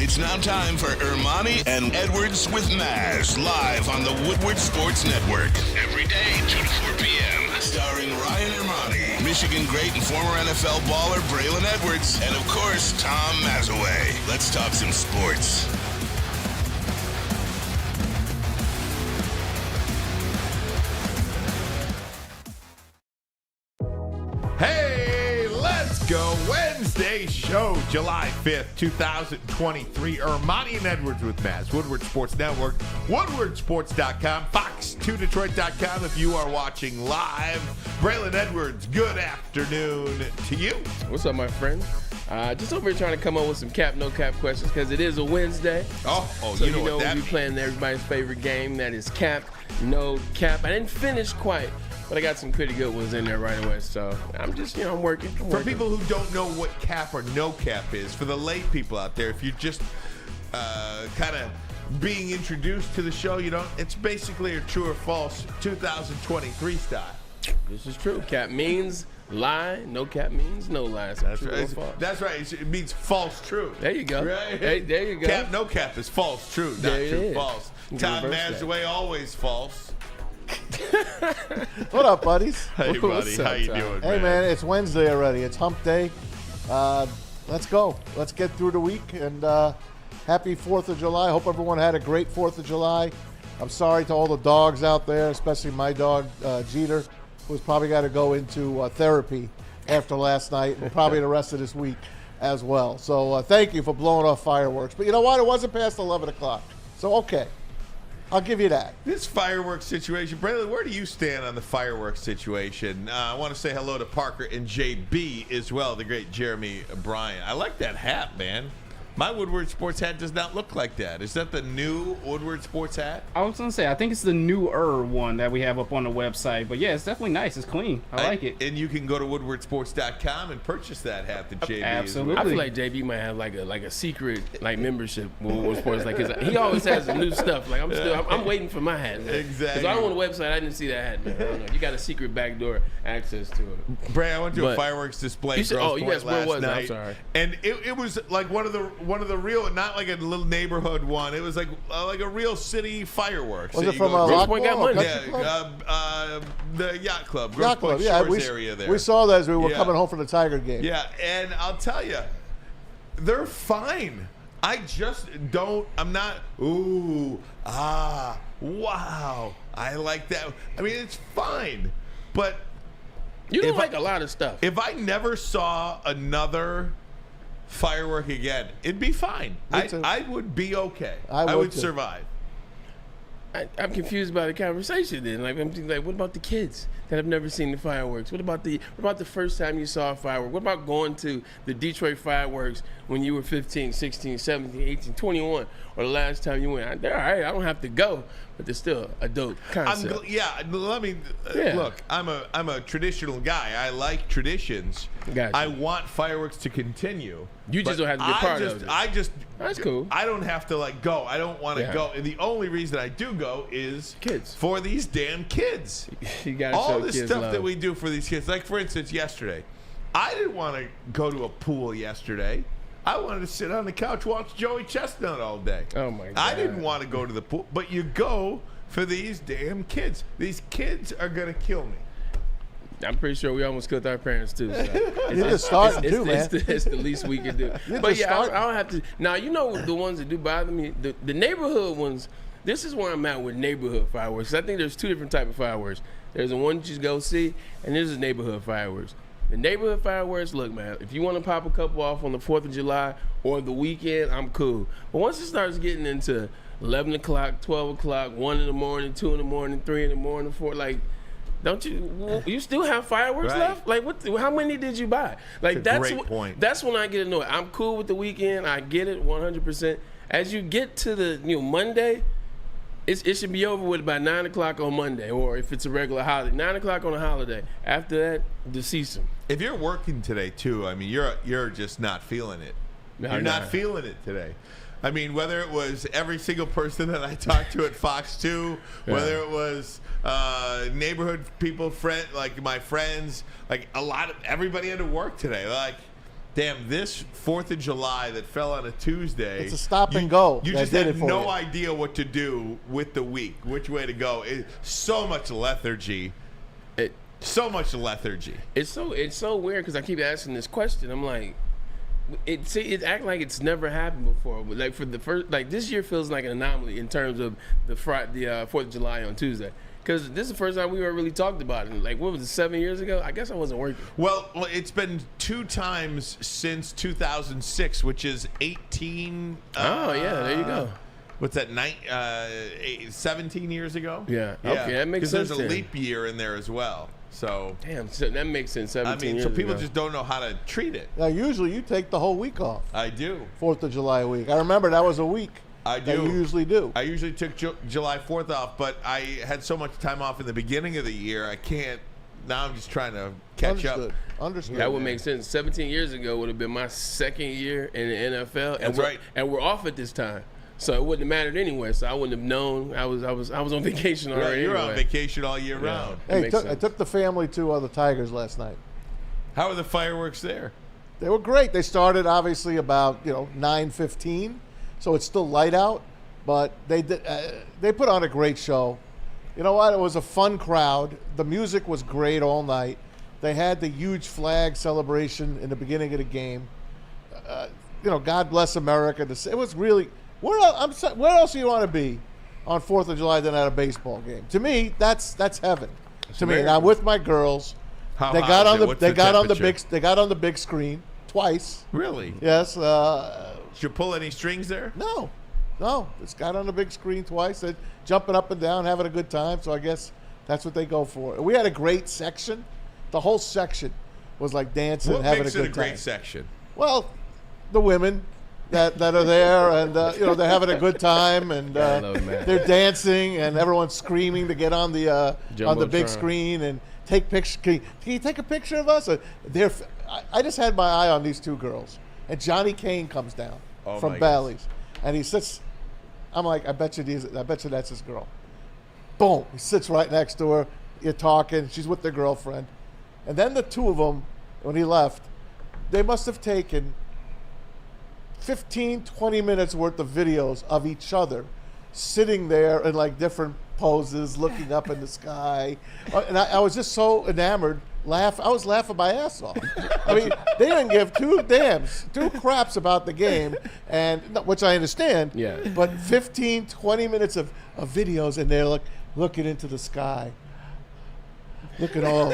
It's now time for Ermanni and Edwards with Maz, live on the Woodward Sports Network. Every day, 2 to 4 p.m. Starring Ryan Ermanni, Michigan great and former NFL baller Braylon Edwards, and of course, Tom Mazawey. Let's talk some sports. Hey, let's go. Wednesday show, July 5th, 2023. Ermanni and Edwards with Maz, Woodward Sports Network, woodwardsports.com, fox2detroit.com if you are watching live. Braylon Edwards, good afternoon to you. What's up, my friend? Just over here trying to come up with some cap, no cap questions because it is a Wednesday. So you know what that we'll be means. playing everybody's favorite game, that is cap, no cap. I didn't finish quite, but I got some pretty good ones in there right away. So I'm just, I'm working. For people who don't know what cap or no cap is, for the lay people out there, if you're just kind of being introduced to the show, it's basically a true or false 2023 style. This is true. Cap means lie, no cap means no lie. So That's true right. or false. That's right. It means false true. There you go. Right? Hey, there you go. Cap, no cap is false true, not There it true, is. false. You Tom reverse that. Mazawey, always false. What up, buddies? Hey, buddy. What's up, How you Tom? doing, Hey, man, it's Wednesday already. It's hump day. Let's go. Let's get through the week, and happy 4th of July. Hope everyone had a great 4th of July. I'm sorry to all the dogs out there, especially my dog, Jeter, who's probably got to go into therapy after last night and probably the rest of this week as well. So thank you for blowing off fireworks. But you know what? It wasn't past 11 o'clock. So, okay. I'll give you that. This fireworks situation, Braylon, where do you stand on the fireworks situation? I want to say hello to Parker and JB as well, the great Jeremy Bryant. I like that hat, man. My Woodward Sports hat does not look like that. Is that the new Woodward Sports hat? I was going to say, I think it's the newer one that we have up on the website. But yeah, it's definitely nice. It's clean. I like it. And you can go to woodwardsports.com and purchase that hat that JB Absolutely. I feel like JB might have like a secret membership with Woodward Sports, 'cause he always has the new stuff. Like I'm waiting for my hat. Exactly. Because I don't want a website. I didn't see that hat. Man. I don't know. You got a secret backdoor access to it. Bray, I went to a But- fireworks display You at said- Grosse oh, you Pointe guys, where last was it? I'm night, sorry. and it was like one of the real, not like a little neighborhood one. It was like a real city fireworks. Was that it you from go to. Grosse Pointe got Lockmore? money. Country Club? The yacht club, Grosse Yacht Club, Pointe yeah. Shores area there. We saw that as we were Yeah. coming home from the Tiger game. Yeah, and I'll tell you, they're fine. I just don't. I'm not. Ooh, wow. I like that. I mean, it's fine, but You don't If like a lot of stuff. if I never saw another firework again, it'd be fine. Me too. I would be okay. I I would would too. survive. I'm confused by the conversation then. Like I'm thinking, like, what about the kids that have never seen the fireworks? What about the first time you saw a firework? What about going to the Detroit fireworks when you were 15, 16, 17, 18, 21, or the last time you went? They're all right. I don't have to go, but they're still a dope concept. Let me Yeah. look. I'm a traditional guy. I like traditions. Gotcha. I want fireworks to continue. You just but don't have to be a part of it. That's cool. I don't have to go. I don't want to Yeah. go. And the only reason I do go is Kids. for these damn kids. You gotta All show this kids stuff love. that we do for these kids. Like for instance, yesterday, I didn't want to go to a pool yesterday. I wanted to sit on the couch, watch Joey Chestnut all day. Oh my God. I didn't want to go to the pool, but you go for these damn kids. These kids are gonna kill me. I'm pretty sure we almost killed our parents too. So You're just starting too, man. It's the least we can do. You're But just yeah, I starting. don't have to. Now you know the ones that do bother me. The neighborhood ones. This is where I'm at with neighborhood fireworks. I think there's two different type of fireworks. There's the one that you go see, and there's the neighborhood fireworks. The neighborhood fireworks, look, man, if you want to pop a couple off on the 4th of July or the weekend, I'm cool. But once it starts getting into 11 o'clock, 12 o'clock, 1 in the morning, 2 in the morning, 3 in the morning, 4, like, don't you still have fireworks Right. left? Like, how many did you buy? Like, That's a great point. That's when I get annoyed. I'm cool with the weekend. I get it 100%. As you get to the Monday, it should be over with by 9 o'clock on Monday, or if it's a regular holiday, 9 o'clock on a holiday. After that, decease them. If you're working today too, I mean, you're just not feeling it. No, You're not no. feeling it today. I mean, whether it was every single person that I talked to at Fox 2, whether it was neighborhood people, like my friends, like everybody had to work today. Like, damn, this 4th of July that fell on a Tuesday. It's a stop and go. You that just did had it for no you. idea what to do with the week, which way to go. So much lethargy. So much lethargy. It's so weird because I keep asking this question. I'm like, it act like it's never happened before. But like for the first, like this year feels like an anomaly in terms of the 4th of July on Tuesday. Because this is the first time we ever really talked about it. Like, what was it, 7 years ago? I guess I wasn't working. Well, it's been 2 times since 2006, which is 18. Oh, yeah, there you go. What's that, 17 years ago? Yeah, okay, that makes sense. Because there's a leap year in there as well. So, damn, so that makes sense. 17 years so people ago. just don't know how to treat it. Now, usually you take the whole week off. I do. 4th of July week. I remember that was a week. I do. That you usually do. I usually took July 4th off, but I had so much time off in the beginning of the year, I can't. Now I'm just trying to catch up. Understood. That would make sense. 17 years ago would have been my second year in the NFL, and That's right. And we're off at this time, so it wouldn't have mattered anyway. So I wouldn't have known. I was on vacation already. Right, you're anyway. on vacation all year round. Hey, I took the family to the Tigers last night. How are the fireworks there? They were great. They started obviously about 9:15, so it's still light out. But they put on a great show. You know what? It was a fun crowd. The music was great all night. They had the huge flag celebration in the beginning of the game. God bless America. It was really where else do you want to be on 4th of July than at a baseball game? To me, that's heaven. To me, and I'm with my girls. How they hot got is on it? the What's they the got on the temperature? big they got on the big screen twice. Really? Yes. Did you pull any strings there? No, it's got on the big screen twice. They're jumping up and down, having a good time. So I guess that's what they go for. We had a great section. The whole section was like dancing, What having makes a it good a great time. section? Well, the women that are there, and they're having a good time, and I love that. they're dancing, and everyone's screaming to get on the big Jumbotron. screen and take pictures. Can you take a picture of us? I just had my eye on these 2 girls, and Johnny Kane comes down from my Bally's, and he sits. I'm like, I bet you that's his girl. Boom, he sits right next to her. You're talking. She's with their girlfriend, and then the 2 of them, when he left, they must have taken 15, 20 minutes worth of videos of each other sitting there in like different poses, looking up in the sky. And I was just so enamored. I was laughing my ass off. I mean, they didn't give 2 craps about the game, and which I understand. Yeah. But 15, 20 minutes of videos, and they're looking into the sky. Looking all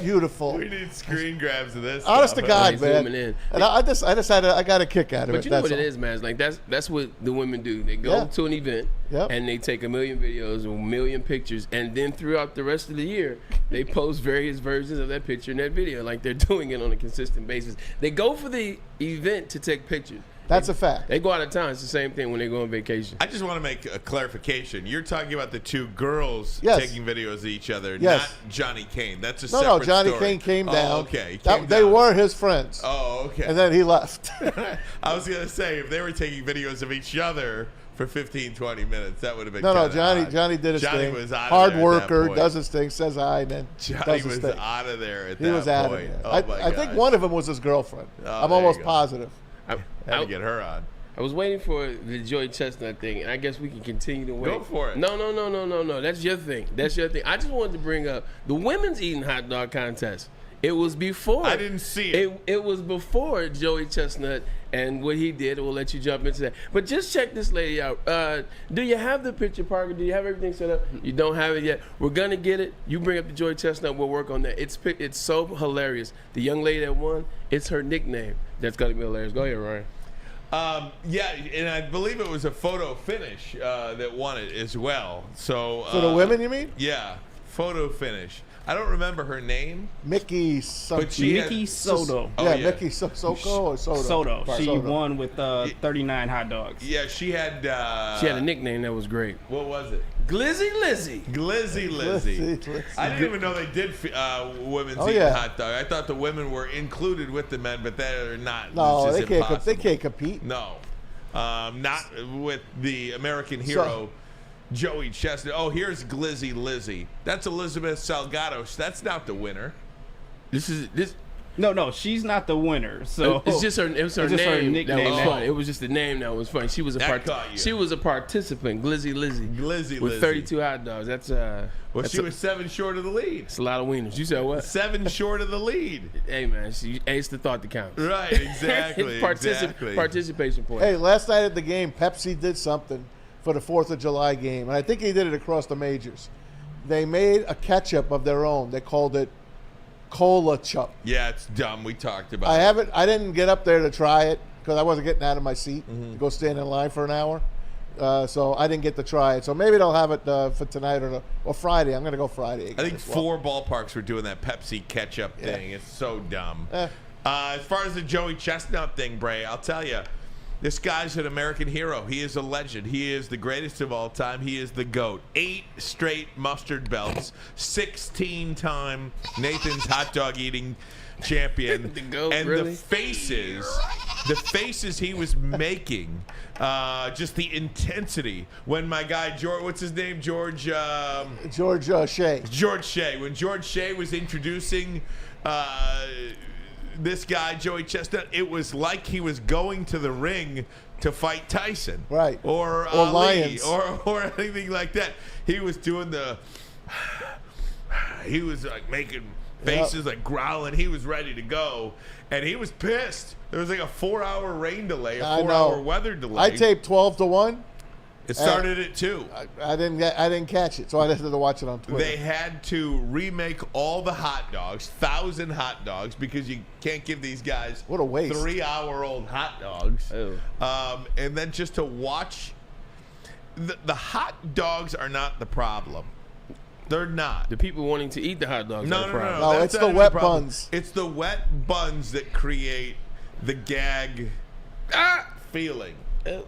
beautiful. We need screen grabs of this. Honest to stuff. God, Zooming man. in. And I got a kick out of it. But you know that's what it all. is, man. It's like that's what the women do. They go Yeah. to an event Yep. and they take 1 million videos, 1 million pictures, and then throughout the rest of the year, they post various versions of that picture and that video. Like they're doing it on a consistent basis. They go for the event to take pictures. That's a fact. They go out of town. It's the same thing when they go on vacation. I just want to make a clarification. You're talking about the 2 girls Yes. taking videos of each other, Yes. not Johnny Kane. That's a No, separate Johnny story. Kane came down. Oh, okay. They were his friends. Oh, okay. And then he left. I was going to say, if they were taking videos of each other for 15, 20 minutes, that would have been No, kinda Johnny odd. did his Johnny thing. was out of Hard there at worker, that point. does his thing, says hi, and then Johnny does his was thing. out of there at He that was out of point. there. Oh, my I think gosh. one of them was his girlfriend. Oh, I'm there you almost go. positive. I, Had I- to get her on. I was waiting for the Joey Chestnut thing, and I guess we can continue to wait. Go for it. No. That's your thing. I just wanted to bring up the women's eating hot dog contest. It was before. I didn't see it. It was before Joey Chestnut and what he did. We'll let you jump into that. But just check this lady out. Do you have the picture, Parker? Do you have everything set up? You don't have it yet. We're gonna get it. You bring up the Joey Chestnut. We'll work on that. It's so hilarious. The young lady that won, it's her nickname. That's gonna be hilarious. Go ahead, Ryan. Yeah, and I believe it was a photo finish that won it as well. So For the women, you mean? Yeah, photo finish. I don't remember her name. Mickey something. But she Mickey had- Soto. Oh, yeah, yeah. Mickey Soko or Soto? Soto. Right, She Soto. won with 39 hot dogs. Yeah, she had. She had a nickname that was great. What was it? Glizzy Lizzy. Glizzy Lizzy. Lizzy. I didn't even know they did women's Oh, eating yeah. hot dog. I thought the women were included with the men, but they're not. No, It's they just can't. impossible. They can't compete. No, not with the American hero. Joey Chestnut. Oh, here's Glizzy Lizzy. That's Elizabeth Salgado. That's not the winner. This No, she's not the winner. So It's just her name. nickname. That was Oh. funny. It was just the name that was funny. She was a caught you. she was a participant, Glizzy Lizzy, Glizzy with Lizzy. 32 hot dogs. That's She was 7 short of the lead. It's a lot of wieners. You said what? 7 short of the lead. Hey man, she aced the thought that counts. Right, exactly. exactly. Participation point. Hey, last night at the game, Pepsi did something for the 4th of July game, and I think he did it across the majors. They made a ketchup of their own. They called it Cola Chup. Yeah, it's dumb. We talked about I didn't get up there to try it because I wasn't getting out of my seat to go stand in line for an hour. So I didn't get to try it. So maybe they'll have it for tonight or Friday. I'm going to go Friday again. I think 4 ballparks were doing that Pepsi ketchup thing. It's so dumb. As far as the Joey Chestnut thing, Bray, I'll tell you, this guy's an American hero. He is a legend. He is the greatest of all time. He is the GOAT. 8 straight mustard belts, 16-time Nathan's hot dog eating champion. The GOAT, and really? the faces he was making, just the intensity when my guy George, what's his name, George Shea. George Shea. When George Shea was introducing this guy, Joey Chestnut, it was like he was going to the ring to fight Tyson. Right. Or Ali, Lions. or anything like that. He was doing he was like making faces, like growling. He was ready to go. And he was pissed. There was like a 4-hour rain delay, a 4-hour weather delay. I taped 12-1. It started at 2. I didn't catch it, so I had to watch it on Twitter. They had to remake all the hot dogs, 1,000 hot dogs, because you can't give these guys What a waste. 3-hour-old hot dogs. Ew. And then just to watch, the hot dogs are not the problem. They're not. The people wanting to eat the hot dogs. are the problem. No, That's it's not the even wet problem. buns. It's the wet buns that create the gag feeling. Ew.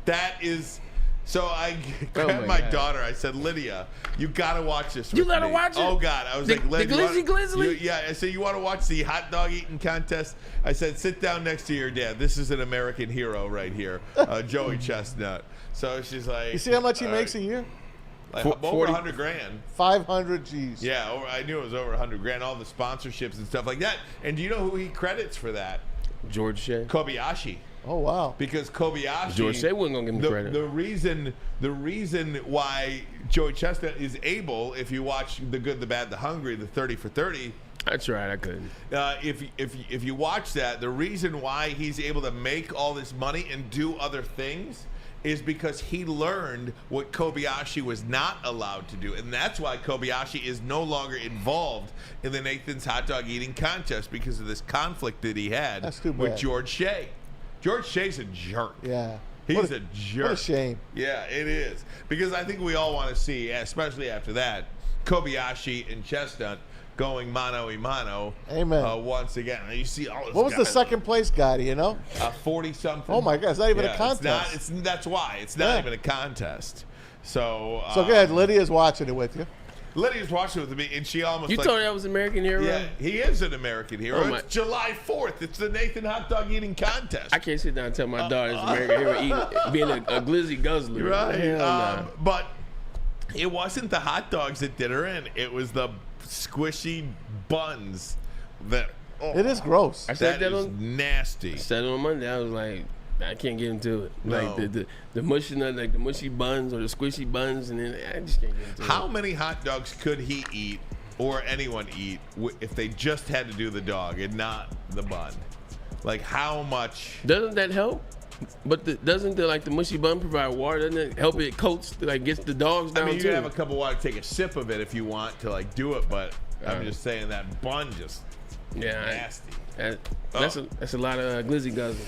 That is. So I Oh grabbed my my God. daughter. I said, Lydia, you gotta watch this. You with let her me." watch it? Oh God! I was The- like, Lydia, the Glizzy Glizzly? Yeah, I said, you want to watch the hot dog eating contest? I said, sit down next to your dad. This is an American hero right here, Joey Chestnut. So she's like, You see how much he "All makes right." a year? Like, For- over 40 100 grand. 500 G's. Yeah, I knew it was over 100 grand. All the sponsorships and stuff like that. And do you know who he credits for that? George Shea. Kobayashi. Oh, wow. Because Kobayashi, George Shea wasn't gonna give him credit. The reason why Joey Chestnut is able, if you watch The Good, the Bad, the Hungry, the 30 for 30, I tried. I couldn't. if you watch that, the reason why he's able to make all this money and do other things is because he learned what Kobayashi was not allowed to do. And that's why Kobayashi is no longer involved in the Nathan's hot dog eating contest, because of this conflict that he had That's too with bad. George Shea. George Shea's a jerk. Yeah. He's What a jerk. What a shame. Yeah, it is. Because I think we all want to see, especially after that, Kobayashi and Chestnut going mano a mano. Amen. Once again. You see all this What was the second place guy, do you know? 40-something. Oh, my God. It's not even a contest. That's why. It's not Yeah. even a contest. So, So go ahead. Lydia's watching it with you. Lydia's watching with me, and she almost You like, told me I was American hero. yeah, he is an American hero. Oh, my- It's July 4th. It's the Nathan hot dog eating contest. I can't sit down and tell my daughter it's American hero being a glizzy guzzler. Right. Hell nah. But it wasn't the hot dogs that did her in. It was the squishy buns that. Oh, It is gross. I said that that is on nasty. said it on Monday. I was like, I can't get into it. No. Like the mushy like the mushy buns or the squishy buns, and then I just can't get into it. How many hot dogs could he eat, or anyone eat, if they just had to do the dog and not the bun? Like, how much? Doesn't that help? But doesn't the mushy bun provide water? Doesn't it help it coats gets the dogs I down mean, you too? can have a cup of water, take a sip of it if you want to do it, but I'm just saying that bun just nasty. That's a lot of glizzy guzzling.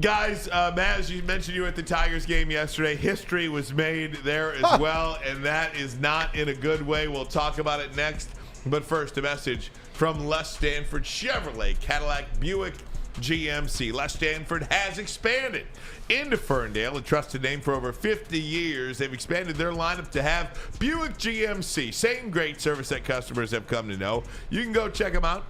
Guys, Maz, you mentioned you were at the Tigers game yesterday. History was made there as well, and that is not in a good way. We'll talk about it next. But first, a message from Les Stanford Chevrolet, Cadillac, Buick, GMC. Les Stanford has expanded into Ferndale, a trusted name for over 50 years. They've expanded their lineup to have Buick GMC. Same great service that customers have come to know. You can go check them out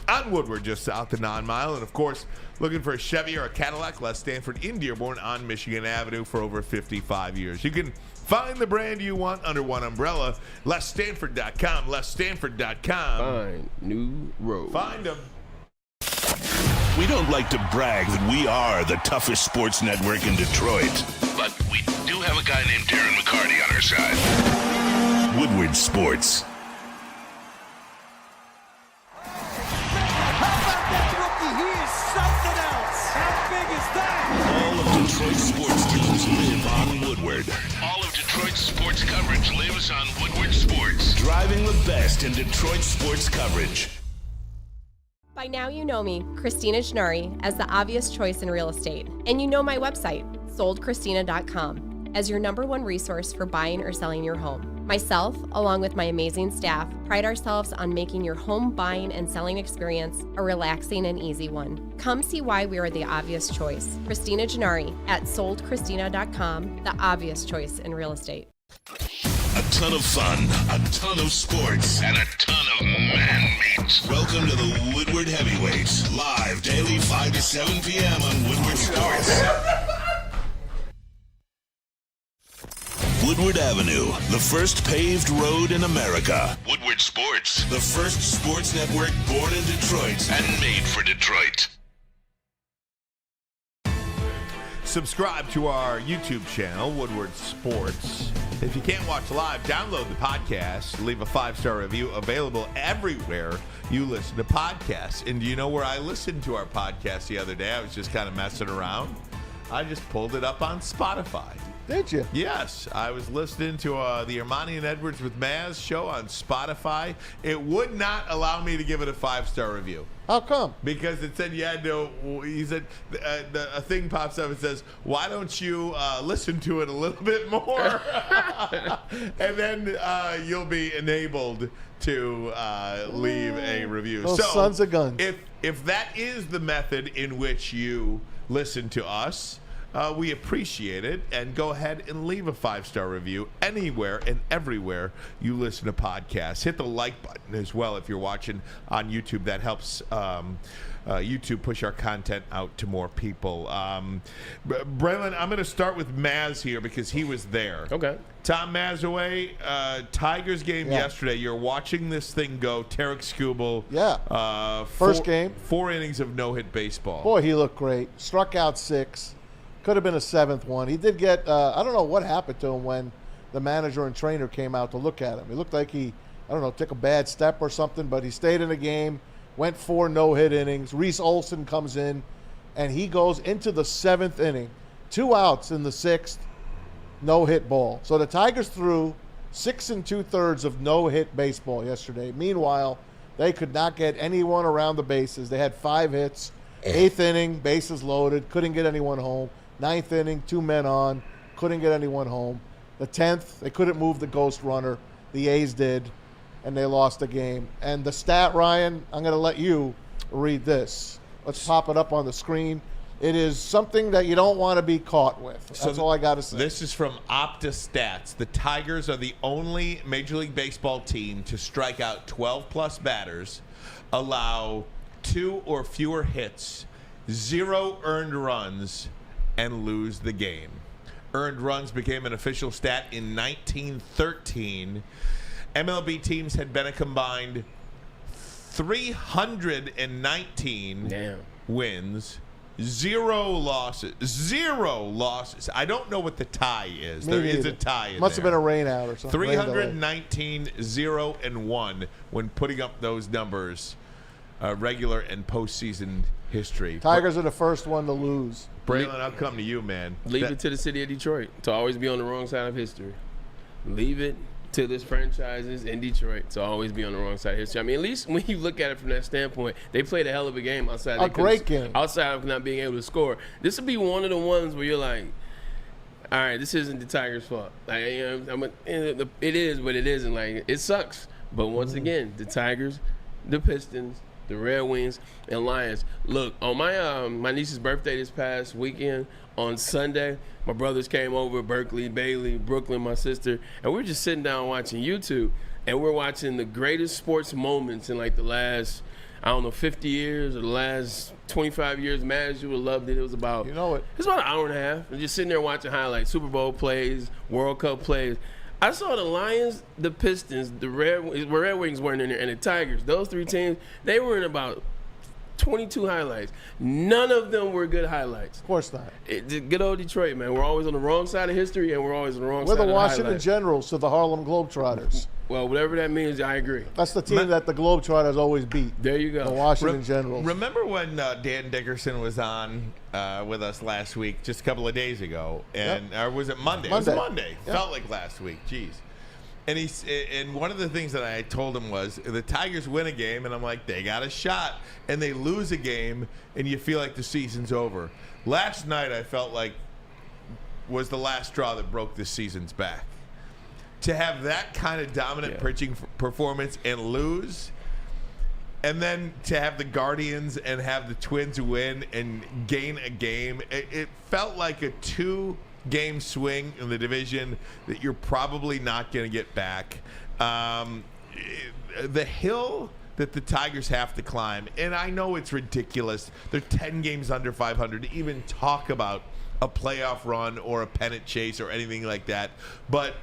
on Woodward, just south of 9 Mile. And, of course, looking for a Chevy or a Cadillac, Les Stanford in Dearborn on Michigan Avenue for over 55 years. You can find the brand you want under one umbrella. LesStanford.com. LesStanford.com. Fine new road. Find them. We don't like to brag that we are the toughest sports network in Detroit, but we do have a guy named Darren McCarty on our side. Woodward Sports. How about that rookie? He is something else. How big is that? All of Detroit's sports teams live on Woodward. All of Detroit's sports coverage lives on Woodward Sports. Driving the best in Detroit sports coverage. By now you know me, Christina Gennari, as the obvious choice in real estate. And you know my website, soldchristina.com, as your #1 resource for buying or selling your home. Myself, along with my amazing staff, pride ourselves on making your home buying and selling experience a relaxing and easy one. Come see why we are the obvious choice. Christina Gennari at soldchristina.com, the obvious choice in real estate. A ton of fun, a ton of sports, and a ton of man-meat. Welcome to the Woodward Heavyweights, live daily 5 to 7 p.m. on Woodward Sports. Woodward Avenue, the first paved road in America. Woodward Sports, the first sports network born in Detroit and made for Detroit. Subscribe to our YouTube channel, Woodward Sports. If you can't watch live, download the podcast. Leave a 5-star review, available everywhere you listen to podcasts. And do you know where I listened to our podcast the other day? I was just kind of messing around. I just pulled it up on Spotify. Did you? Yes, I was listening to the Ermanni and Edwards with Maz show on Spotify. It would not allow me to give it a 5-star review. How come? Because it said you had to, he said, a thing pops up and says, why don't you listen to it a little bit more? And then you'll be enabled to leave a review. Those sons of guns. If that is the method in which you listen to us, we appreciate it, and go ahead and leave a 5-star review anywhere and everywhere you listen to podcasts. Hit the like button as well if you're watching on YouTube. That helps YouTube push our content out to more people. Braylon, I'm going to start with Maz here because he was there. Okay. Tom Mazawey, Tigers game yesterday. You're watching this thing go. Tarek Skubal. Yeah. First game. 4 innings of no-hit baseball. Boy, he looked great. Struck out 6. Could have been a 7th one. He did get, I don't know what happened to him when the manager and trainer came out to look at him. He looked like he, I don't know, took a bad step or something, but he stayed in the game, went 4 no-hit innings. Reese Olson comes in, and he goes into the 7th inning. 2 outs in the 6th, no-hit ball. So the Tigers threw 6 2/3 of no-hit baseball yesterday. Meanwhile, they could not get anyone around the bases. They had 5 hits. 8th inning, bases loaded, couldn't get anyone home. 9th inning, 2 men on, couldn't get anyone home. The 10th, they couldn't move the ghost runner. The A's did, and they lost the game. And the stat, Ryan, I'm going to let you read this. Let's pop it up on the screen. It is something that you don't want to be caught with. That's all I got to say. This is from Opta Stats. The Tigers are the only Major League Baseball team to strike out 12-plus batters, allow 2 or fewer hits, 0 earned runs, and lose the game. Earned runs became an official stat in 1913. MLB teams had been a combined 319 wins, 0 losses. 0 losses. I don't know what the tie is. There is a tie in Must have been a rain out or something. 319, 0, and 1 when putting up those numbers, regular and postseason history. Tigers are the first one to lose. Braylon, I'll come to you, man. Leave it to the city of Detroit to always be on the wrong side of history. Leave it to this franchises in Detroit to always be on the wrong side of history. I mean, at least when you look at it from that standpoint, they played a hell of a game outside. A great game. Outside of not being able to score. This would be one of the ones where you're like, all right, this isn't the Tigers' fault. Like, you know, it is, but it isn't. Like, it sucks. But once again, the Tigers, the Pistons, the Red Wings, and Lions. Look, on my niece's birthday this past weekend, on Sunday, my brothers came over, Berkeley, Bailey, Brooklyn, my sister, and we were just sitting down watching YouTube, and we're watching the greatest sports moments in like the last, I don't know, 50 years or the last 25 years, Maz, you would have loved it. It was about, You know it. It's about an hour and a half. And just sitting there watching highlights, Super Bowl plays, World Cup plays. I saw the Lions, the Pistons, the Red Wings weren't in there, and the Tigers. Those three teams, they were in about 22 highlights. None of them were good highlights. Of course not. Good old Detroit, man. We're always on the wrong side of history, and we're always on the wrong We're side the of Washington highlights. Generals to the Harlem Globetrotters. Well, whatever that means, I agree. That's the team that the Globetrotters always beat. There you go. The Washington Generals. Remember when Dan Dickerson was on with us last week, just a couple of days ago, and or was it Monday? It was Monday. Yep. Felt like last week. Jeez. And one of the things that I told him was the Tigers win a game, and I'm like, they got a shot, and they lose a game, and you feel like the season's over. Last night, I felt like was the last straw that broke this season's back. To have that kind of dominant pitching performance and lose, and then to have the Guardians and have the Twins win and gain a game, it felt like a 2-game swing in the division that you're probably not going to get back. The hill that the Tigers have to climb, and I know it's ridiculous. They're 10 games under 500 to even talk about a playoff run or a pennant chase or anything like that. But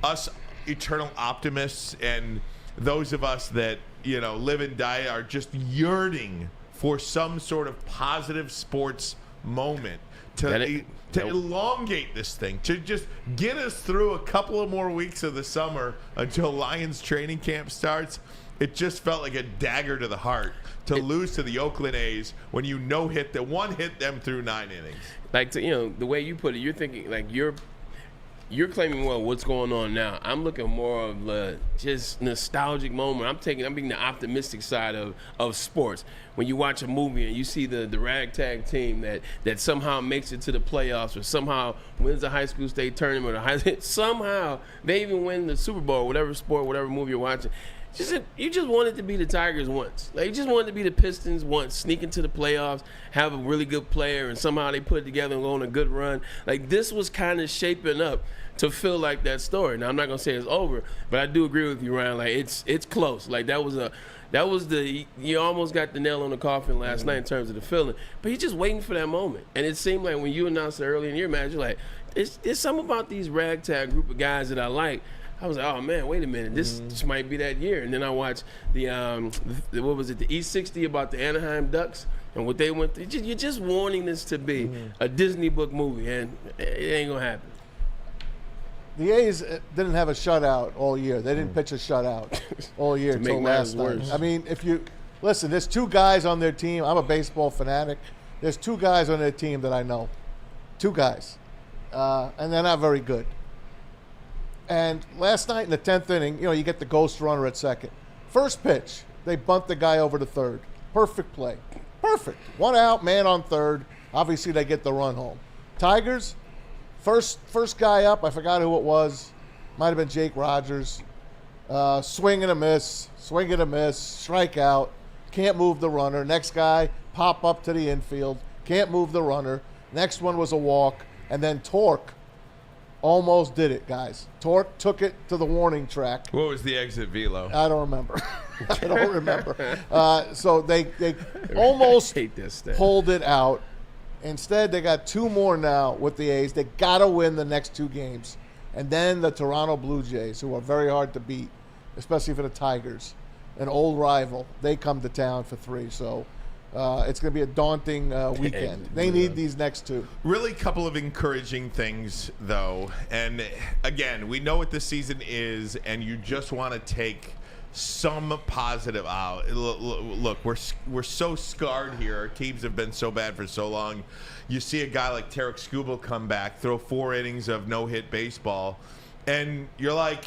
us eternal optimists and those of us that, live and die are just yearning for some sort of positive sports moment to elongate this thing, to just get us through a couple of more weeks of the summer until Lions training camp starts. It just felt like a dagger to the heart to lose to the Oakland A's when hit them through 9 innings. Like, the way you put it, you're thinking, like, you're claiming, well, what's going on now? I'm looking more of a just nostalgic moment. I'm being the optimistic side of sports. When you watch a movie and you see the ragtag team that somehow makes it to the playoffs or somehow wins a high school state tournament or somehow they even win the Super Bowl, whatever sport, whatever movie you're watching. You just wanted to be the Tigers once. Like, you just wanted to be the Pistons once, sneak into the playoffs, have a really good player, and somehow they put it together and go on a good run. Like, this was kind of shaping up to feel like that story. Now, I'm not gonna say it's over, but I do agree with you, Ryan. Like, it's close. Like, you almost got the nail on the coffin last night in terms of the feeling. But you're just waiting for that moment. And it seemed like when you announced it early in your match, you're like, it's something about these ragtag group of guys that I like. I was like, oh man, wait a minute, this might be that year. And then I watched the what was it, the E60 about the Anaheim Ducks and what they went through. You're just wanting this to be a Disney book movie, and it ain't gonna happen. The A's didn't have a shutout all year. They didn't pitch a shutout all year until last night. I mean, if you listen, there's 2 guys on their team. I'm a baseball fanatic. There's 2 guys on their team that I know. 2 guys. And they're not very good. And last night in the 10th inning, you get the ghost runner at second. First pitch, they bunt the guy over to third. Perfect play. Perfect. 1 out, man on third. Obviously, they get the run home. Tigers, first guy up, I forgot who it was. Might have been Jake Rogers. Swing and a miss, strike out. Can't move the runner. Next guy, pop up to the infield. Can't move the runner. Next one was a walk. And then Torque almost did it, guys. Torque took it to the warning track. What was the exit velo? I don't remember. So they almost pulled it out. Instead, they got 2 more now with the A's. They got to win the next 2 games. And then the Toronto Blue Jays, who are very hard to beat, especially for the Tigers, an old rival, they come to town for 3. So it's going to be a daunting weekend. They need these next 2. Really, couple of encouraging things, though. And again, we know what this season is, and you just want to take some positive out. Look, we're so scarred here. Our teams have been so bad for so long. You see a guy like Tarek Skubal come back, throw 4 innings of no-hit baseball, and you're like,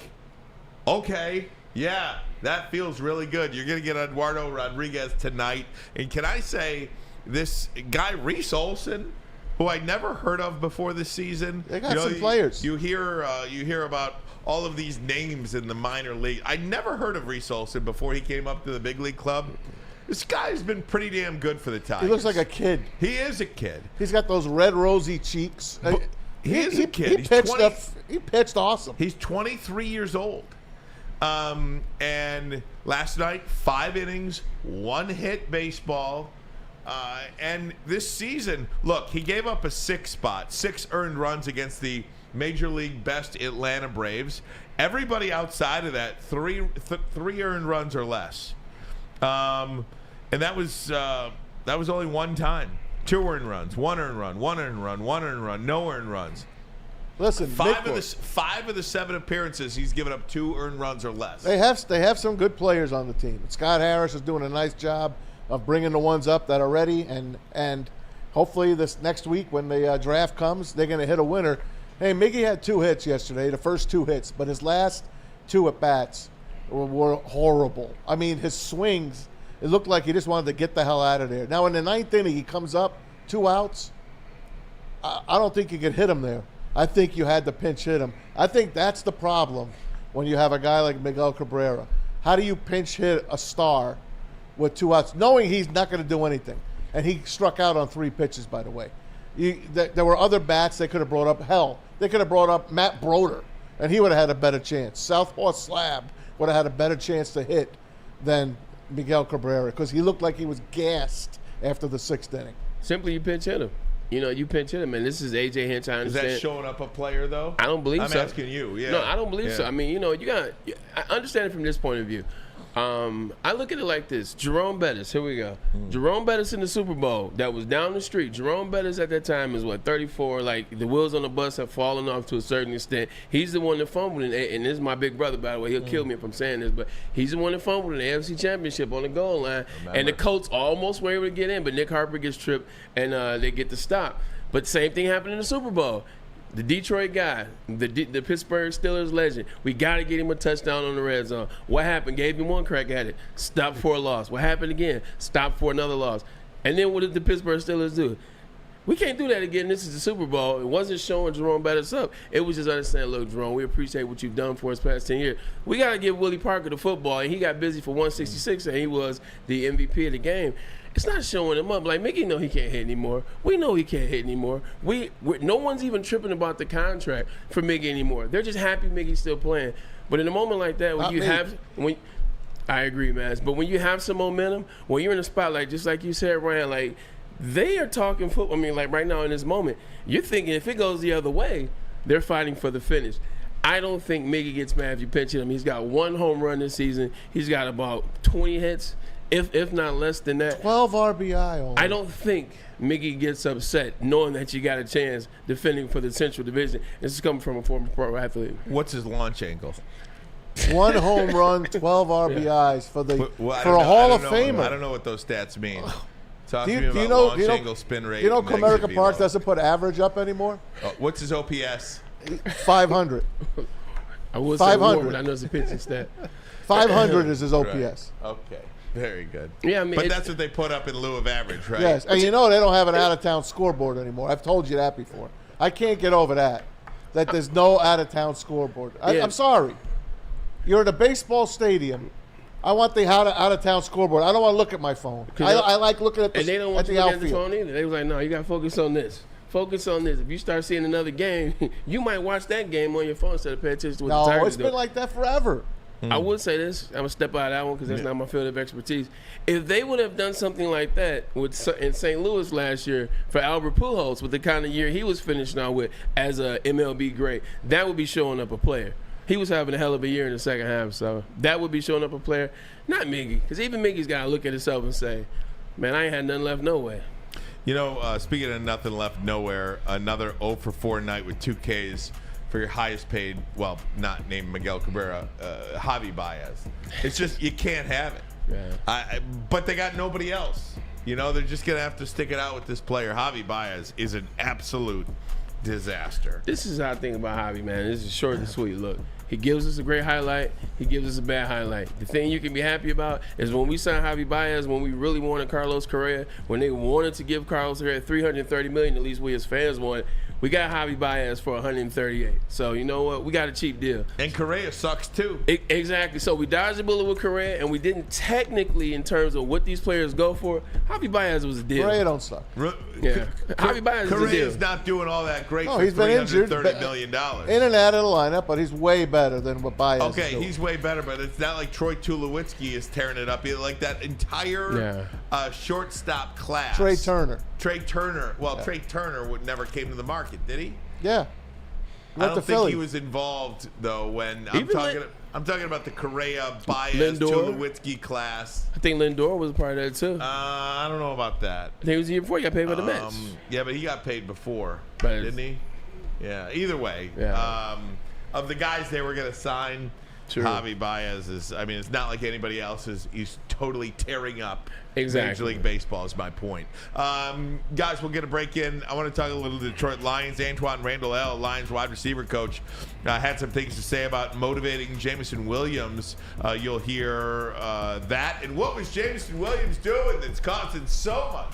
okay, yeah, that feels really good. You're going to get Eduardo Rodriguez tonight. And can I say, this guy Reese Olson, who I never heard of before this season. They got some players. You hear about all of these names in the minor league. I never heard of Reese Olson before he came up to the big league club. This guy's been pretty damn good for the Tigers. He looks like a kid. He is a kid. He's got those red, rosy cheeks. He is a kid. He pitched awesome. He's 23 years old. And last night, 5 innings, 1 hit baseball. And this season, look, he gave up a 6 spot, 6 earned runs against the Major League best Atlanta Braves. Everybody outside of that, 3 earned runs or less. And that was only one time. 2 earned runs, 1 earned run, 1 earned run, 1 earned run, no earned runs. Listen, 5 of the 7 appearances, he's given up 2 earned runs or less. They have some good players on the team. Scott Harris is doing a nice job of bringing the ones up that are ready, and hopefully this next week when the draft comes, they're going to hit a winner. Hey, Miggy had 2 hits yesterday, the first 2 hits, but his last 2 at-bats were horrible. I mean, his swings, it looked like he just wanted to get the hell out of there. Now, in the 9th inning, he comes up, 2 outs. I don't think you could hit him there. I think you had to pinch hit him. I think that's the problem when you have a guy like Miguel Cabrera. How do you pinch hit a star with 2 outs, knowing he's not going to do anything? And he struck out on 3 pitches, by the way. There were other bats they could have brought up. Hell, they could have brought up Matt Broder, and he would have had a better chance. Southpaw Slab would have had a better chance to hit than Miguel Cabrera because he looked like he was gassed after the 6th inning. Simply, you pinch hit him. You pinch hit him, and this is A.J. Hinch. I Is understand. that showing up a player, though? I don't believe so. I'm asking you. Yeah. No, I don't believe so. Yeah. I mean, I understand it from this point of view. I look at it like this. Jerome Bettis, here we go. Jerome Bettis in the Super Bowl, that was down the street. Jerome Bettis at that time is, 34? Like, the wheels on the bus have fallen off to a certain extent. He's the one that fumbled, and this is my big brother, by the way. He'll kill me if I'm saying this, but he's the one that fumbled in the AFC Championship on the goal line. And the Colts almost were able to get in, but Nick Harper gets tripped, and they get the stop. But same thing happened in the Super Bowl. The Detroit guy, the Pittsburgh Steelers legend, we got to get him a touchdown on the red zone. What happened? Gave him 1 crack at it. Stopped for a loss. What happened again? Stopped for another loss. And then what did the Pittsburgh Steelers do? We can't do that again. This is the Super Bowl. It wasn't showing Jerome Bettis up. It was just understanding, look, Jerome, we appreciate what you've done for us past 10 years. We got to give Willie Parker the football, and he got busy for 166, and he was the MVP of the game. It's not showing him up. Like, Mickey know he can't hit anymore. We know he can't hit anymore. No one's even tripping about the contract for Mickey anymore. They're just happy Mickey's still playing. But in a moment like that, I agree, man. But when you have some momentum, when you're in a spotlight, just like you said, Ryan, like, they are talking football. I mean, like, right now in this moment, you're thinking if it goes the other way, they're fighting for the finish. I don't think Miggy gets mad if you pinch him. He's got 1 home run this season. He's got about 20 hits. If not less than that. 12 RBI only. I don't think Miggy gets upset knowing that you got a chance defending for the Central Division. This is coming from a former pro athlete. What's his launch angle? 1 home run, 12 RBIs for a Hall of Famer. I don't know what those stats mean. Talk Do to me about launch angle, spin rate. You know Comerica Park doesn't put average up anymore? What's his OPS? 500. I would say 500. more, but I know it's a pitching stat. 500 is his OPS. Right. Okay. Very good. Yeah, I mean, but that's what they put up in lieu of average, right? Yes, and they don't have an out-of-town scoreboard anymore. I've told you that before. I can't get over that there's no out-of-town scoreboard. I'm sorry. You're at a baseball stadium. I want the out-of-town scoreboard. I don't want to look at my phone. I like looking at the outfield. And they don't want you to look at the phone either. They was like, no, you got to focus on this. Focus on this. If you start seeing another game, you might watch that game on your phone instead of paying attention to what the Tigers do. No, it's been like that forever. I would say this. I'm going to step out of that one because that's not my field of expertise. If they would have done something like that in St. Louis last year for Albert Pujols with the kind of year he was finishing out with as a MLB great, that would be showing up a player. He was having a hell of a year in the second half, so that would be showing up a player. Not Miggy, because even Miggy's got to look at himself and say, man, I ain't had nothing left nowhere. Speaking of nothing left nowhere, another 0 for 4 night with 2 Ks for your highest paid, well, not named Miguel Cabrera, Javi Baez. It's just, you can't have it. Yeah. But they got nobody else. They're just going to have to stick it out with this player. Javi Baez is an absolute disaster. This is how I think about Javi, man. This is short and sweet. Look, he gives us a great highlight. He gives us a bad highlight. The thing you can be happy about is when we signed Javi Baez, when we really wanted Carlos Correa, when they wanted to give Carlos Correa $330 million, at least we as fans wanted, we got Javi Baez for $138. So you know what? We got a cheap deal. And Correa sucks too. Exactly. So we dodged a bullet with Correa, and we didn't technically, in terms of what these players go for, Javi Baez was a deal. Correa don't suck. Yeah. Javi Baez is a deal. Correa's not doing all that great for he's been injured. $330 million. In and out of the lineup, but he's way better better than what Baez is Okay, doing. he's way better, but it's not like Troy Tulowitzki is tearing it up. Like that entire shortstop class. Trey Turner. Well, Trey Turner never came to the market, did he? Yeah. I don't think he was involved though. When I'm talking about the Correa, Baez, Tulowitzki class. I think Lindor was a part of that too. I don't know about that. I think it was the year before he got paid by the Mets. Yeah, but he got paid before, But didn't he? Yeah. Either way, of the guys they were going to sign, Javi Baez is. I mean, it's not like anybody else is. He's totally tearing up Major League Baseball. Is my point. Guys, we'll get a break in. I want to talk a little Detroit Lions. Antoine Randall, Lions wide receiver coach, had some things to say about motivating Jameson Williams. You'll hear that. And what was Jameson Williams doing that's causing so much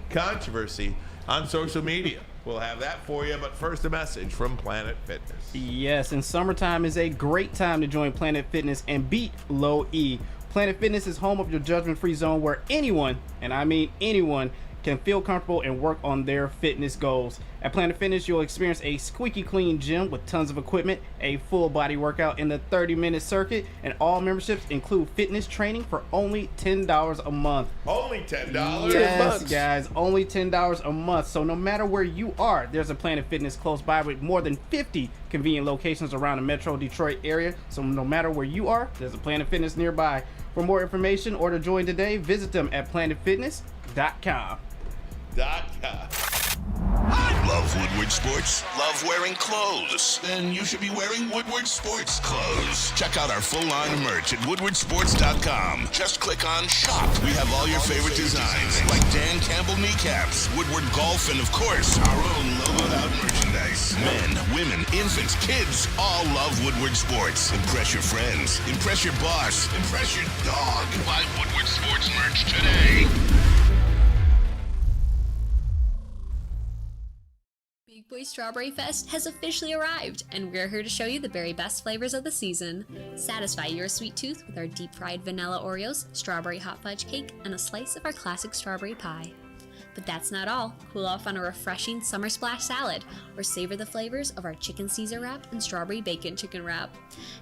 controversy on social media? We'll have that for you, but first a message from Planet Fitness. Yes, and summertime is a great time to join Planet Fitness and beat low E. Planet Fitness is home of your judgment-free zone where anyone, and I mean anyone, can feel comfortable and work on their fitness goals. At Planet Fitness, you'll experience a squeaky clean gym with tons of equipment, a full body workout in the 30-minute circuit, and all memberships include fitness training for only $10 a month. Only $10? Yes, guys, only $10 a month. So no matter where you are, there's a Planet Fitness close by with more than 50 convenient locations around the Metro Detroit area. So no matter where you are, there's a Planet Fitness nearby. For more information or to join today, visit them at planetfitness.com. Love Woodward Sports? Love wearing clothes? Then you should be wearing Woodward Sports clothes. Check out our full line of merch at woodwardsports.com. Just click on shop. We have all your favorite designs, like Dan Campbell kneecaps, Woodward Golf, and of course, our own logoed out merchandise. Men, women, infants, kids all love Woodward Sports. Impress your friends. Impress your boss. Impress your dog. Buy Woodward Sports merch today. Big Boy Strawberry Fest has officially arrived, and we're here to show you the very best flavors of the season. Satisfy your sweet tooth with our deep-fried vanilla Oreos, strawberry hot fudge cake, and a slice of our classic strawberry pie. But that's not all. Cool off on a refreshing summer splash salad, or savor the flavors of our chicken Caesar wrap and strawberry bacon chicken wrap.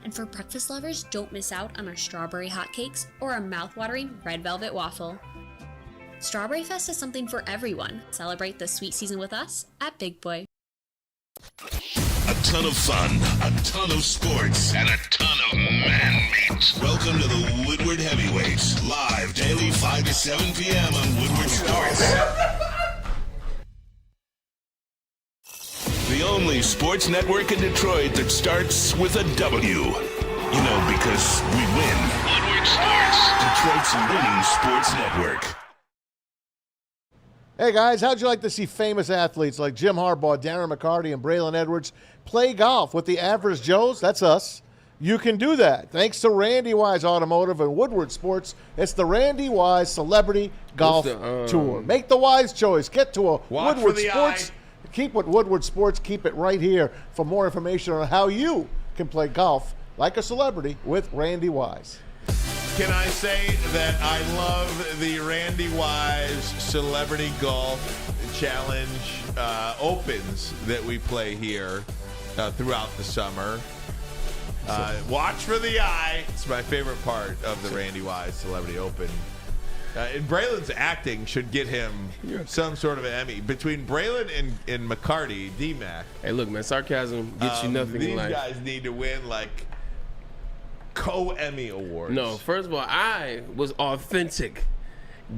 And for breakfast lovers, don't miss out on our strawberry hotcakes or our mouth-watering red velvet waffle. Strawberry Fest is something for everyone. Celebrate the sweet season with us at Big Boy. A ton of fun, a ton of sports, and a ton of man meat. Welcome to the Woodward Heavyweights, live daily 5 to 7 p.m. on Woodward Sports. The only sports network in Detroit that starts with a W. You know, because we win. Woodward Sports, Detroit's winning sports network. Hey guys, how'd you like to see famous athletes like Jim Harbaugh, Darren McCarty, and Braylon Edwards play golf with the average Joes? That's us. You can do that thanks to Randy Wise Automotive and Woodward Sports. It's the Randy Wise Celebrity Golf Tour. Make the wise choice. Get to a Woodward Sports. Keep with Woodward Sports. Keep it right here for more information on how you can play golf like a celebrity with Randy Wise. Can I say that I love the Randy Wise Celebrity Golf Challenge opens that we play here throughout the summer. Watch for the eye. It's my favorite part of the Randy Wise Celebrity Open. And Braylon's acting should get him some sort of an Emmy. Between Braylon and McCarty, D-Mac. Hey, look, man, sarcasm gets you nothing in life. These guys need to win, like, co-Emmy awards. No, first of all, I was authentic.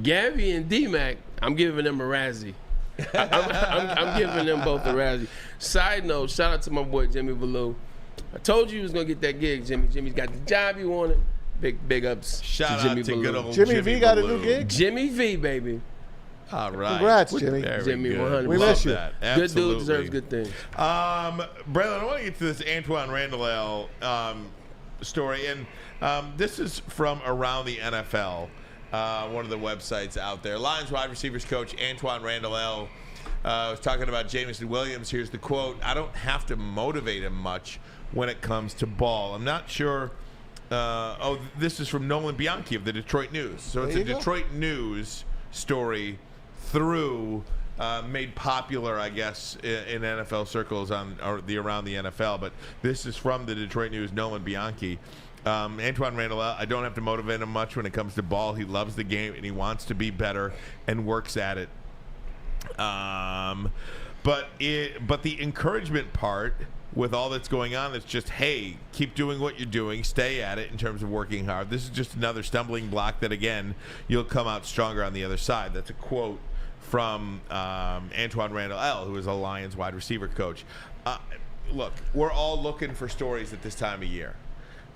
Gabby and D-Mac, I'm giving them a Razzie. I'm giving them both a Razzie. Side note, shout out to my boy Jimmy Ballou. I told you he was going to get that gig, Jimmy. Jimmy's got the job he wanted. Big ups shout to Jimmy out to Ballou. good old Jimmy V got a new gig? Jimmy V, baby. All right. Congrats, Jimmy. Jimmy, 100%. We miss you. That. Good dude deserves good things. Braylon, I want to get to this Antoine Randall story, and this is from around the NFL, one of the websites out there. Lions wide receivers coach Antoine Randall was talking about Jameson Williams. Here's the quote: "I don't have to motivate him much when it comes to ball." I'm not sure. This is from Nolan Bianchi of the Detroit News. So it's a Detroit News story through made popular, I guess, in NFL circles around the NFL. But this is from the Detroit News, Nolan Bianchi. Antoine Randall, I don't have to motivate him much when it comes to ball. He loves the game, and he wants to be better and works at it. But the encouragement part with all that's going on, it's just, hey, keep doing what you're doing, stay at it in terms of working hard. This is just another stumbling block that, again, you'll come out stronger on the other side. That's a quote from Antoine Randall L., who is a Lions wide receiver coach. Look, we're all looking for stories at this time of year.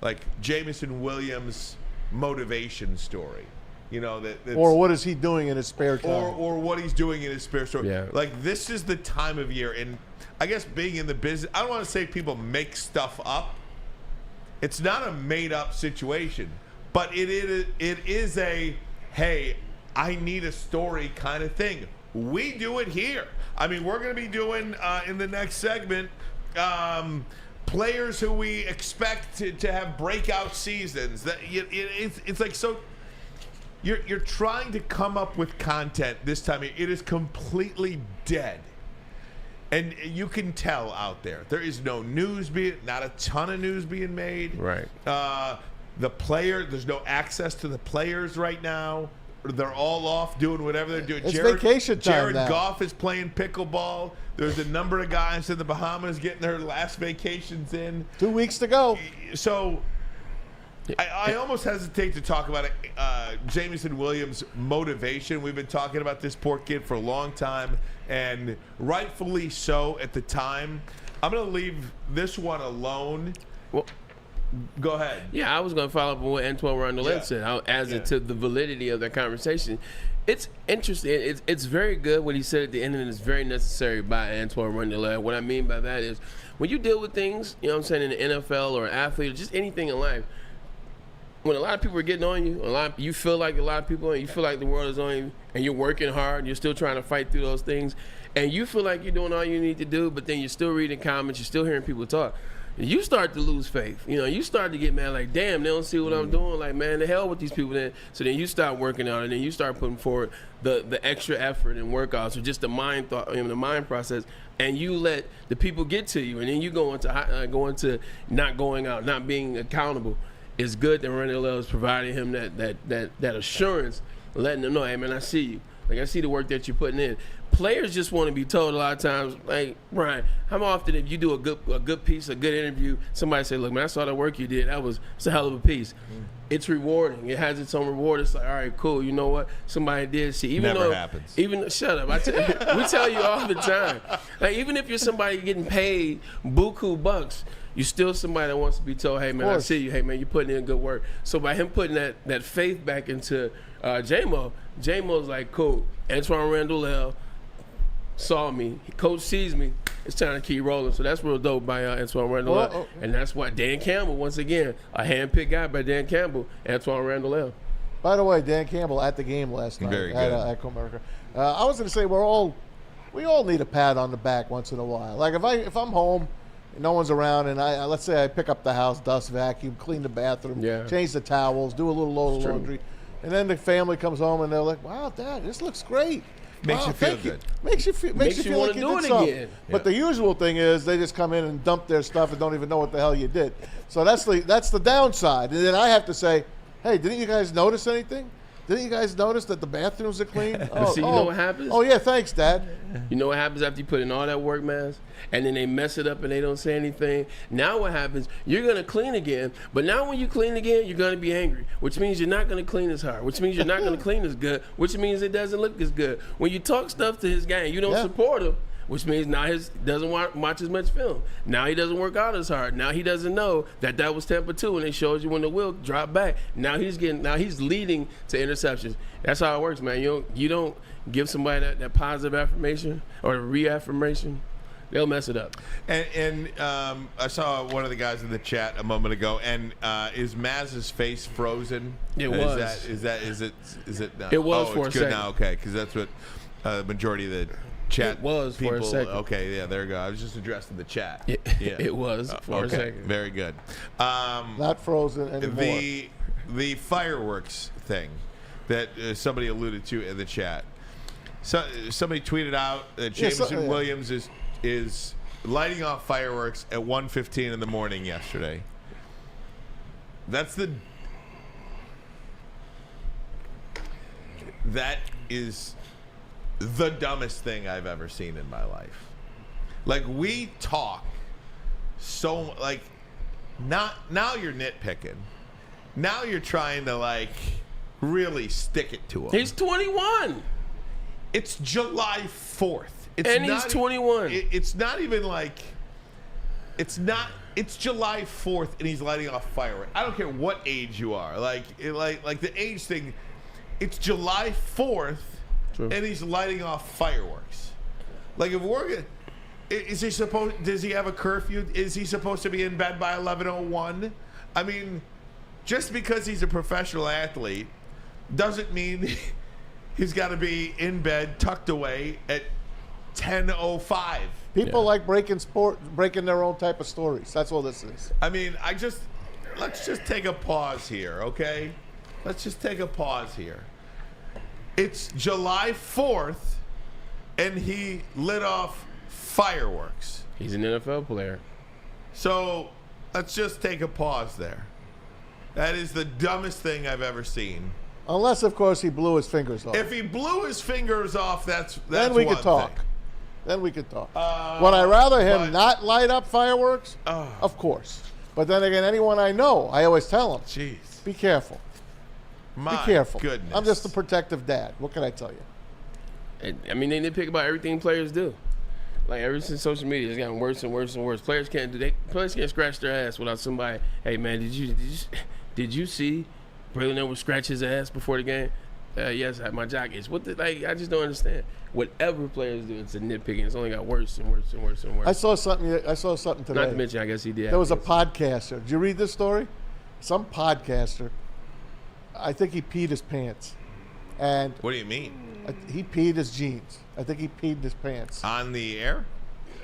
Like Jamison Williams' motivation story. You know, or what is he doing in his spare time? Or what he's doing in his spare time. Yeah. Like, this is the time of year, and I guess being in the business, I don't want to say people make stuff up. It's not a made-up situation, but it is a, hey, I need a story kind of thing. We do it here. I mean, we're going to be doing, in the next segment, players who we expect to have breakout seasons. It's like, so you're trying to come up with content this time. It is completely dead. And you can tell out there is no news not a ton of news being made. Right. There's no access to the players right now. They're all off doing whatever they're doing. It's vacation time Jared now. Goff is playing pickleball. There's a number of guys in the Bahamas getting their last vacations in. 2 weeks to go. So I almost hesitate to talk about it. Jamison Williams' motivation. We've been talking about this poor kid for a long time, and rightfully so at the time. I'm going to leave this one alone. Well, go ahead. Yeah, I was going to follow up on what Antoine Randall said, to the validity of that conversation. It's interesting. It's very good what he said at the end, and it's very necessary by Antoine Randall. What I mean by that is when you deal with things, you know what I'm saying, in the NFL or an athlete or just anything in life, when a lot of people are getting on you, you feel like a lot of people, and you feel like the world is on you, and you're working hard, and you're still trying to fight through those things, and you feel like you're doing all you need to do, but then you're still reading comments, you're still hearing people talk. You start to lose faith. You know, you start to get mad, like, damn, they don't see what I'm doing. Like, man, the hell with these people then. So then you start working on it, and then you start putting forward the extra effort and workouts, or just the mind process, and you let the people get to you, and then you go into not going out, not being accountable. It's good that Randall is providing him that assurance, letting them know, hey, man, I see you. Like, I see the work that you're putting in. Players just want to be told a lot of times, like, Brian, how often if you do a good piece, a good interview, somebody say, look, man, I saw the work you did. It's a hell of a piece. It's rewarding. It has its own reward. It's like, all right, cool. You know what? Somebody did see. Never happens. Shut up. We tell you all the time. Like, even if you're somebody getting paid buku bucks, you're still somebody that wants to be told, hey, man, I see you. Hey, man, you're putting in good work. So by him putting that faith back into J-Mo's like, cool. Antoine Randall L. saw me. Coach sees me. It's time to keep rolling. So that's real dope by Antoine Randall L. And that's why Dan Campbell, once again, a hand-picked guy by Dan Campbell, Antoine Randall L. By the way, Dan Campbell at the game last night at Comerica. I was going to say we all need a pat on the back once in a while. Like if I'm home, and no one's around, and let's say I pick up the house, dust, vacuum, clean the bathroom, change the towels, do a little load of laundry, and then the family comes home and they're like, "Wow, Dad, this looks great." Makes you feel good. Makes you feel like you did something. Again. But the usual thing is they just come in and dump their stuff and don't even know what the hell you did. So that's the downside. And then I have to say, hey, didn't you guys notice anything? Didn't you guys notice that the bathrooms are clean? See, you know what happens? Oh, yeah, thanks, Dad. You know what happens after you put in all that work, man? And then they mess it up and they don't say anything. Now what happens? You're going to clean again. But now when you clean again, you're going to be angry, which means you're not going to clean as hard, which means you're not going to clean as good, which means it doesn't look as good. When you talk stuff to his gang, you don't support him, which means now he doesn't watch as much film. Now he doesn't work out as hard. Now he doesn't know that was Tampa 2 and they showed you when the wheel dropped back. Now he's leading to interceptions. That's how it works, man. You don't give somebody that positive affirmation or reaffirmation, they'll mess it up. And I saw one of the guys in the chat a moment ago, and is Maz's face frozen? It was. Is it now? It was for a it's good second. now, okay, because that's what the majority of the chat it was people, for a second. Okay, yeah, there you go. I was just addressing the chat. It was for a second. Very good. Not frozen anymore. The fireworks thing that somebody alluded to in the chat. So somebody tweeted out that Jameson Williams is lighting off fireworks at 1:15 in the morning yesterday. That is the dumbest thing I've ever seen in my life. Like, we talk so, like, now you're nitpicking. Now you're trying to, like, really stick it to him. He's 21. It's July 4th. He's 21. It's not even like, it's July 4th and he's lighting off fireworks. I don't care what age you are. Like the age thing, it's July 4th and he's lighting off fireworks. Like, if we're does he have a curfew? Is he supposed to be in bed by 11:01? I mean, just because he's a professional athlete doesn't mean he's got to be in bed tucked away at 10:05. People like breaking their own type of stories. That's all this is. I mean, let's just take a pause here, okay? Let's just take a pause here. It's July 4th, and he lit off fireworks. He's an NFL player. So let's just take a pause there. That is the dumbest thing I've ever seen. Unless, of course, he blew his fingers off. If he blew his fingers off, that's then we one could talk. thing. Then we could talk. Would I rather him not light up fireworks? Of course. But then again, anyone I know, I always tell them, jeez, be careful. My be careful. Goodness. I'm just a protective dad. What can I tell you? I mean, they nitpick about everything players do. Like, ever since social media, it's gotten worse and worse and worse. Players can't scratch their ass without somebody. Hey man, did you see Braylon Edwards scratch his ass before the game? Yes, my jock itch. I just don't understand. Whatever players do, it's a nitpicking. It's only got worse and worse and worse and worse. I saw something today. Not to mention, I guess he did. There was a podcaster. Did you read this story? Some podcaster. I think he peed his pants. And what do you mean? He peed his jeans. I think he peed his pants. On the air?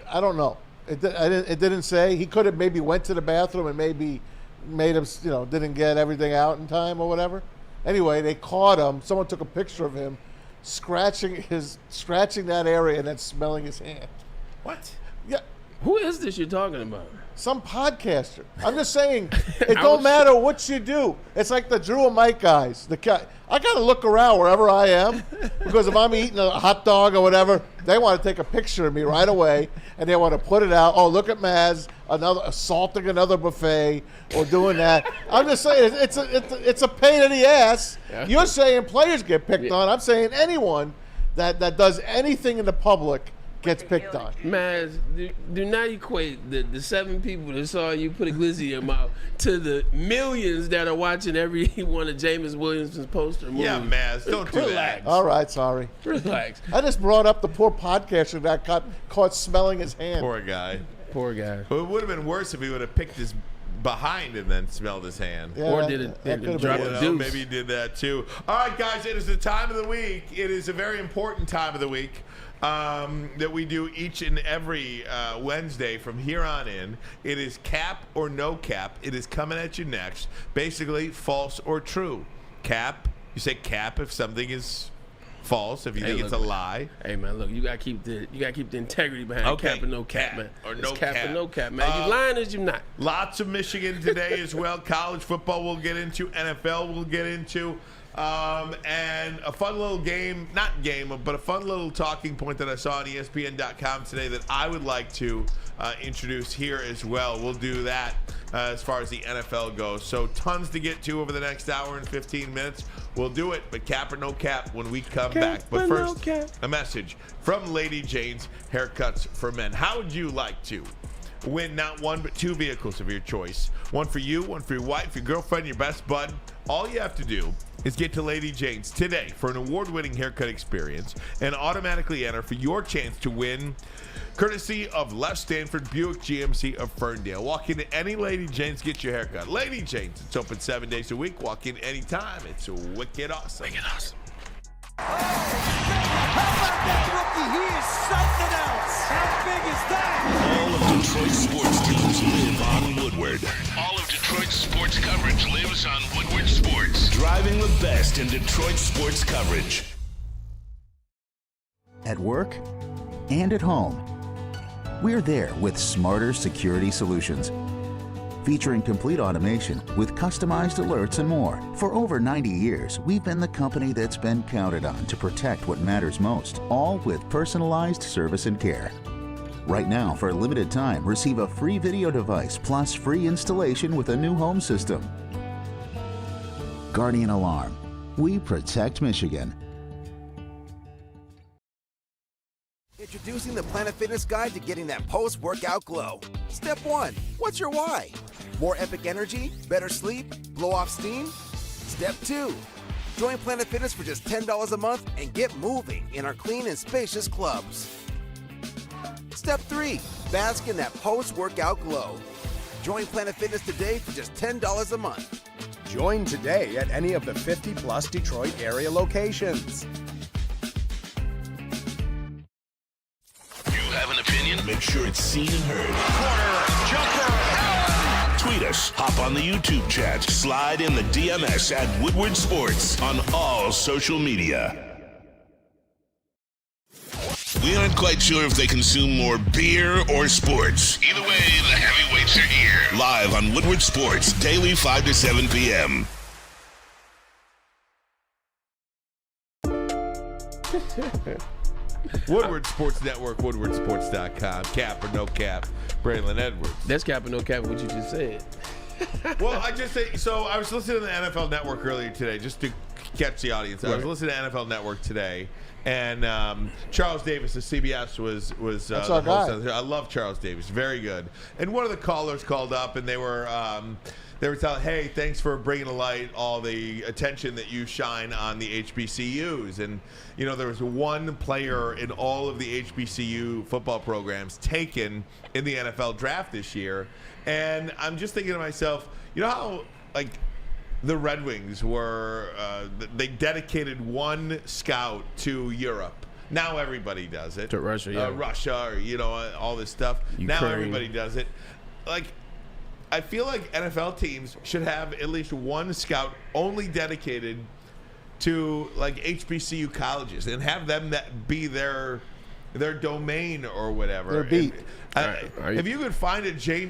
I don't know. It didn't say. He could have maybe went to the bathroom and maybe made him, didn't get everything out in time or whatever. Anyway, they caught him. Someone took a picture of him scratching that area and then smelling his hand. What? Yeah. Who is this you're talking about? Some podcaster. I'm just saying, it don't matter what you do. It's like the Drew and Mike guys. I got to look around wherever I am because if I'm eating a hot dog or whatever, they want to take a picture of me right away and they want to put it out. Oh, look at Maz, assaulting another buffet or doing that. I'm just saying, it's a pain in the ass. Yeah. You're saying players get picked on. I'm saying anyone that does anything in the public gets picked on. Maz, do not equate the 7 people that saw you put a glizzy in your mouth to the millions that are watching every one of Jameson Williams' poster movies. Yeah, Maz, don't do that. All right, sorry. Relax. I just brought up the poor podcaster that got caught smelling his hand. Poor guy. Poor guy. Well, it would have been worse if he would have picked his behind and then smelled his hand. Yeah, or did it drop a deuce. Maybe he did that too. All right, guys, it is the time of the week. It is a very important time of the week. That we do each and every Wednesday from here on in. It is cap or no cap. It is coming at you next. Basically, false or true. Cap, you say cap if something is false, if you think it's a lie. Hey man, look, you gotta keep the integrity behind cap and no cap, man. Or no cap and no cap, man. You lying as you not. Lots of Michigan today as well. College football we'll get into. NFL we'll get into. And a fun little but a fun little talking point that I saw on ESPN.com today that I would like to introduce here as well. We'll do that as far as the NFL goes. So tons to get to over the next hour and 15 minutes. We'll do it, but cap or no cap when we come back. But first, a message from Lady Jane's Haircuts for Men. How would you like to win not one but 2 vehicles of your choice? One for you, one for your wife, your girlfriend, your best bud. All you have to do is get to Lady Jane's today for an award-winning haircut experience and automatically enter for your chance to win courtesy of Les Stanford Buick GMC of Ferndale. Walk into any Lady Jane's, get your haircut. Lady Jane's, it's open 7 days a week. Walk in anytime. It's wicked awesome. Wicked awesome. How about that rookie? He is something else. How big is that? All of Detroit's sports teams live on Woodward. All of Detroit's sports coverage lives on Woodward Sports. Driving the best in Detroit sports coverage. at work, and at home. We're there with smarter security solutions, featuring complete automation with customized alerts and more. For over 90 years, we've been the company that's been counted on to protect what matters most, all with personalized service and care. Right now, for a limited time, receive a free video device plus free installation with a new home system. Guardian Alarm. We protect Michigan. Introducing the Planet Fitness Guide to getting that post-workout glow. Step 1. What's your why? More epic energy? Better sleep? Blow off steam? Step 2. Join Planet Fitness for just $10 a month and get moving in our clean and spacious clubs. Step 3. Bask in that post-workout glow. Join Planet Fitness today for just $10 a month. Join today at any of the 50-plus Detroit area locations. Have an opinion? Make sure it's seen and heard. Corner, jumper, tweet us, hop on the YouTube chat, slide in the DMS at Woodward Sports on all social media. We aren't quite sure if they consume more beer or sports. Either way, the heavyweights are here. Live on Woodward Sports, daily 5 to 7 p.m. Woodward Sports Network, woodwardsports.com. Cap or no cap, Braylon Edwards. That's cap or no cap what you just said. Well, I just say, so I was listening to the NFL Network earlier today, just to catch the audience. I was listening to NFL Network today, and Charles Davis of CBS was That's the our host. guy. I love Charles Davis, very good. And one of the callers called up, and they were telling, hey, thanks for bringing to light all the attention that you shine on the HBCUs. And, you know, there was one player in all of the HBCU football programs taken in the NFL draft this year. And I'm just thinking to myself, you know how, like, the Red Wings were, they dedicated one scout to Europe. Now everybody does it. To Russia, yeah. Russia, or, you know, all this stuff. Ukraine. Now everybody does it. Like, I feel like NFL teams should have at least one scout only dedicated to, like, HBCU colleges and have them that be their domain or whatever. Their beat. If you could find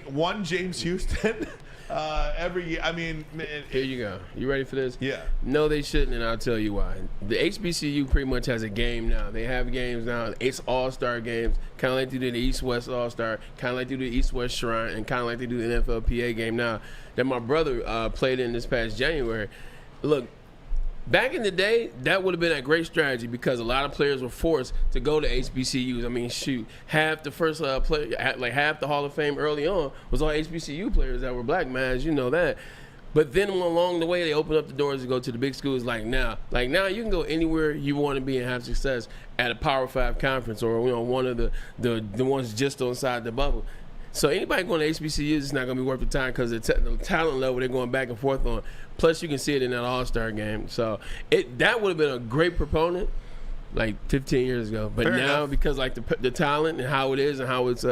one James Houston every year, I mean, Here you go. You ready for this? Yeah. No, they shouldn't, and I'll tell you why. The HBCU pretty much has a game now. They have games now. It's all-star games, kind of like they do the East-West All-Star, kind of like they do the East-West Shrine, and kind of like they do the NFLPA game now that my brother played in this past January. Look, back in the day, that would have been a great strategy because a lot of players were forced to go to HBCUs. I mean, shoot, half the first half the Hall of Fame early on was all HBCU players that were black, man, you know that. But then along the way, they opened up the doors to go to the big schools. Like now you can go anywhere you want to be and have success at a Power 5 conference or, you know, one of the ones just outside the bubble. So anybody going to HBCUs is not going to be worth the time because the talent level they're going back and forth on. Plus, you can see it in that All-Star game. So that would have been a great proponent like 15 years ago. But Fair now, enough. because like the talent and how it is and how it's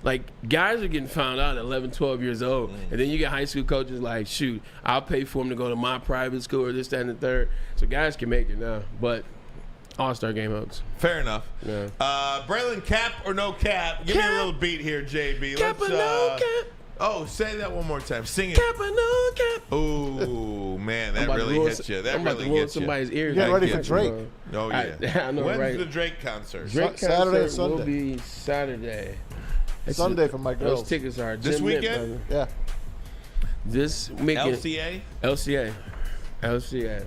like guys are getting found out at 11, 12 years old. And then you get high school coaches like, shoot, I'll pay for them to go to my private school or this, that, and the third. So guys can make it now. But All-Star game hopes. Fair enough. Yeah. Braylon, cap or no cap? Give me a little beat here, JB. Cap or no cap? Oh, say that one more time. Sing it. Cap or no cap? Ooh, man, that really hits you. That I'm about really to roll gets you. somebody's ears. Get ready for get you. Drake. Oh, yeah. I know, When's right? the Drake concert? Drake Saturday or concert will Sunday? be Saturday. Sunday for my girls. Those tickets are This Jim Mint, weekend? brother. Yeah. This weekend. LCA? LCA.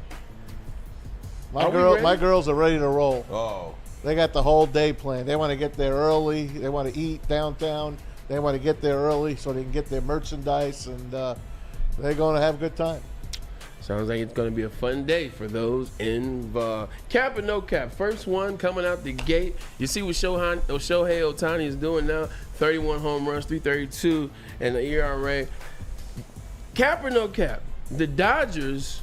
My Are we ready? my girls are ready to roll. Oh. They got the whole day planned. They want to get there early. They want to eat downtown. They want to get there early so they can get their merchandise, and they're going to have a good time. Sounds like it's going to be a fun day for those involved. Cap or no cap? First one coming out the gate. You see what Shohei Ohtani is doing now? 31 home runs, 332, and the ERA. Cap or no cap? The Dodgers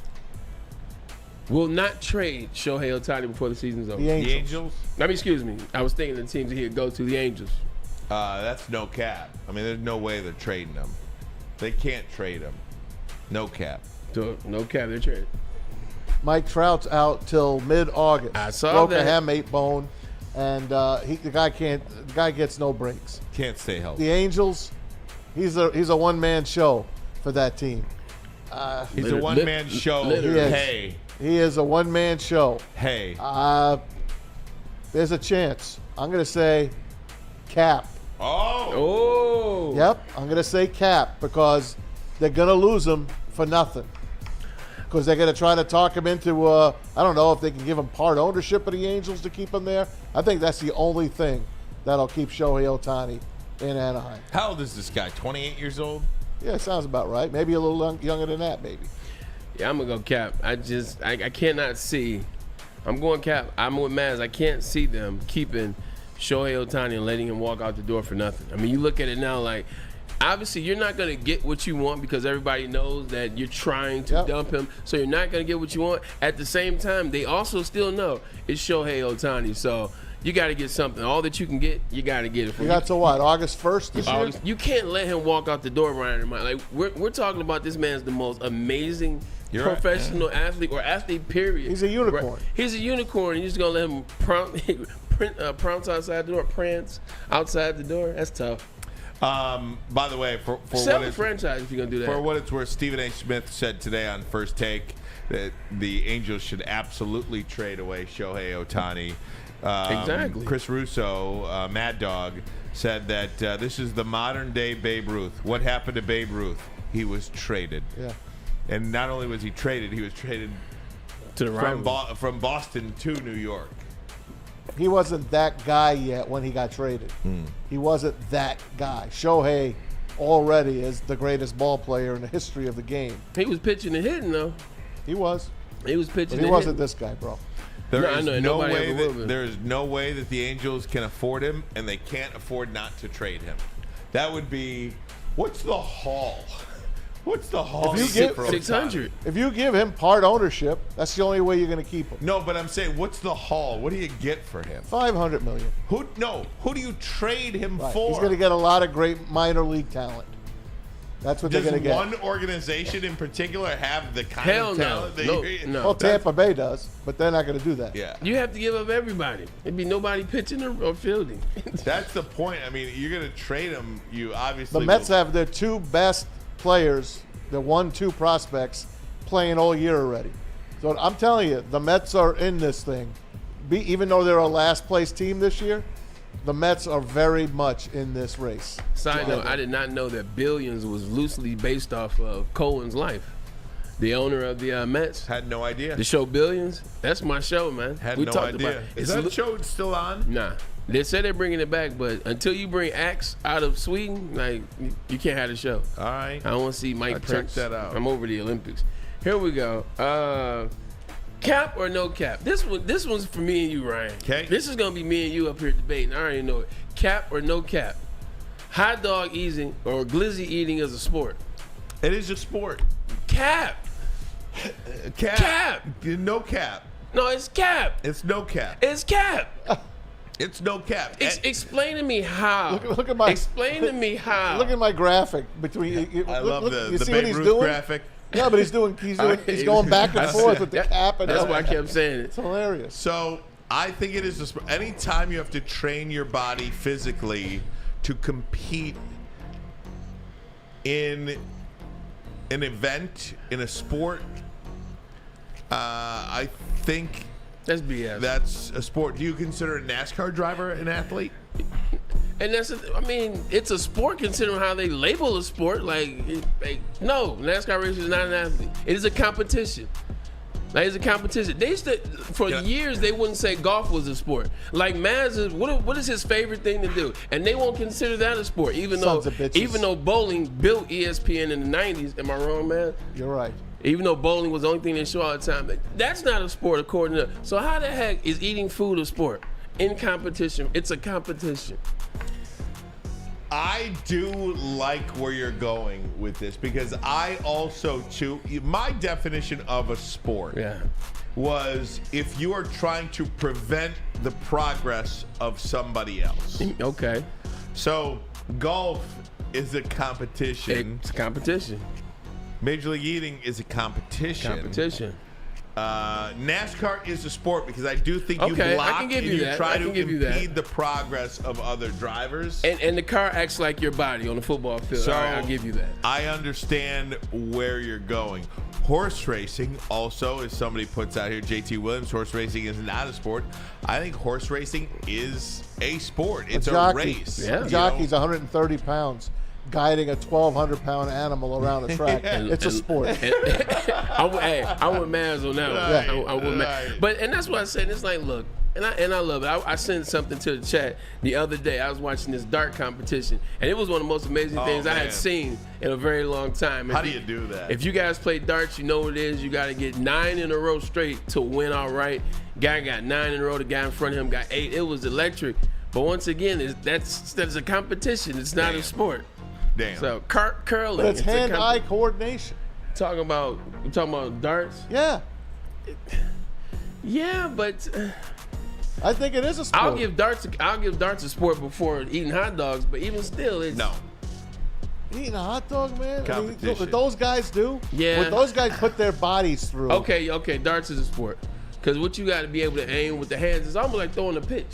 will not trade Shohei Ohtani before the season's over. The The Angels. Angels? Excuse me. I was thinking the teams that he'd go to, the Angels. That's no cap. I mean, there's no way they're trading them. They can't trade them. No cap. So, no cap, they're trading. Mike Trout's out till mid-August. I saw Broke that. a hamate bone. and the guy gets no breaks. Can't stay healthy. The Angels, he's a one-man show for that team. He's a one-man show. Hey. He is a one-man show. Hey. There's a chance. I'm going to say Cap. Oh. Yep, I'm going to say Cap because they're going to lose him for nothing. Because they're going to try to talk him into, I don't know if they can give him part ownership of the Angels to keep him there. I think that's the only thing that'll keep Shohei Ohtani in Anaheim. How old is this guy? 28 years old? Yeah, sounds about right. Maybe a little younger than that, maybe. Yeah, I'm going to go Cap. I cannot see. I'm going Cap. I'm with Maz. I can't see them keeping Shohei Ohtani and letting him walk out the door for nothing. I mean, you look at it now like, obviously, you're not going to get what you want because everybody knows that you're trying to dump him. So you're not going to get what you want. At the same time, they also still know it's Shohei Ohtani. So you got to get something. All that you can get, you got to get it. You got to what, August 1st this year? You can't let him walk out the door, Ryan. Like we're talking about this man's the most amazing professional athlete or athlete, period. He's a unicorn. Right. He's a unicorn. And you're just going to let him prance outside the door, prance outside the door? That's tough. By the way, for sell what the franchise if you're gonna do that. For what it's worth, Stephen A. Smith said today on First Take that the Angels should absolutely trade away Shohei Ohtani. Exactly. Chris Russo, Mad Dog, said that this is the modern day Babe Ruth. What happened to Babe Ruth? He was traded. Yeah. And not only was he traded to the from Boston to New York. He wasn't that guy yet when he got traded. He wasn't that guy. Shohei already is the greatest ball player in the history of the game. He was pitching and hitting, though. He was. He was pitching but he wasn't this guy, bro. There is no way that the Angels can afford him, and they can't afford not to trade him. That would be, what's the haul? What's the haul? If you give 600. If you give him part ownership, that's the only way you're going to keep him. No, but I'm saying, what's the haul? What do you get for him? $500 million. Who do you trade him for? He's going to get a lot of great minor league talent. That's what they're going to get. Does one organization in particular have the kind of talent that no. Well, Tampa Bay does, but they're not going to do that. Yeah. You have to give up everybody. There'd be nobody pitching or fielding. That's the point. I mean, you're going to trade him. You obviously. The Mets have their two best players, the 1-2 prospects, playing all year already. So I'm telling you, the Mets are in this thing. Even though they're a last place team this year, the Mets are very much in this race. Side note, I did not know that Billions was loosely based off of Cohen's life. The owner of the Mets. Had no idea. The show Billions, that's my show, man. Had we no talked idea. about it. Is that show still on? Nah. They said they're bringing it back, but until you bring Axe out of Sweden, like, you can't have the show. All right. I don't want to see Mike Prince. Check that out. I'm over the Olympics. Here we go. Cap or no cap? This one's for me and you, Ryan. Okay. This is gonna be me and you up here debating. I already know it. Cap or no cap? Hot dog eating or glizzy eating is a sport. It is a sport. Cap. Cap. No cap. No, it's cap. It's no cap. It's cap. It's no cap. Explain to me how. Look at my. Explain to me how. Look at my graphic between. I love you the see what Babe he's Ruth doing? graphic. Yeah, but he's going back and forth with the cap. And that's why I kept saying it. It's hilarious. So I think it is anytime you have to train your body physically to compete in an event, in a sport, I think that's BS. That's a sport. Do you consider a NASCAR driver an athlete? And it's a sport considering how they label a sport. No, NASCAR racer is not an athlete. It is a competition. Like, it's a competition. They used to, for years, they wouldn't say golf was a sport. Like, Maz is, what is his favorite thing to do? And they won't consider that a sport, even though bowling built ESPN in the 90s. Am I wrong, man? You're right. Even though bowling was the only thing they show all the time. That's not a sport, according to. So how the heck is eating food a sport? In competition. It's a competition. I do like where you're going with this because I also, too, my definition of a sport was if you are trying to prevent the progress of somebody else. Okay. So golf is a competition. It's a competition. Major League Eating is a competition. NASCAR is a sport because I do think you Okay, I block can give and you you that. try I to can give you that. impede the progress of other drivers. And the car acts like your body on the football field. So All right, I'll give you that. I understand where you're going. Horse racing also, as somebody puts out here, JT Williams, horse racing is not a sport. I think horse racing is a sport. It's a race. Yeah. A jockey's 130 pounds guiding a 1,200-pound animal around a track. It's a sport. I'm with Maz on that one. Right, I'm with Maz. But that's what I said. It's like, look, and I love it. I sent something to the chat the other day. I was watching this dart competition, and it was one of the most amazing things I had seen in a very long time. How do you do that? If you guys play darts, you know what it is. You got to get 9 in a row straight to win all right. Guy got 9 in a row. The guy in front of him got 8. It was electric. But once again, that's a competition. It's not a sport. Damn. So curling. But it's hand-eye coordination. You talking about darts? Yeah. Yeah, but I think it is a sport. I'll give darts a sport before eating hot dogs. But even still, it's No. Eating a hot dog, man? Competition. What those guys do? Yeah. What those guys put their bodies through. Okay, darts is a sport. Because what you got to be able to aim with the hands is almost like throwing a pitch.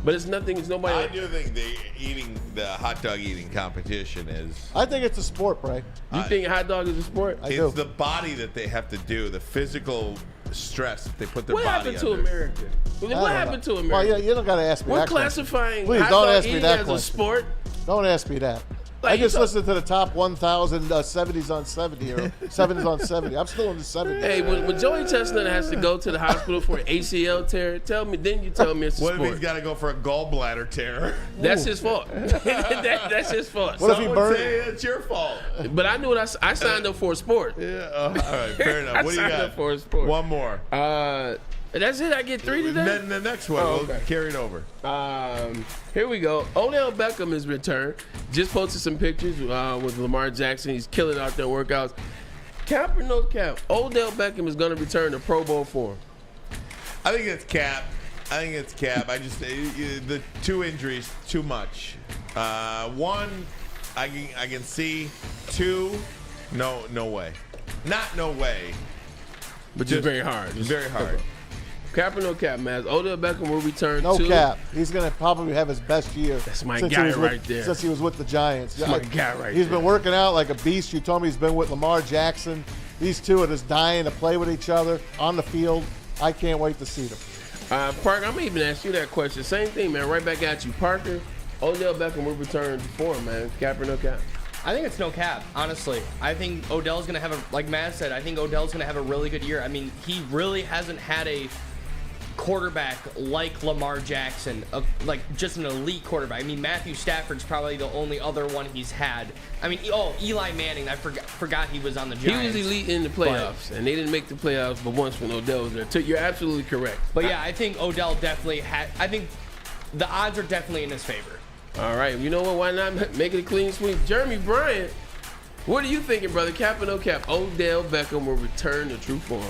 But it's nothing. It's nobody. I do think the hot dog eating competition is. I think it's a sport, Bray. You think hot dog is a sport? I do. It's the body that they have to do, the physical stress that they put their What body happened to under. America? What happened to America? Well, yeah, you don't got to ask me We're that question. classifying Please hot don't dog ask me eating that as a question. sport. Don't ask me that. Like, I just you listened to the top 1,000 70s on 70 or 70s on 70. I'm still in the 70s. Hey, when Joey Chestnut has to go to the hospital for an ACL tear, then you tell me it's a What if sport. he's got to go for a gallbladder tear? That's his fault. That's his fault. What if he Someone burned? say it's your fault. But I knew what I signed up for a sport. Yeah. All right. Fair enough. I What do you signed got? up for a sport. One more. That's it. I get 3 today. Then the next one. Oh, We'll okay. carry it over. Here we go. Odell Beckham has returned. Just posted some pictures with Lamar Jackson. He's killing out there workouts. Cap or no cap? Odell Beckham is going to return to Pro Bowl form. I think it's cap. I just the 2 injuries too much. 1, I can see. 2, no way. Not no way. But just very hard. Very hard. Cap or no cap, man? Odell Beckham will return No to cap. He's going to probably have his best year. That's my since he guy was right there. Since he was with the Giants. That's my guy right He's there. been working out like a beast. You told me he's been with Lamar Jackson. These two are just dying to play with each other on the field. I can't wait to see them. Parker, I'm going to even ask you that question. Same thing, man. Right back at you. Parker, Odell Beckham will return to form, man. Cap or no cap? I think it's no cap, honestly. I think Odell's going to have like Matt said, I think Odell's going to have a really good year. I mean, he really hasn't had a quarterback like Lamar Jackson, like just an elite quarterback. I mean, Matthew Stafford's probably the only other one he's had. I mean, Eli Manning, I forgot he was on the Giants. He was elite in the playoffs, and they didn't make the playoffs but once when Odell was there. You're absolutely correct. But yeah, I think Odell definitely had, I think the odds are definitely in his favor. All right, you know what? Why not make it a clean sweep? Jeremy Bryant, what are you thinking, brother? Cap or no cap? Odell Beckham will return to true form.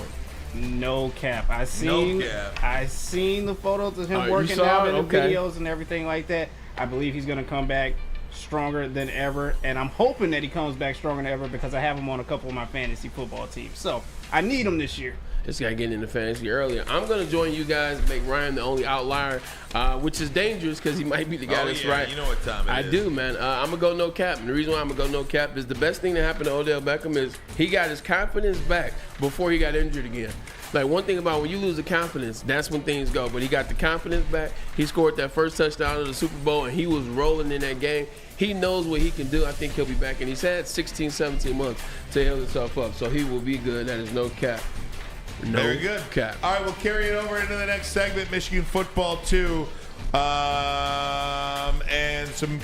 No cap. I seen the photos of him Oh, you working saw out it? in the Okay. videos and everything like that. I believe he's gonna come back stronger than ever, and I'm hoping that he comes back stronger than ever because I have him on a couple of my fantasy football teams. So I need him this year. This guy getting into fantasy earlier. I'm going to join you guys and make Ryan the only outlier, which is dangerous because he might be the guy that's right. You know what time it is. I do, man. I'm going to go no cap. And the reason why I'm going to go no cap is the best thing that happened to Odell Beckham is he got his confidence back before he got injured again. Like, one thing about when you lose the confidence, that's when things go. But he got the confidence back. He scored that first touchdown of the Super Bowl, and he was rolling in that game. He knows what he can do. I think he'll be back. And he's had 16, 17 months to heal himself up. So he will be good. That is no cap. No Very good. cap. All right, we'll carry it over into the next segment, Michigan football 2, and some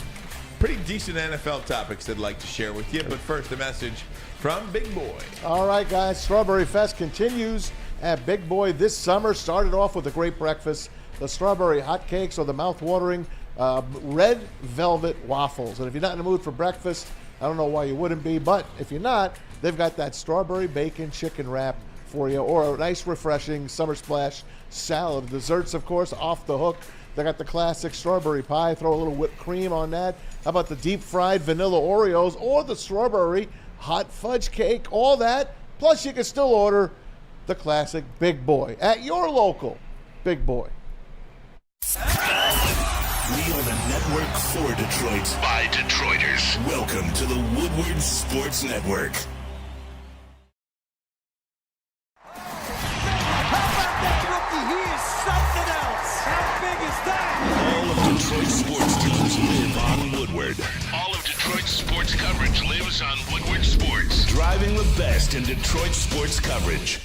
pretty decent NFL topics I'd like to share with you. But first, a message from Big Boy. All right, guys. Strawberry Fest continues at Big Boy this summer. Started off with a great breakfast. The strawberry hotcakes or the mouth-watering red velvet waffles. And if you're not in the mood for breakfast, I don't know why you wouldn't be. But if you're not, they've got that strawberry bacon chicken wrap for you, or a nice refreshing summer splash salad. Desserts, of course, off the hook. They got the classic strawberry pie. Throw a little whipped cream on that. How about the deep fried vanilla Oreos or the strawberry hot fudge cake? All that. Plus, you can still order the classic Big Boy at your local Big Boy. We are the network for Detroit by Detroiters. Welcome to the Woodward Sports Network. All of Detroit's sports teams live on Woodward. All of Detroit's sports coverage lives on Woodward Sports. Driving the best in Detroit sports coverage.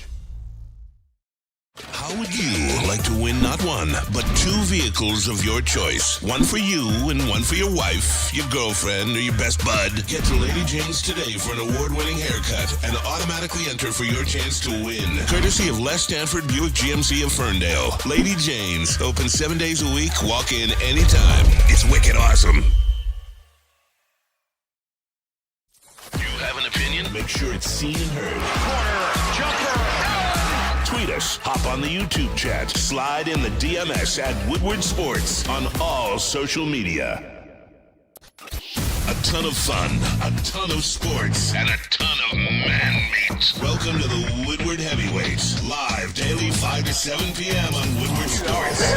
How would you like to win not one, but 2 vehicles of your choice? One for you and one for your wife, your girlfriend, or your best bud. Get to Lady Jane's today for an award-winning haircut and automatically enter for your chance to win. Courtesy of Les Stanford Buick GMC of Ferndale. Lady Jane's, open 7 days a week, walk in anytime. It's wicked awesome. You have an opinion? Make sure it's seen and heard. Corner, jumper, tweet us, hop on the YouTube chat, slide in the DMS at Woodward Sports on all social media. A ton of fun, a ton of sports, and a ton of man meat. Welcome to the Woodward Heavyweights, live daily 5 to 7 p.m. on Woodward Sports.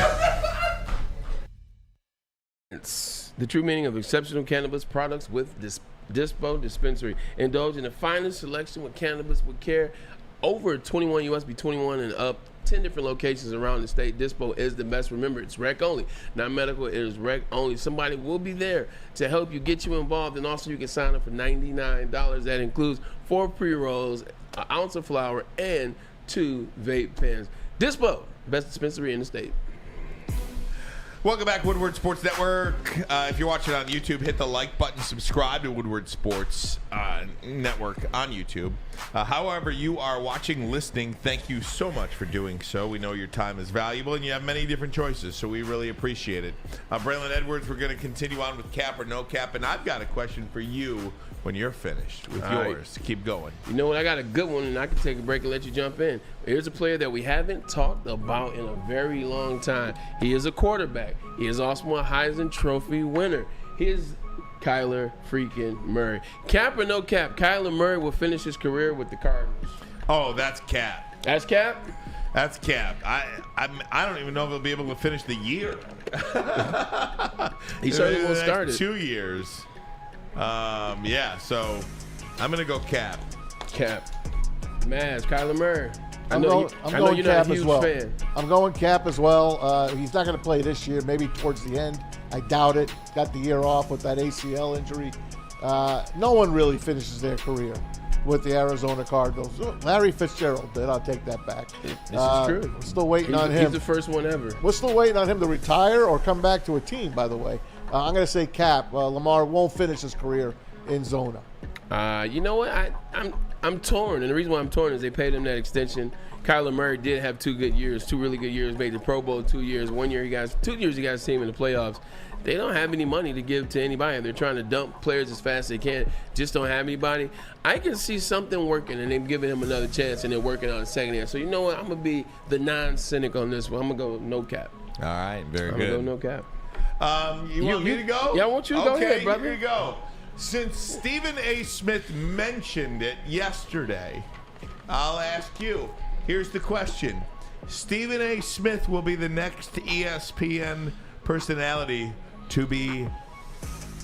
It's the true meaning of exceptional cannabis products with Dispo Dispensary. Indulge in the finest selection with cannabis with care. Over 21, you must be 21 and up. 10 different locations around the state. Dispo is the best. Remember, it's rec only, not medical. It is rec only. Somebody will be there to help you, get you involved, and also you can sign up for $99. That includes 4 pre-rolls, an ounce of flour, and 2 vape pens. Dispo, best dispensary in the state. Welcome back, Woodward Sports Network. If you're watching on YouTube, hit the like button, subscribe to Woodward Sports Network on YouTube. However, you are watching, listening, thank you so much for doing so. We know your time is valuable, and you have many different choices, so we really appreciate it. Braylon Edwards, we're going to continue on with cap or no cap, and I've got a question for you when you're finished with yours. Right. Keep going. You know what? I got a good one, and I can take a break and let you jump in. Here's a player that we haven't talked about in a very long time. He is a quarterback. He is also a Heisman Trophy winner. He is Kyler freaking Murray. Cap or no cap, Kyler Murray will finish his career with the Cardinals. Oh, that's cap. That's cap? That's cap. I don't even know if he'll be able to finish the year. He certainly won't start it. 2 years. So I'm going to go cap. Cap. Maz, Kyler Murray. I'm going cap as well. Fan. I'm going cap as well. He's not going to play this year, maybe towards the end. I doubt it. Got the year off with that ACL injury. No one really finishes their career with the Arizona Cardinals. Larry Fitzgerald did. I'll take that back. This is true. We're still waiting on him. He's the first one ever. We're still waiting on him to retire or come back to a team, by the way. I'm going to say cap. Lamar won't finish his career in Zona. You know what? I'm torn, and the reason why I'm torn is they paid him that extension. Kyler Murray did have 2 good years, 2 really good years, made the Pro Bowl 2 years. 1 year 2 years he got his team in the playoffs. They don't have any money to give to anybody. They're trying to dump players as fast as they can. Just don't have anybody. I can see something working, and they've given him another chance, and they're working on a second year. So you know what? I'm going to be the non-cynic on this one. I'm going to go no cap. All right, very good. I'm going to go no cap. You want me to go? Yeah, I want you to go ahead, brother. Here you go. Since Stephen A. Smith mentioned it yesterday, I'll ask you. Here's the question. Stephen A. Smith will be the next ESPN personality to be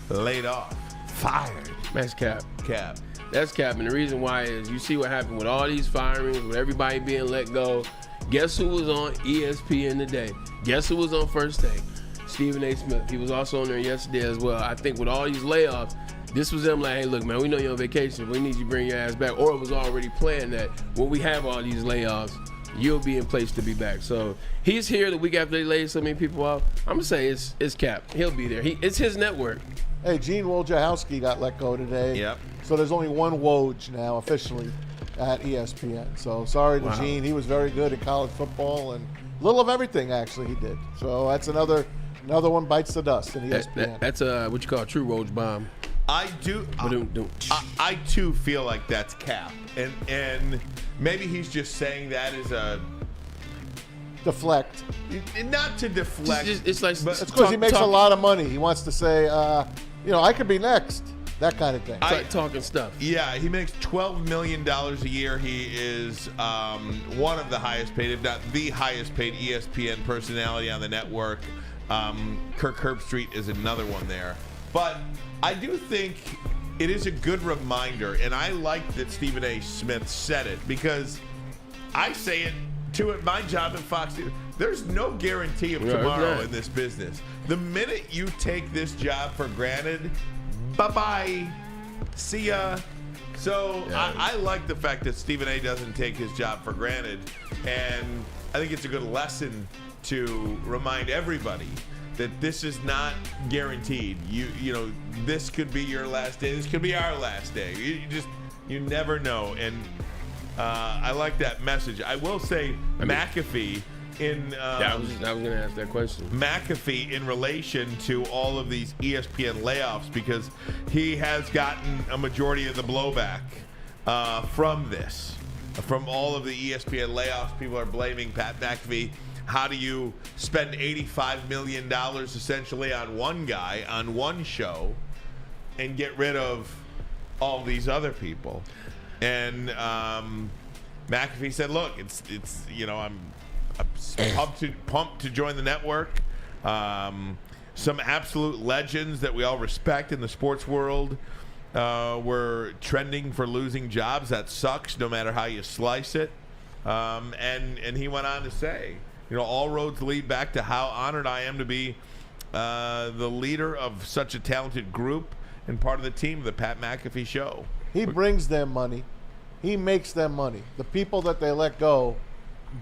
laid off. Fired. That's cap. Cap. That's cap. And the reason why is you see what happened with all these firings, with everybody being let go. Guess who was on ESPN today? Guess who was on First Take? Stephen A. Smith. He was also on there yesterday as well. I think with all these layoffs, this was them like, hey, look, man, we know you're on vacation. We need you to bring your ass back. Or it was already planned that when we have all these layoffs, you'll be in place to be back. So he's here the week after they laid so many people off. I'm going to say it's cap. He'll be there. It's his network. Hey, Gene Wojciechowski got let go today. Yep. So there's only one Woj now officially at ESPN. So sorry to Gene. He was very good at college football and a little of everything, actually, he did. So that's another one bites the dust in ESPN. That's what you call a true Woj bomb. I do. I too feel like that's cap, and maybe he's just saying that as a deflect. Not to deflect. It's like it's because he makes a lot of money. He wants to say, I could be next. that kind of thing. Talking stuff. Yeah, he makes $12 million a year. He is one of the highest paid, if not the highest paid ESPN personality on the network. Kirk Herbstreit is another one there. But I do think it is a good reminder, and I like that Stephen A. Smith said it, because I say it too at my job at Fox News. There's no guarantee of tomorrow in this business. The minute you take this job for granted, bye-bye, see ya. So I like the fact that Stephen A. doesn't take his job for granted, and I think it's a good lesson to remind everybody that this is not guaranteed. You know, this could be your last day. This could be our last day. You never know. And I like that message. I will say McAfee in I was going to ask that question. McAfee in relation to all of these ESPN layoffs, because he has gotten a majority of the blowback from this, from all of the ESPN layoffs. People are blaming Pat McAfee. How do you spend $85 million essentially on one guy, on one show, and get rid of all these other people? And McAfee said, look, it's you know, I'm pumped to join the network. Some absolute legends that we all respect in the sports world were trending for losing jobs. That sucks, no matter how you slice it. And he went on to say, you know, all roads lead back to how honored I am to be the leader of such a talented group and part of the team of the Pat McAfee Show. He brings them money. He makes them money. The people that they let go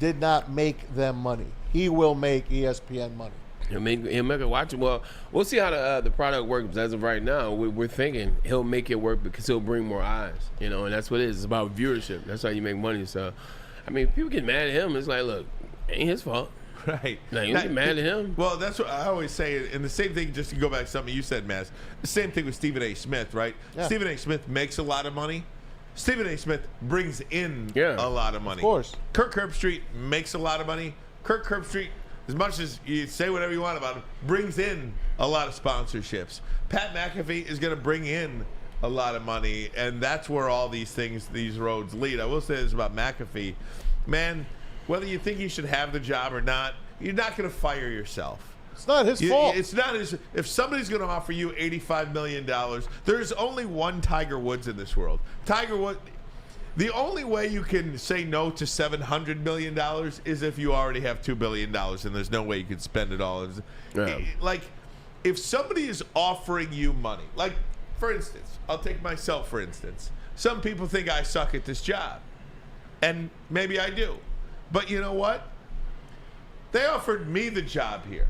did not make them money. He will make ESPN money. He'll make it watch it. Well, we'll see how the product works. As of right now, we're thinking he'll make it work because he'll bring more eyes. You know, and that's what it is. It's about viewership. That's how you make money. So, I mean, people get mad at him. It's like, look, it ain't his fault. Right. No, you don't get mad at him. Well, that's what I always say. And the same thing, just to go back to something you said, Maz, the same thing with Stephen A. Smith, right? Yeah. Stephen A. Smith makes a lot of money. Stephen A. Smith brings in a lot of money. Of course. Kirk Herbstreit makes a lot of money. Kirk Herbstreit, as much as you say whatever you want about him, brings in a lot of sponsorships. Pat McAfee is going to bring in a lot of money, and that's where all these things, these roads lead. I will say this about McAfee. Man, whether you think you should have the job or not, you're not going to fire yourself. It's not his fault. It's not his. If somebody's going to offer you $85 million, there's only one Tiger Woods in this world. Tiger Woods. The only way you can say no to $700 million is if you already have $2 billion, and there's no way you can spend it all. Like, if somebody is offering you money, like, for instance, I'll take myself for instance. Some people think I suck at this job, and maybe I do. But you know what? They offered me the job here.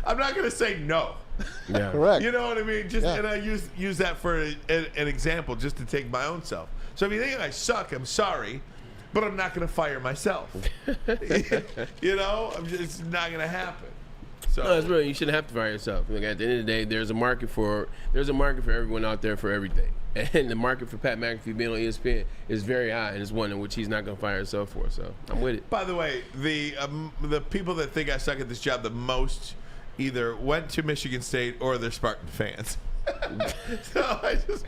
I'm not going to say no. Yeah. Correct. You know what I mean? Just and I use that for an example, just to take my own self. So if you think I suck, I'm sorry, but I'm not going to fire myself. You know, it's not going to happen. So no, it's really, you shouldn't have to fire yourself. Like, at the end of the day, there's a market for everyone out there for everything. And the market for Pat McAfee being on ESPN is very high, and it's one in which he's not going to fire himself for. So I'm with it. By the way, the people that think I suck at this job the most either went to Michigan State or they're Spartan fans. So I just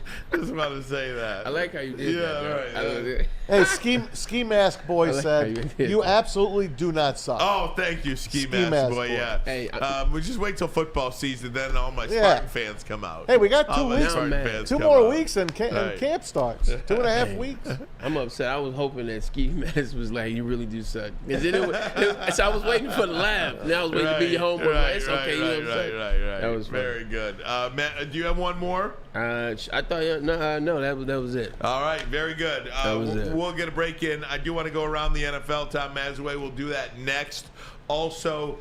want to say that. I like how you did that. Right. Hey, Ski Mask Boy said, you absolutely do not suck. Oh, thank you, Ski Mask Boy. Yeah. Hey, we just wait till football season, then all my Spartan fans come out. Hey, we got 2 weeks. 2 more weeks and camp starts. 2.5 weeks. I'm upset. I was hoping that Ski Mask was like, you really do suck. So I was waiting for the laugh. Now I was waiting to be your homeboy. It's okay. You know what I'm saying? Right. That was very good. Matt, do you have one more? I thought no, that was it. All right, very good. That was it. We'll get a break in. I do want to go around the NFL. Tom Mazawey will do that next. Also,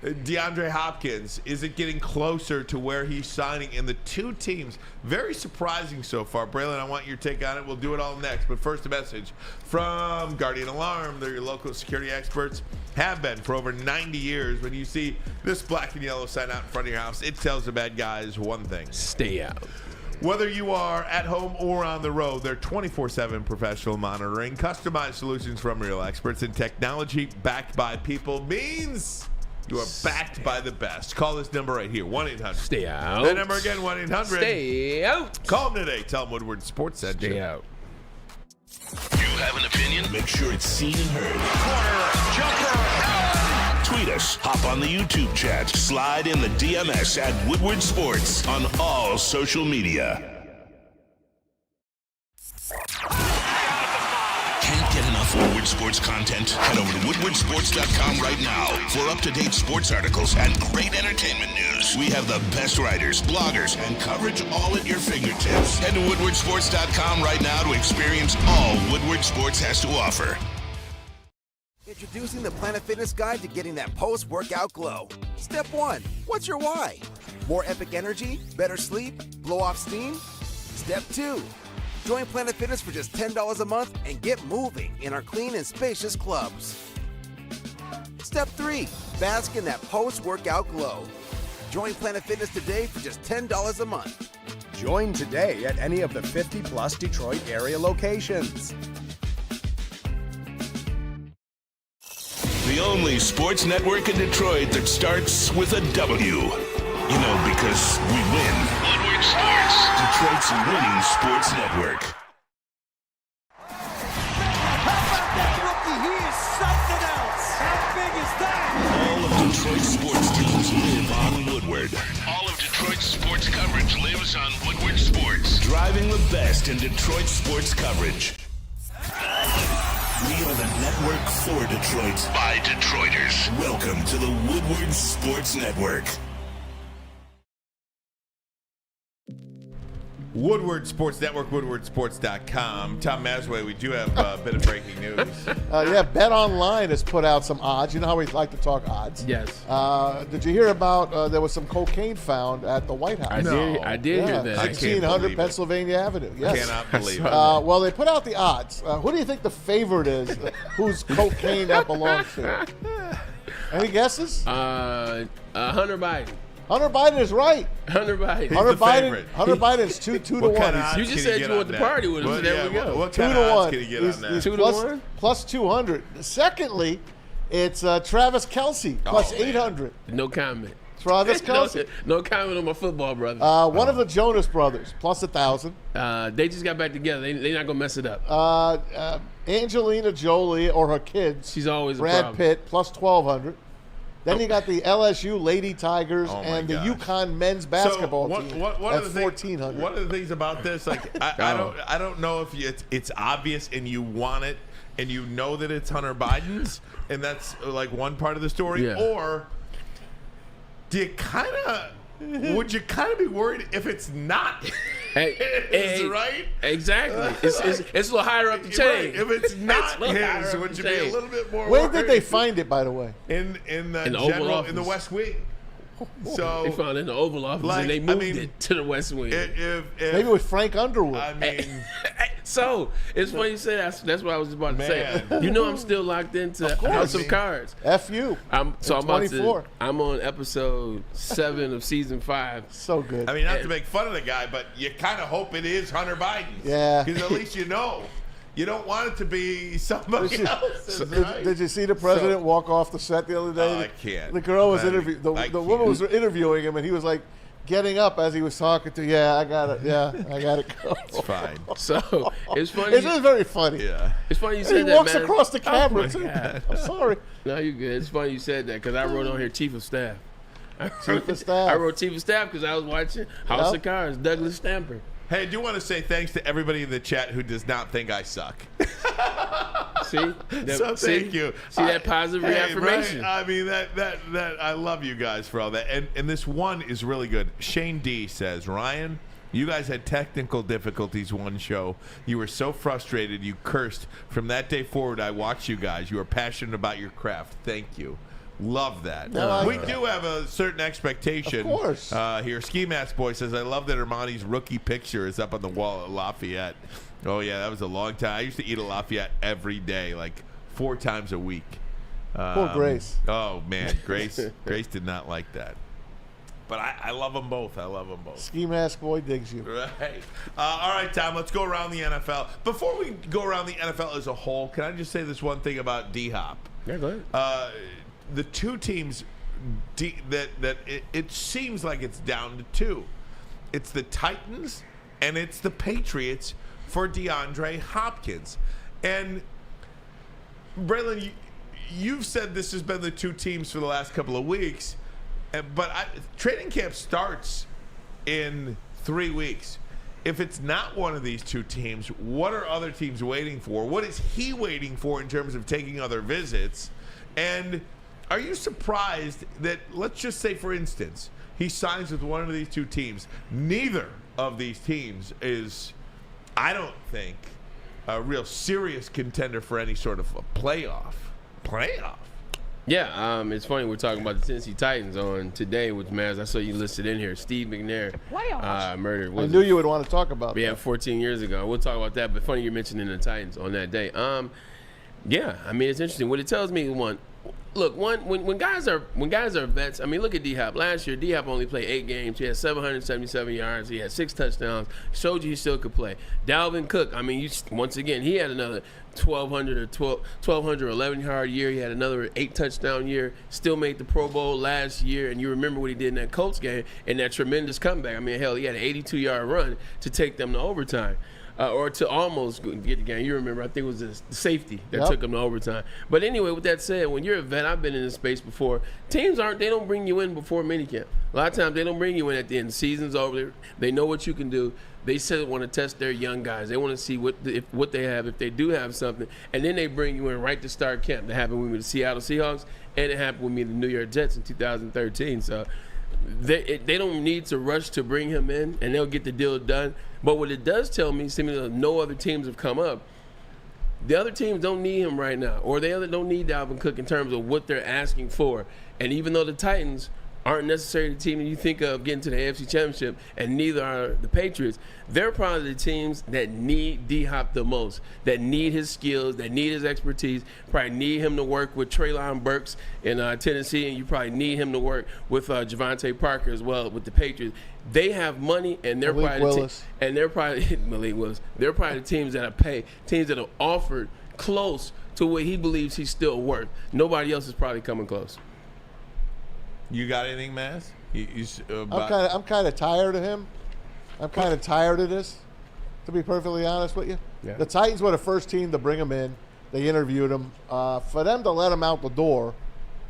DeAndre Hopkins, is it getting closer to where he's signing? And the two teams, very surprising so far. Braylon, I want your take on it. We'll do it all next. But first, a message from Guardian Alarm. They're your local security experts. Have been for over 90 years. When you see this black and yellow sign out in front of your house, it tells the bad guys one thing: stay out. Whether you are at home or on the road, they're 24/7 professional monitoring, customized solutions from real experts, and technology backed by people means You are backed by the best. Call this number right here, 1-800. Stay out. The number again, 1-800. Stay out. Call them today. Tell them Woodward Sports said Stay you. out. You have an opinion? Make sure it's seen and heard. Corner jumper. Tweet us. Hop on the YouTube chat. Slide in the DMS at Woodward Sports on all social media. Can't get enough Woodward Sports content? Head over to woodwardsports.com right now for up-to-date sports articles and great entertainment news. We have the best writers, bloggers, and coverage all at your fingertips. Head to woodwardsports.com right now to experience all Woodward Sports has to offer. Introducing the Planet Fitness Guide to getting that post-workout glow. Step 1. What's your why? More epic energy? Better sleep? Blow off steam? Step 2. Join Planet Fitness for just $10 a month and get moving in our clean and spacious clubs. Step 3. Bask in that post-workout glow. Join Planet Fitness today for just $10 a month. Join today at any of the 50-plus Detroit area locations. The only sports network in Detroit that starts with a W. You know, because we win. Woodward Sports, Detroit's winning sports network. How about that rookie? He is something else. How big is that? All of Detroit's sports teams live on Woodward. All of Detroit's sports coverage lives on Woodward Sports. Driving the best in Detroit sports coverage. We are the network for Detroit by Detroiters. Welcome to the Woodward Sports Network. Woodward Sports Network, woodwardsports.com. Tom Mazawey, we do have a bit of breaking news. Yeah, Bet Online has put out some odds. You know how we like to talk odds? Yes. Did you hear about there was some cocaine found at the White House? I did hear that. 1600 Pennsylvania Avenue. Yes. Cannot believe it. Well, they put out the odds. Who do you think the favorite is? Whose cocaine that belongs to? Any guesses? Hunter Biden. Hunter Biden is right. Hunter Biden. Hunter Biden's 2 to 1. You just said you want to party with him, so there we go. What 2 kind to of odds 1. can you get on that? He's 2 to 1? Plus 200. Secondly, it's Travis Kelce plus 800. No comment. Travis Kelce. No comment on my football brother. One of the Jonas brothers plus 1,000. They just got back together. They're not gonna mess it up. Angelina Jolie or her kids. She's always a Brad problem. Pitt plus 1,200. Then you got the LSU Lady Tigers and the UConn men's basketball team at 1,400. One of the things about this, like, I don't know if it's obvious and you want it and you know that it's Hunter Biden's and that's like one part of the story, or do you would you kind of be worried if it's not? Right? Exactly. It's a little higher up the chain. Right. If it's not his, would you be a little bit more Where worried? did they find it, by the way? In the Oval Office. in the West Wing. So they found it in the Oval Office and they moved it to the West Wing. Maybe with Frank Underwood. I mean, so it's funny you say that. That's what I was about to say. You know, I'm still locked into House of Cards. F you. I'm on episode 7 of season 5. So good. I mean, not to make fun of the guy, but you kind of hope it is Hunter Biden's. Yeah. Because at least you know. You don't want it to be somebody else's, right? Did you see the president walk off the set the other day? Oh, I can't. The girl was interviewing. The woman was interviewing him, and he was like getting up as he was talking to. Yeah, I got it. Yeah, I got it. It's fine. So it's funny. It is very funny. Yeah. It's funny you and said he that. walks man. across the camera my too. God. I'm sorry. No, you're good. It's funny you said that because I wrote on here Chief of Staff. Chief of Staff. I wrote Chief of Staff because I was watching House of Cards. Douglas Stamper. Hey, I do want to say thanks to everybody in the chat who does not think I suck. See? Thank you. See that positive reaffirmation? Right? I mean, that I love you guys for all that. And this one is really good. Shane D says, Ryan, you guys had technical difficulties one show. You were so frustrated you cursed. From that day forward, I watched you guys. You are passionate about your craft. Thank you. Love that. We do have a certain expectation. Of course. Here, Ski Mask Boy says, I love that Ermanni's rookie picture is up on the wall at Lafayette. Oh, yeah, that was a long time. I used to eat at Lafayette every day, like 4 times a week. Poor Grace. Oh, man. Grace did not like that. But I love them both. Ski Mask Boy digs you. Right. All right, Tom, let's go around the NFL. Before we go around the NFL as a whole, can I just say this one thing about D-Hop? Yeah, go ahead. The two teams it seems like it's down to two. It's the Titans and it's the Patriots for DeAndre Hopkins. And Braylon, you've said this has been the two teams for the last couple of weeks, but training camp starts in 3 weeks. If it's not one of these two teams, what are other teams waiting for? What is he waiting for in terms of taking other visits? And are you surprised that, let's just say, for instance, he signs with one of these two teams? Neither of these teams is, I don't think, a real serious contender for any sort of a playoff. Yeah, it's funny we're talking about the Tennessee Titans on today with Maz. I saw you listed in here. Steve McNair murdered. I knew you would want to talk about that. Yeah, 14 years ago. We'll talk about that. But funny you're mentioning the Titans on that day. Yeah, I mean it's interesting. What it tells me, when guys are vets. I mean, look at D-Hop. Last year, D-Hop only played 8 games. He had 777 yards. He had 6 touchdowns. Showed you he still could play. Dalvin Cook. I mean, once again, he had another 1,211 yard year. He had another 8 touchdown year. Still made the Pro Bowl last year. And you remember what he did in that Colts game and that tremendous comeback. I mean, hell, he had an 82-yard run to take them to overtime. Or to almost get the game. You remember, I think it was the safety that took him to overtime. But anyway, with that said, when you're a vet, I've been in this space before. Teams they don't bring you in before minicamp. A lot of times they don't bring you in at the end. The season's over. They know what you can do. They still want to test their young guys. They want to see what they have, if they do have something. And then they bring you in right to start camp. That happened with me, the Seattle Seahawks, and it happened with me, the New York Jets in 2013. So they don't need to rush to bring him in, and they'll get the deal done. But what it does tell me, seemingly no other teams have come up, the other teams don't need him right now, or they don't need Dalvin Cook in terms of what they're asking for. And even though the Titans aren't necessarily the team that you think of getting to the AFC Championship, and neither are the Patriots, they're probably the teams that need D-Hop the most, that need his skills, that need his expertise, probably need him to work with Treylon Burks in Tennessee, and you probably need him to work with Javante Parker as well with the Patriots. They have money, and they're Malik probably Willis. Malik Willis. They're probably the teams that have teams that have offered close to what he believes he's still worth. Nobody else is probably coming close. You got anything, Maz? I'm kind of tired of him. I'm kind of tired of this, to be perfectly honest with you. Yeah. The Titans were the first team to bring him in. They interviewed him. For them to let him out the door,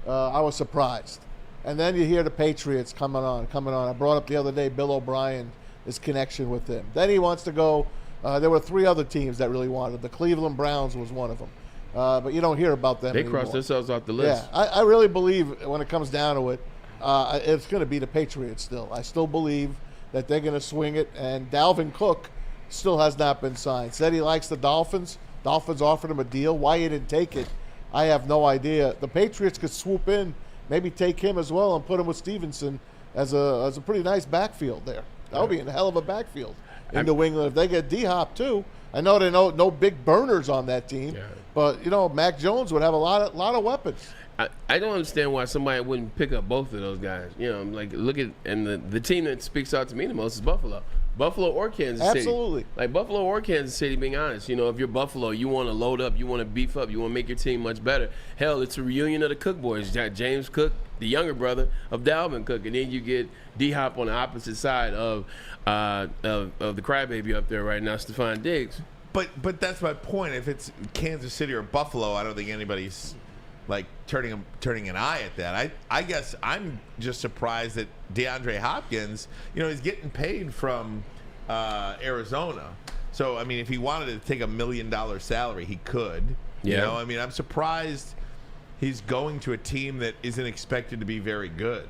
I was surprised. And then you hear the Patriots coming on. I brought up the other day Bill O'Brien, his connection with them. Then he wants to go. There were 3 other teams that really wanted. The Cleveland Browns was one of them. But you don't hear about them anymore. They crossed themselves off the list. Yeah, I really believe when it comes down to it, it's going to be the Patriots still. I still believe that they're going to swing it. And Dalvin Cook still has not been signed. Said he likes the Dolphins. Dolphins offered him a deal. Why he didn't take it, I have no idea. The Patriots could swoop in, maybe take him as well and put him with Stevenson as a pretty nice backfield there. That would be a hell of a backfield in New England. If they get D-Hop too, I know they know no big burners on that team, but Mac Jones would have a lot of weapons. I don't understand why somebody wouldn't pick up both of those guys. Look at the team that speaks out to me the most is Buffalo. Buffalo or Kansas City. Absolutely. Like Buffalo or Kansas City, being honest. If you're Buffalo, you want to load up, you want to beef up, you want to make your team much better. Hell, it's a reunion of the Cook boys. James Cook, the younger brother of Dalvin Cook, and then you get D-Hop on the opposite side of the crybaby up there right now, Stephon Diggs. But that's my point. If it's Kansas City or Buffalo, I don't think anybody's turning an eye at that. I guess I'm just surprised that DeAndre Hopkins, he's getting paid from Arizona. So I mean, if he wanted to take $1 million salary, he could. Yeah. I mean, I'm surprised he's going to a team that isn't expected to be very good.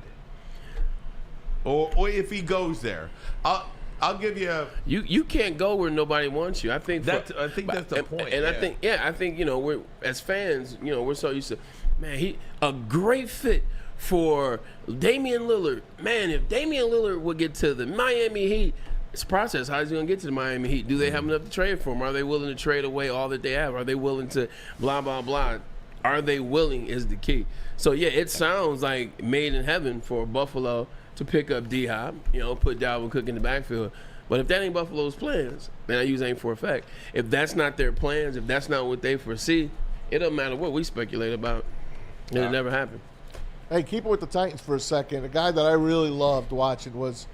Or if he goes there, I'll give you. You can't go where nobody wants you. I think that's the point. And I think we're as fans, we're so used to, man, a great fit for Damian Lillard. Man, if Damian Lillard would get to the Miami Heat, it's a process. How's he gonna get to the Miami Heat? Do they have enough to trade for him? Are they willing to trade away all that they have? Are they willing to blah blah blah? Are they willing is the key. So yeah, it sounds like made in heaven for Buffalo to pick up D-Hop, put Dalvin Cook in the backfield. But if that ain't Buffalo's plans, then I use ain't for a fact. If that's not their plans, if that's not what they foresee, it doesn't matter what we speculate about. It'll never happen. Hey, keep it with the Titans for a second. A guy that I really loved watching was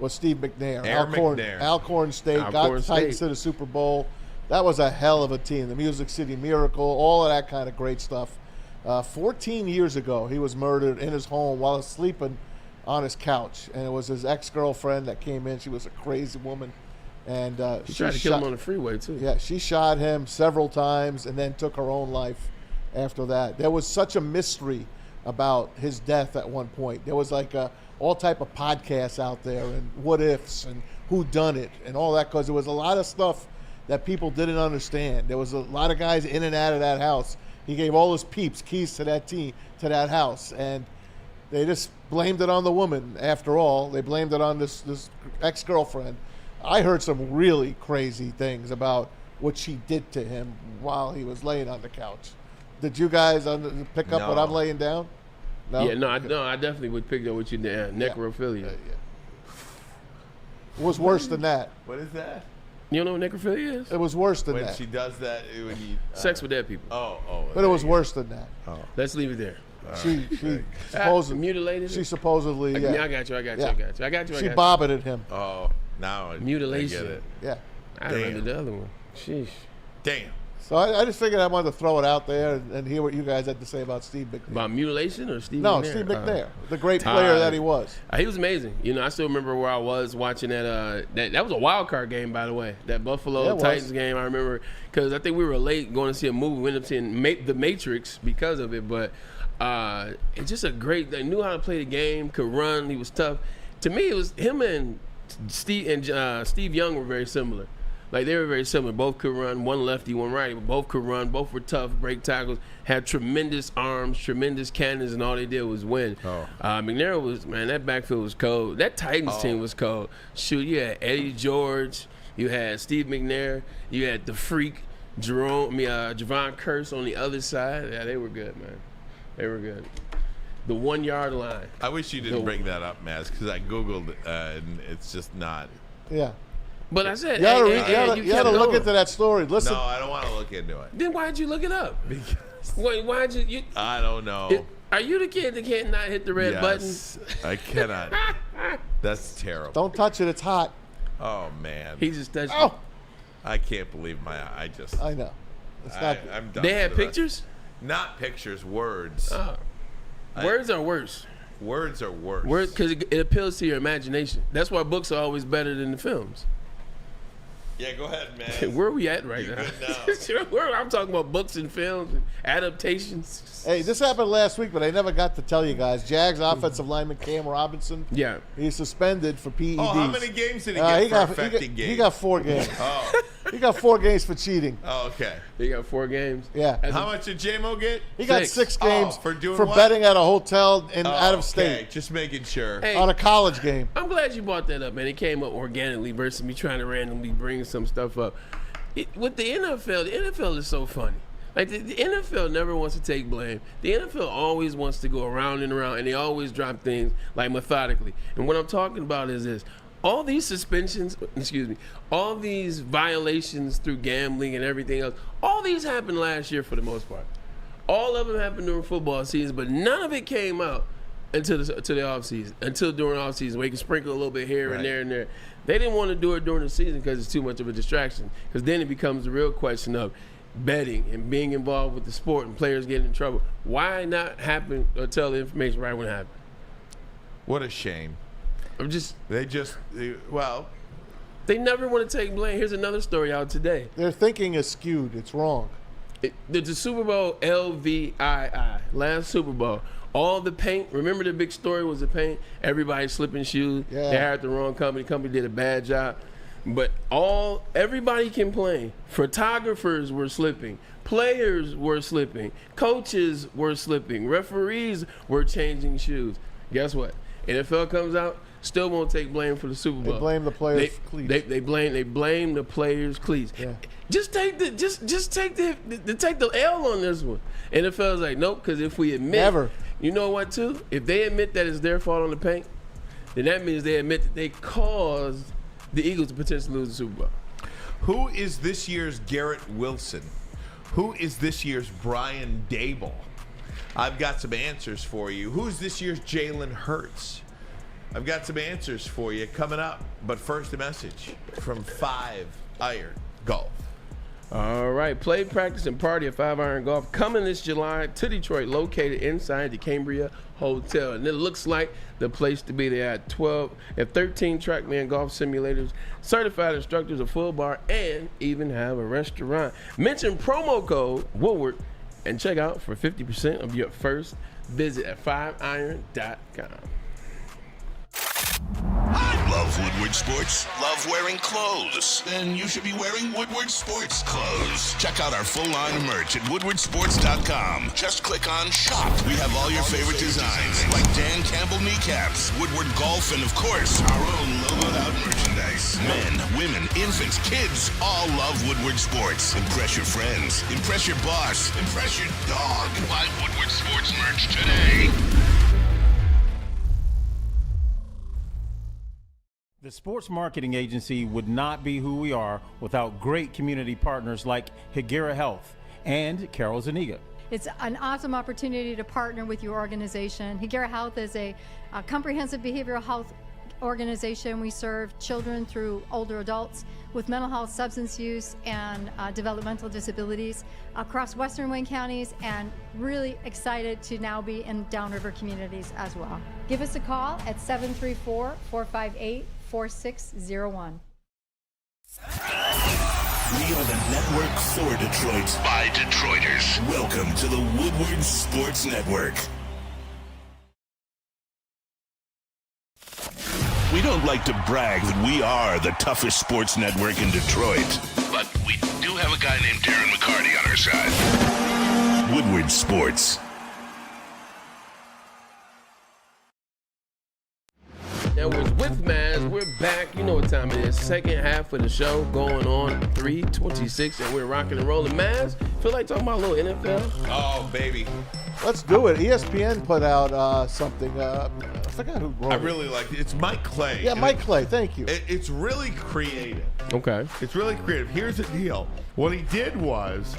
Steve McNair. McNair. Alcorn State. Got the Titans to the Super Bowl. That was a hell of a team. The Music City Miracle, all of that kind of great stuff. 14 years ago, he was murdered in his home while sleeping on his couch. And it was his ex-girlfriend that came in. She was a crazy woman. And she tried to kill him on the freeway, too. Yeah, she shot him several times and then took her own life after that. There was such a mystery about his death at one point. There was like all type of podcasts out there and what ifs and who done it and all that, because there was a lot of stuff that people didn't understand. There was a lot of guys in and out of that house. He gave all his peeps keys to that house, and they just blamed it on the woman. After all, they blamed it on this ex-girlfriend. I heard some really crazy things about what she did to him while he was laying on the couch. Did you guys pick up what I'm laying down? No? Yeah, no, I definitely would pick up what you did. Necrophilia. Yeah. It was worse than that. What is that? You don't know what necrophilia is? It was worse than when that. She does that, when you, sex with dead people. Oh. But it was worse than that. Oh. Let's leave it there. She supposedly mutilated. She supposedly. Yeah, I got you. She bobbited him. Oh, now mutilation. I get it. Yeah. I remember the other one. Sheesh. Damn. So I just figured I wanted to throw it out there and hear what you guys had to say about Steve McNair. About mutilation or Steve No, McNair? Steve McNair, the great player that he was. He was amazing. You know, I still remember where I was watching that. That was a wild card game, by the way. That Buffalo Titans game. I remember because I think we were late going to see a movie. We ended up seeing The Matrix because of it. But it's just a great. They knew how to play the game. Could run. He was tough. To me, it was him and Steve Young were very similar. Like, they were very similar. Both could run. One lefty, one righty, but both could run. Both were tough, break tackles, had tremendous arms, tremendous cannons, and all they did was win. McNair was, man, that backfield was cold. That Titans team was cold. Shoot, you had Eddie George, you had Steve McNair, you had the freak, Javon Curse on the other side. Yeah, they were good, man. They were good. The 1 yard line. I wish you didn't bring that up, Maz, because I Googled and it's just not. Yeah. But I said, you got to look into that story. Listen. No, I don't want to look into it. Then why'd you look it up? Because why'd you? I don't know. Are you the kid that can't not hit the red button? I cannot. That's terrible. Don't touch it. It's hot. Oh, man. He just touched it. I can't believe I know. It's not. I'm done. They had pictures? Not pictures, words. Words are worse. Words are worse. Words, because it appeals to your imagination. That's why books are always better than the films. Yeah, go ahead, man. Where are we at right now? I'm talking about books and films and adaptations. Hey, this happened last week, but I never got to tell you guys. Jags offensive lineman Cam Robinson. Yeah. He's suspended for PEDs. Oh, how many games did he get for affecting games? He got 4 games. Oh. He got 4 games for cheating. Oh, okay. He got 4 games? Yeah. How much did J-Mo get? He got 6 games for doing for what? betting at a hotel out of state. Okay, just making sure. Hey, on a college game. I'm glad you brought that up, man. It came up organically versus me trying to randomly bring some stuff up. With the NFL is so funny. Like, the NFL never wants to take blame. The NFL always wants to go around and around, and they always drop things, like, methodically. And what I'm talking about is this. All these suspensions, all these violations through gambling and everything else, all these happened last year for the most part. All of them happened during football season, but none of it came out until the offseason, until during offseason, where you can sprinkle a little bit here and there and there. They didn't want to do it during the season because it's too much of a distraction, because then it becomes the real question of betting and being involved with the sport and players getting in trouble. Why not happen or tell the information right when it happened? What a shame. They never want to take blame. Here's another story out today. Their thinking is skewed. It's wrong. The Super Bowl LVII, last Super Bowl. All the paint, remember the big story was the paint? Everybody slipping shoes. Yeah. They hired the wrong company. The company did a bad job. But everybody complained. Photographers were slipping. Players were slipping. Coaches were slipping. Referees were changing shoes. Guess what? NFL comes out, still won't take blame for the Super Bowl. They blame the players' cleats. They blame the players' cleats. Yeah. Just take the L on this one. NFL's like, nope, because if we admit, you know what too? If they admit that it's their fault on the paint, then that means they admit that they caused the Eagles to potentially lose the Super Bowl. Who is this year's Garrett Wilson? Who is this year's Brian Daboll? I've got some answers for you. Who's this year's Jalen Hurts? I've got some answers for you coming up. But first, a message from 5 Iron Golf. All right, play, practice, and party at 5 Iron Golf coming this July to Detroit, located inside the Cambria Hotel. And it looks like the place to be. They had 13 TrackMan golf simulators, certified instructors, a full bar, and even have a restaurant. Mention promo code Woodward and check out for 50% of your first visit at 5iron.com. Love Woodward Sports? Love wearing clothes? Then you should be wearing Woodward Sports clothes. Check out our full line of merch at woodwardsports.com. Just click on shop. We have all your favorite designs, like Dan Campbell kneecaps, Woodward Golf, and of course, our own logoed out merchandise. Men, women, infants, kids all love Woodward Sports. Impress your friends. Impress your boss. Impress your dog. Buy Woodward Sports merch today. The sports marketing agency would not be who we are without great community partners like Higuera Health and Carol Zuniga. It's an awesome opportunity to partner with your organization. Higuera Health is a comprehensive behavioral health organization. We serve children through older adults with mental health, substance use, and developmental disabilities across Western Wayne counties, and really excited to now be in downriver communities as well. Give us a call at 734-458-4601. We are the network for Detroit by Detroiters. Welcome to the Woodward Sports Network. We don't like to brag that we are the toughest sports network in Detroit, but we do have a guy named Darren McCarty on our side. Woodward Sports. Edwards with Maz. We're back. You know what time it is. Second half of the show going on 3:26, and we're rocking and rolling. Maz, feel like talking about a little NFL? Oh, baby. Let's do it. ESPN put out something. I forgot who wrote it. I really like it. It's Mike Clay. Yeah, Mike Clay. Thank you. It's really creative. Okay. It's really creative. Here's the deal. What he did was,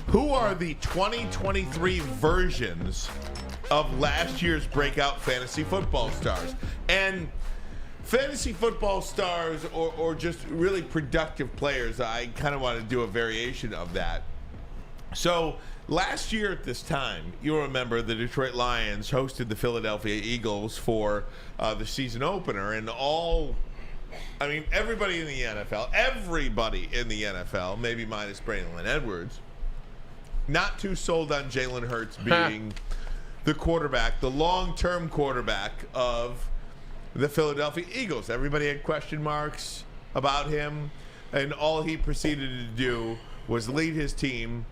who are the 2023 versions of last year's breakout fantasy football stars? And fantasy football stars or just really productive players, I kind of want to do a variation of that. So last year at this time, you'll remember the Detroit Lions hosted the Philadelphia Eagles for the season opener, and everybody in the NFL, maybe minus Braylon and Edwards, not too sold on Jalen Hurts being the quarterback, the long-term quarterback of the Philadelphia Eagles. Everybody had question marks about him, and all he proceeded to do was lead his team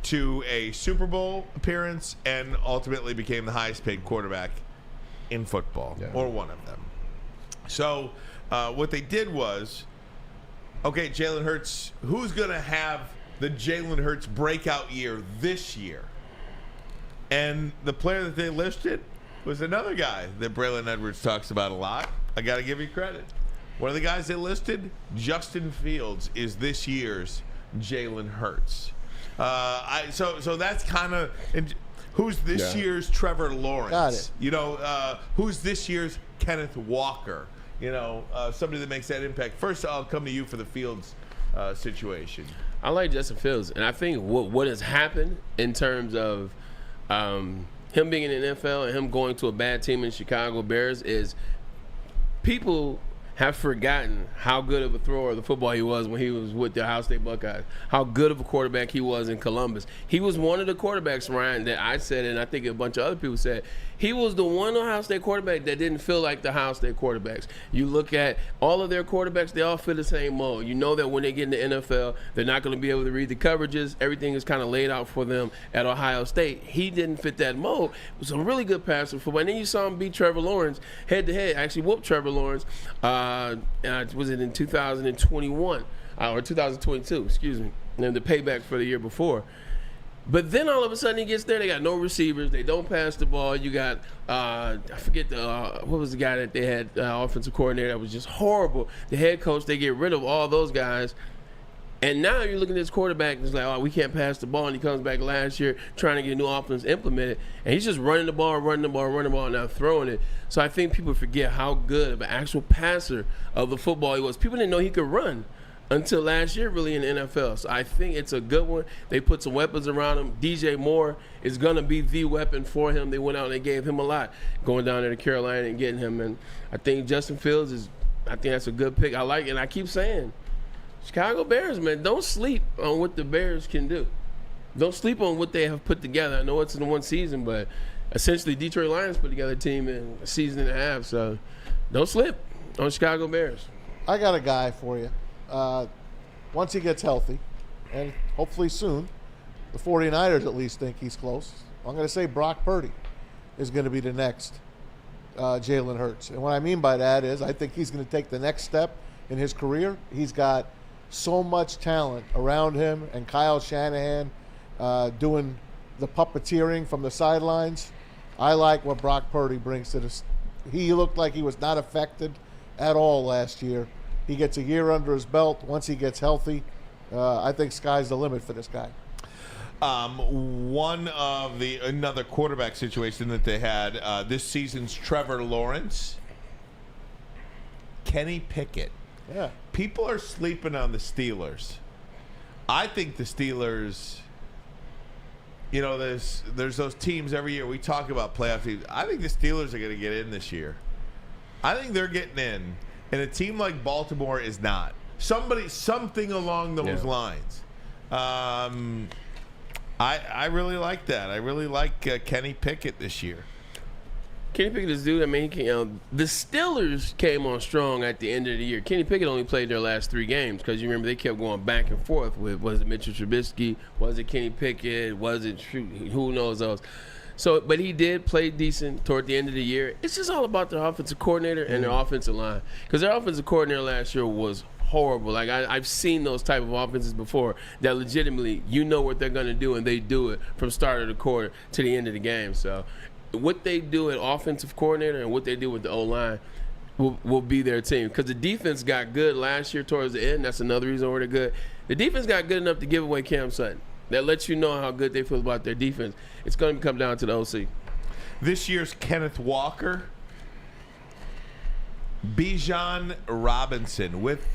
to a Super Bowl appearance and ultimately became the highest paid quarterback in football, or one of them. So what they did was, okay, Jalen Hurts, who's going to have the Jalen Hurts breakout year this year? And the player that they listed was another guy that Braylon Edwards talks about a lot. I got to give you credit. One of the guys they listed, Justin Fields, is this year's Jalen Hurts. So that's kind of who's this year's Trevor Lawrence. Got it. You know, who's this year's Kenneth Walker. You know, somebody that makes that impact. First, I'll come to you for the Fields situation. I like Justin Fields, and I think what has happened in terms of him being in the NFL and him going to a bad team in Chicago Bears is people have forgotten how good of a thrower of the football he was when he was with the Ohio State Buckeyes, how good of a quarterback he was in Columbus. He was one of the quarterbacks, Ryan, that I said, and I think a bunch of other people said, he was the one Ohio State quarterback that didn't feel like the Ohio State quarterbacks. You look at all of their quarterbacks, they all fit the same mold. You know that when they get in the NFL, they're not going to be able to read the coverages. Everything is kind of laid out for them at Ohio State. He didn't fit that mold. It was a really good passer football. And then you saw him beat Trevor Lawrence head-to-head, actually whooped Trevor Lawrence. Was it in 2021 or 2022, excuse me, and the payback for the year before. But then all of a sudden he gets there. They got no receivers. They don't pass the ball. You got, I forget what was the guy that they had, offensive coordinator that was just horrible. The head coach, they get rid of all those guys. And now you're looking at this quarterback and it's like, oh, we can't pass the ball. And he comes back last year trying to get a new offense implemented. And he's just running the ball, and now throwing it. So I think people forget how good of an actual passer of the football he was. People didn't know he could run until last year, really, in the NFL. So I think it's a good one. They put some weapons around him. DJ Moore is going to be the weapon for him. They went out and they gave him a lot going down there to Carolina and getting him. And I think Justin Fields I think that's a good pick. I like it. And I keep saying, Chicago Bears, man, don't sleep on what the Bears can do. Don't sleep on what they have put together. I know it's in one season, but essentially Detroit Lions put together a team in a season and a half. So don't slip on Chicago Bears. I got a guy for you. Once he gets healthy, and hopefully soon, the 49ers at least think he's close. I'm going to say Brock Purdy is going to be the next Jalen Hurts. And what I mean by that is I think he's going to take the next step in his career. He's got so much talent around him, and Kyle Shanahan doing the puppeteering from the sidelines. I like what Brock Purdy brings to this. He looked like he was not affected at all last year. He gets a year under his belt. Once he gets healthy, I think sky's the limit for this guy. Another quarterback situation that they had this season's Trevor Lawrence, Kenny Pickett. Yeah. People are sleeping on the Steelers. I think the Steelers, there's those teams every year. We talk about playoff teams. I think the Steelers are going to get in this year. I think they're getting in. And a team like Baltimore is not. Something along those lines. I really like that. I really like Kenny Pickett this year. Kenny Pickett is dude. I mean, the Steelers came on strong at the end of the year. Kenny Pickett only played their last 3 games because you remember they kept going back and forth with, was it Mitchell Trubisky? Was it Kenny Pickett? Was it who knows those? So, but he did play decent toward the end of the year. It's just all about their offensive coordinator and their offensive line, because their offensive coordinator last year was horrible. Like I've seen those type of offenses before that legitimately what they're going to do, and they do it from start of the quarter to the end of the game. So what they do at offensive coordinator and what they do with the O-line will be their team, because the defense got good last year towards the end. That's another reason why they're good. The defense got good enough to give away Cam Sutton. That lets you know how good they feel about their defense. It's going to come down to the OC. This year's Kenneth Walker, Bijan Robinson, with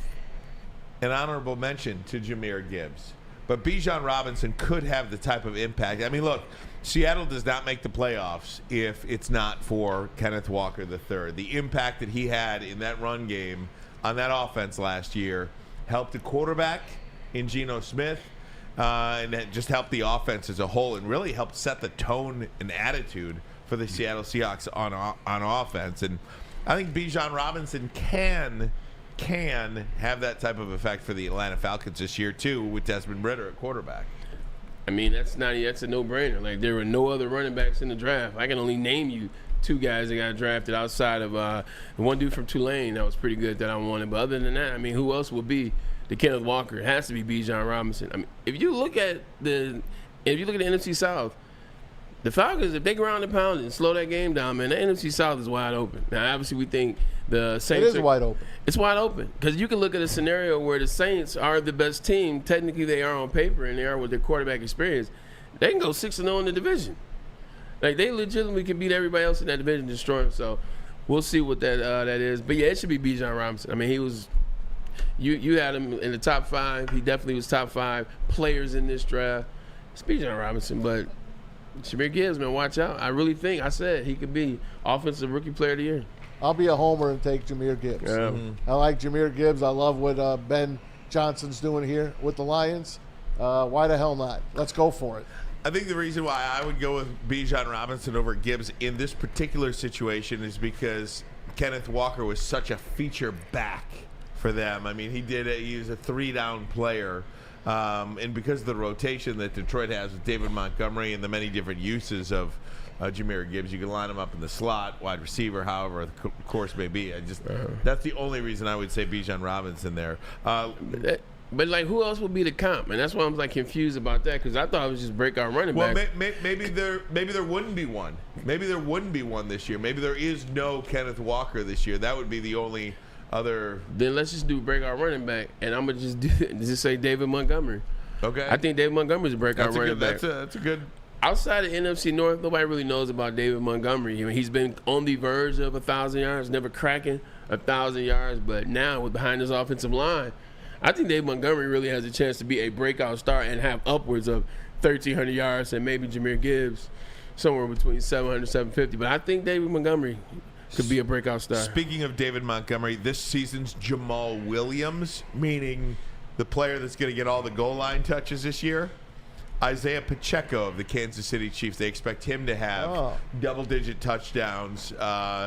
an honorable mention to Jahmyr Gibbs. But Bijan Robinson could have the type of impact. I mean, look, Seattle does not make the playoffs if it's not for Kenneth Walker III. The impact that he had in that run game on that offense last year helped the quarterback in Geno Smith, and it just helped the offense as a whole, and really helped set the tone and attitude for the Seattle Seahawks on offense. And I think Bijan Robinson can have that type of effect for the Atlanta Falcons this year too, with Desmond Ridder at quarterback. I mean, that's a no-brainer. Like, there were no other running backs in the draft. I can only name you 2 guys that got drafted outside of the one dude from Tulane that was pretty good that I wanted. But other than that, I mean, who else would be the Kenneth Walker? It has to be Bijan Robinson. I mean, if you look at the NFC South, the Falcons, if they ground and pound and slow that game down, man, the NFC South is wide open. Now, obviously, we think the Saints wide open. It's wide open because you can look at a scenario where the Saints are the best team. Technically, they are on paper, and they are with their quarterback experience. They can go 6-0 in the division. Like, they legitimately can beat everybody else in that division, destroy them. So we'll see what that is. But yeah, it should be Bijan Robinson. I mean, he was. You had him in the top 5. He definitely was top 5 players in this draft. It's Bijan Robinson, but Jahmyr Gibbs, man, watch out. I really think he could be Offensive Rookie Player of the Year. I'll be a homer and take Jahmyr Gibbs. Yeah. I like Jahmyr Gibbs. I love what Ben Johnson's doing here with the Lions. Why the hell not? Let's go for it. I think the reason why I would go with Bijan Robinson over Gibbs in this particular situation is because Kenneth Walker was such a feature back for them. I mean, he was a 3-down player. And because of the rotation that Detroit has with David Montgomery and the many different uses of Jahmyr Gibbs, you can line him up in the slot, wide receiver, however the course may be. That's the only reason I would say Bijan Robinson there. But like, who else would be the comp? And that's why I'm like confused about that, because I thought it was just breakout running back. Well, maybe there wouldn't be one. Maybe there wouldn't be one this year. Maybe there is no Kenneth Walker this year. That would be the only other. Then let's just do breakout running back, and I'm gonna just say David Montgomery. Okay. I think David Montgomery's a breakout running back. That's a good. Outside of NFC North, nobody really knows about David Montgomery. I mean, he's been on the verge of 1,000 yards, never cracking 1,000 yards, but now with behind his offensive line, I think David Montgomery really has a chance to be a breakout star and have upwards of 1,300 yards, and maybe Jahmyr Gibbs somewhere between 700 750. But I think David Montgomery could be a breakout star. Speaking of David Montgomery, this season's Jamal Williams, meaning the player that's going to get all the goal line touches this year, Isaiah Pacheco of the Kansas City Chiefs. They expect him to have double-digit touchdowns.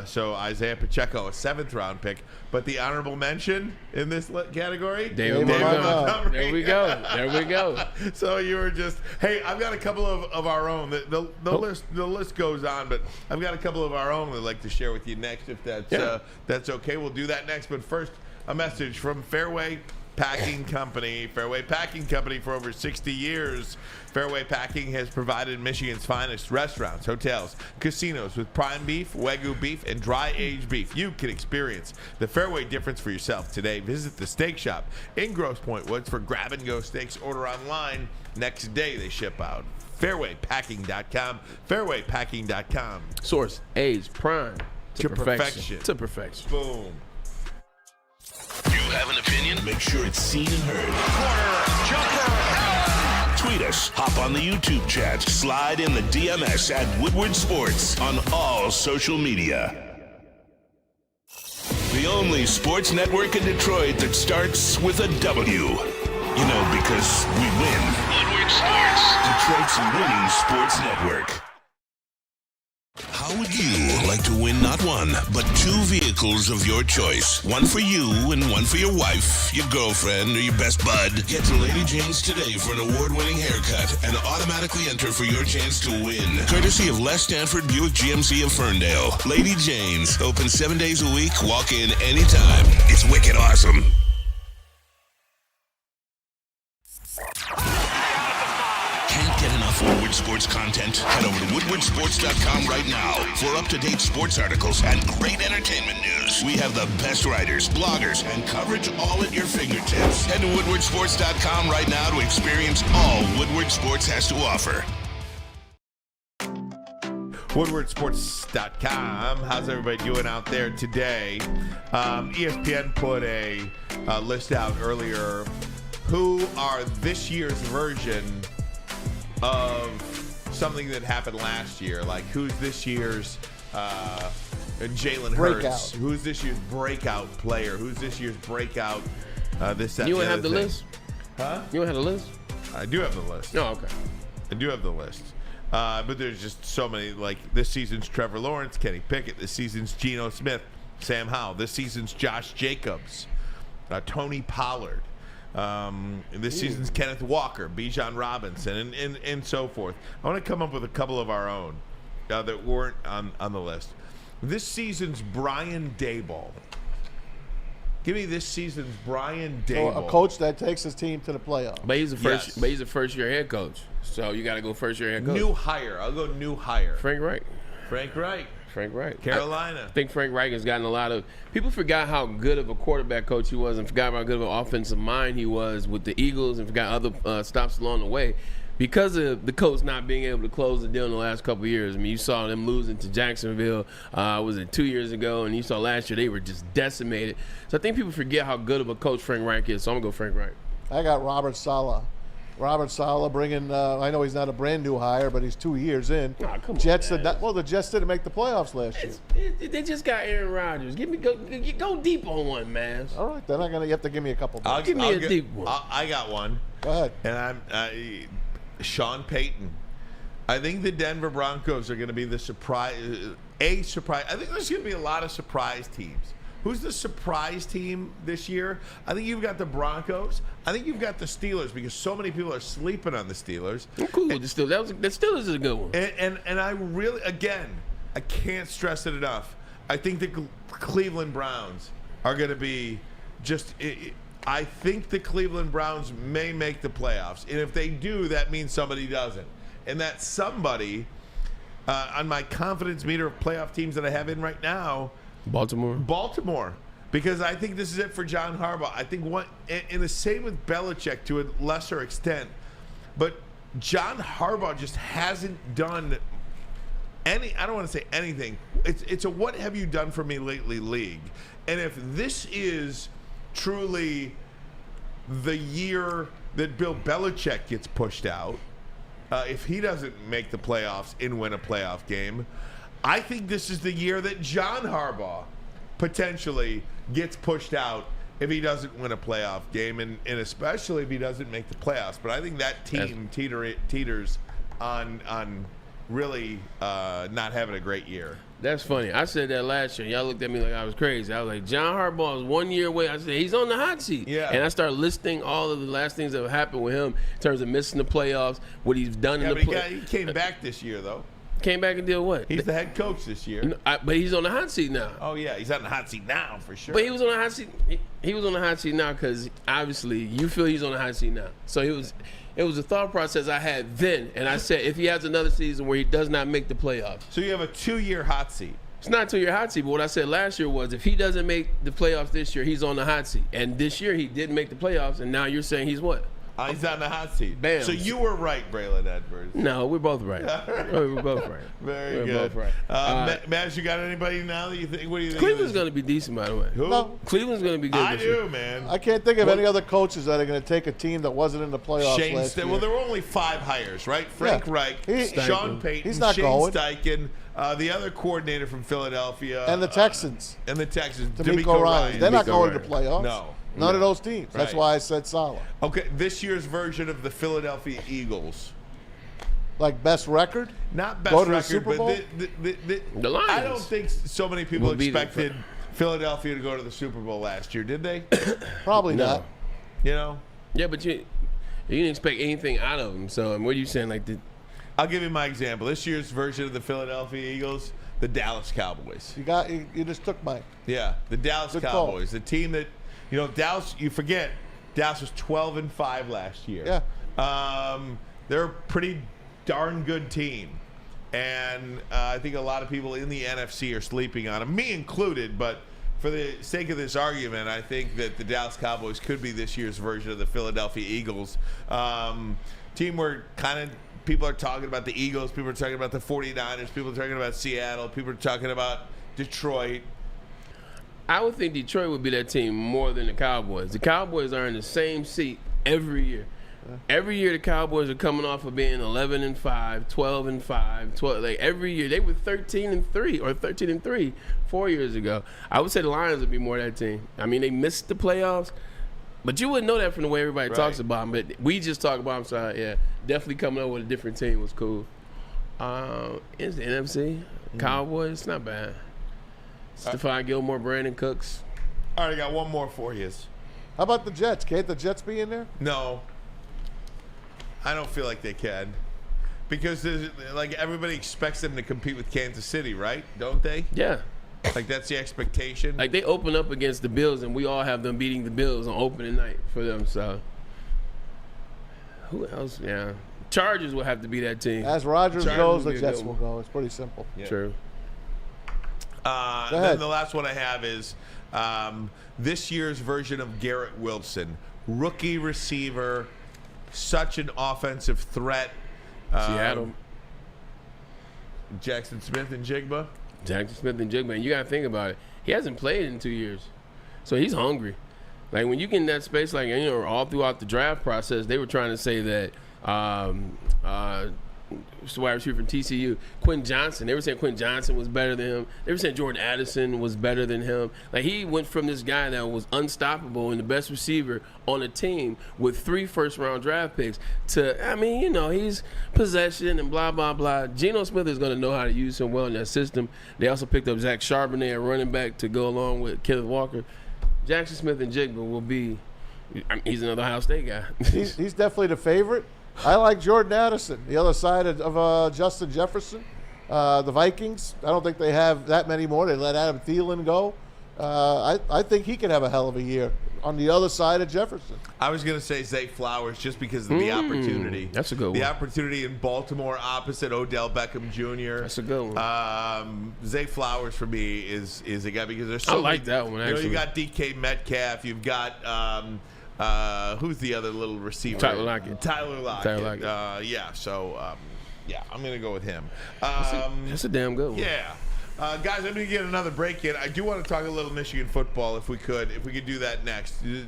So Isaiah Pacheco, a 7th-round pick. But the honorable mention in this category, David Montgomery. There we go. So you were just, hey, I've got a couple of our own. The list goes on, but I've got a couple of our own I'd like to share with you next, if that's okay. We'll do that next. But first, a message from Fairway Packing Company. Fairway Packing Company for over 60 years. Fairway Packing has provided Michigan's finest restaurants, hotels, casinos with prime beef, Wagyu beef, and dry-aged beef. You can experience the Fairway difference for yourself today. Visit the Steak Shop in Grosse Pointe Woods for grab-and-go steaks. Order online. Next day they ship out. FairwayPacking.com. FairwayPacking.com. Source, age, prime to perfection. To perfection. Boom. You have an opinion? Make sure it's seen and heard. Corner, jumper, tweet us, hop on the YouTube chat, slide in the DMS at Woodward Sports on all social media. The only sports network in Detroit that starts with a W. You know, because we win. Woodward Sports, Detroit's winning sports network. How would you like to win not one, but 2 vehicles of your choice? One for you and one for your wife, your girlfriend, or your best bud. Get to Lady Jane's today for an award-winning haircut and automatically enter for your chance to win. Courtesy of Les Stanford Buick GMC of Ferndale. Lady Jane's, open 7 days a week, walk in anytime. It's wicked awesome. Get enough Woodward Sports content? Head over to woodwardsports.com right now for up-to-date sports articles and great entertainment news. We have the best writers, bloggers, and coverage all at your fingertips. Head to woodwardsports.com right now to experience all Woodward Sports has to offer. woodwardsports.com. How's everybody doing out there today? ESPN put a list out earlier. Who are this year's version of something that happened last year? Like, who's this year's Jalen Hurts? Who's this year's breakout player? Who's this year's breakout this, that, You don't have the list? Huh? You don't have the list? I do have the list. Oh, okay. I do have the list. But there's just so many. Like, this season's Trevor Lawrence, Kenny Pickett. This season's Geno Smith, Sam Howell. This season's Josh Jacobs, Tony Pollard. This season's Kenneth Walker, Bijan Robinson, and so forth. I want to come up with a couple of our own that weren't on the list. This season's Brian Daboll. Give me this season's Brian Daboll. A coach that takes his team to the playoffs. But he's a first-year head coach, so you got to go first-year head coach. New hire. I'll go new hire. Frank Reich. Carolina. I think Frank Reich has gotten a lot of people forgot how good of a quarterback coach he was, and forgot how good of an offensive mind he was with the Eagles, and forgot other stops along the way because of the coach not being able to close the deal in the last couple of years. I mean, you saw them losing to Jacksonville. Was it 2 years ago? And you saw last year they were just decimated. So I think people forget how good of a coach Frank Reich is. So I'm gonna go Frank Reich. I got Robert Saleh. Robert Saleh bringing, I know he's not a brand new hire, but he's 2 years in. Oh, come Jets on, did the Jets didn't make the playoffs last year. They just got Aaron Rodgers. Go deep on one, man. All right, then you have to give me a couple. Give me a deep one. I got one. Go ahead. And I'm Sean Payton. I think the Denver Broncos are going to be the surprise. I think there's going to be a lot of surprise teams. Who's the surprise team this year? I think you've got the Broncos. I think you've got the Steelers because so many people are sleeping on the Steelers. I'm cool with the Steelers. The Steelers is a good one. And I really, again, I can't stress it enough. I think the Cleveland Browns are going to be just I think the Cleveland Browns may make the playoffs. And if they do, that means somebody doesn't. And that somebody, on my confidence meter of playoff teams that I have in right now, Baltimore. Because I think this is it for John Harbaugh. I think and the same with Belichick to a lesser extent. But John Harbaugh just hasn't done I don't want to say anything. It's a what have you done for me lately league. And if this is truly the year that Bill Belichick gets pushed out, if he doesn't make the playoffs and win a playoff game, I think this is the year that John Harbaugh potentially gets pushed out if he doesn't win a playoff game, and especially if he doesn't make the playoffs. But I think that team teeters on really not having a great year. That's funny. I said that last year. Y'all looked at me like I was crazy. I was like, John Harbaugh is 1 year away. I said, he's on the hot seat. Yeah. And I started listing all of the last things that have happened with him in terms of missing the playoffs, what he's done in the playoffs. He came back this year, though. Came back and did what? He's the head coach this year. But he's on the hot seat now. Oh, yeah. He's on the hot seat now, for sure. But he was on the hot seat. He was on the hot seat now because, obviously, you feel he's on the hot seat now. So it was a thought process I had then. And I said, if he has another season where he does not make the playoffs. So you have a 2-year hot seat. It's not a 2-year hot seat, but what I said last year was if he doesn't make the playoffs this year, he's on the hot seat. And this year he didn't make the playoffs, and now you're saying he's what? He's on the hot seat. Bam. So you were right, Braylon Edwards. No, we're both right. We're both right. Very we're good. Both right. Maz, you got anybody now that you think? What do you think? Cleveland's going to be decent, by the way. Who? No. Cleveland's going to be good. I this year. do, man. I can't think of any other coaches that are going to take a team that wasn't in the playoffs last year. Well, there were only 5 hires, right? Frank Reich, Sean Payton, he's not Shane going. Steichen, the other coordinator from Philadelphia. And the Texans. DeMeco Ryan. They're not going to the playoffs. No. None of those teams. That's why I said Salah. Okay, this year's version of the Philadelphia Eagles. Like best record? Not best Go to record, the Super Bowl? but The Lions. I don't think so many people expected Philadelphia to go to the Super Bowl last year, did they? Probably not. You know? Yeah, but you didn't expect anything out of them. So what are you saying? I'll give you my example. This year's version of the Philadelphia Eagles, the Dallas Cowboys. You just took mine. Yeah, the Dallas Good Cowboys, call. the team that Dallas. You forget Dallas was 12-5 last year. Yeah, they're a pretty darn good team, and I think a lot of people in the NFC are sleeping on them, me included. But for the sake of this argument, I think that the Dallas Cowboys could be this year's version of the Philadelphia Eagles. Team where people are talking about the Eagles, people are talking about the 49ers, people are talking about Seattle, people are talking about Detroit. I would think Detroit would be that team more than the Cowboys. The Cowboys are in the same seat every year. Every year the Cowboys are coming off of being 11-5, 12-5, 12. Like every year they were 13-3 or 13-3 4 years ago. I would say the Lions would be more that team. I mean, they missed the playoffs, but you wouldn't know that from the way everybody talks about them. But we just talk about them. So yeah, definitely coming up with a different team was cool. It's the NFC Cowboys. It's not bad. Stephon Gilmore, Brandon Cooks. All right, I got one more for you. How about the Jets? Can't the Jets be in there? No. I don't feel like they can. Because everybody expects them to compete with Kansas City, right? Don't they? Yeah. Like that's the expectation. Like they open up against the Bills, and we all have them beating the Bills on opening night for them. So who else? Yeah, Chargers will have to be that team. As Rodgers goes, the Jets will go. It's pretty simple. Yeah. True. Then the last one I have is this year's version of Garrett Wilson, rookie receiver, such an offensive threat. Seattle. Jackson Smith and Jigba. Jackson Smith and Jigba. And you got to think about it. He hasn't played in 2 years. So he's hungry. Like when you get in that space, all throughout the draft process, they were trying to say that wide receiver from TCU, Quentin Johnson. They were saying Quentin Johnson was better than him. They were saying Jordan Addison was better than him. Like he went from this guy that was unstoppable and the best receiver on a team with 3 first-round draft picks to, he's possession and blah, blah, blah. Geno Smith is going to know how to use him well in that system. They also picked up Zach Charbonnet, a running back, to go along with Kenneth Walker. Jackson Smith and Jigba will be he's another Ohio State guy. he's definitely the favorite. I like Jordan Addison, the other side of Justin Jefferson. The Vikings, I don't think they have that many more. They let Adam Thielen go. I think he can have a hell of a year. on the other side of Jefferson. I was going to say Zay Flowers just because of the opportunity. That's a good one. The opportunity in Baltimore opposite Odell Beckham Jr. That's a good one. Zay Flowers for me is a guy because there's so I like that one, actually. You got DK Metcalf. You've got who's the other little receiver? Tyler Lockett. Yeah, so I'm going to go with him. That's a damn good one. Yeah. Guys, I'm going to get another break in. I do want to talk a little Michigan football if we could do that next. Do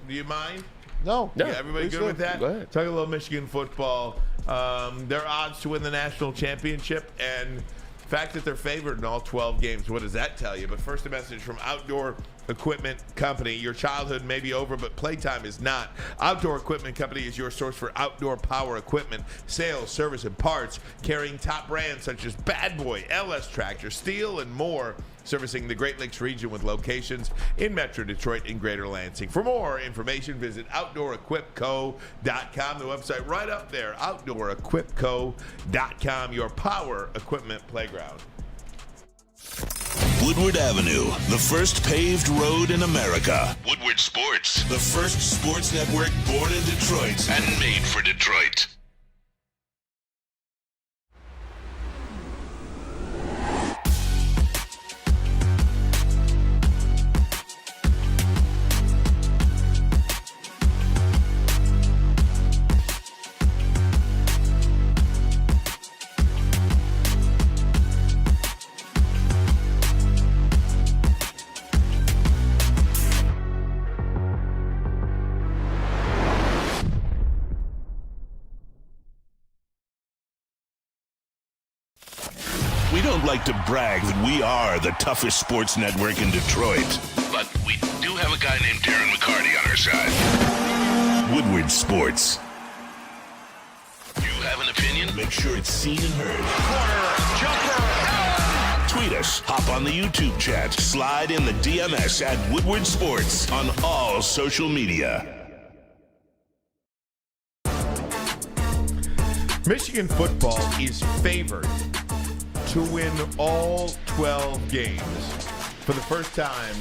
you mind? No. Yeah, everybody good with that? Go ahead. Talk a little Michigan football. Their odds to win the national championship and the fact that they're favored in all 12 games. What does that tell you? But first, a message from Outdoor Equipment Company. Your childhood may be over, but playtime is not. Outdoor Equipment Company is your source for outdoor power equipment, sales, service, and parts, carrying top brands such as Bad Boy, LS Tractor, Steel, and more, servicing the Great Lakes region with locations in Metro Detroit and Greater Lansing. For more information, visit OutdoorEquipCo.com. The website right up there, OutdoorEquipCo.com, your power equipment playground. Woodward Avenue, the first paved road in America. Woodward Sports, the first sports network born in Detroit and made for Detroit. We don't like to brag that we are the toughest sports network in Detroit, but we do have a guy named Darren McCarty on our side. Woodward Sports. You have an opinion? Make sure it's seen and heard. Corner, jumper. Tweet us, hop on the YouTube chat, slide in the DMS at Woodward Sports on all social media. Michigan football is favored to win all 12 games for the first time.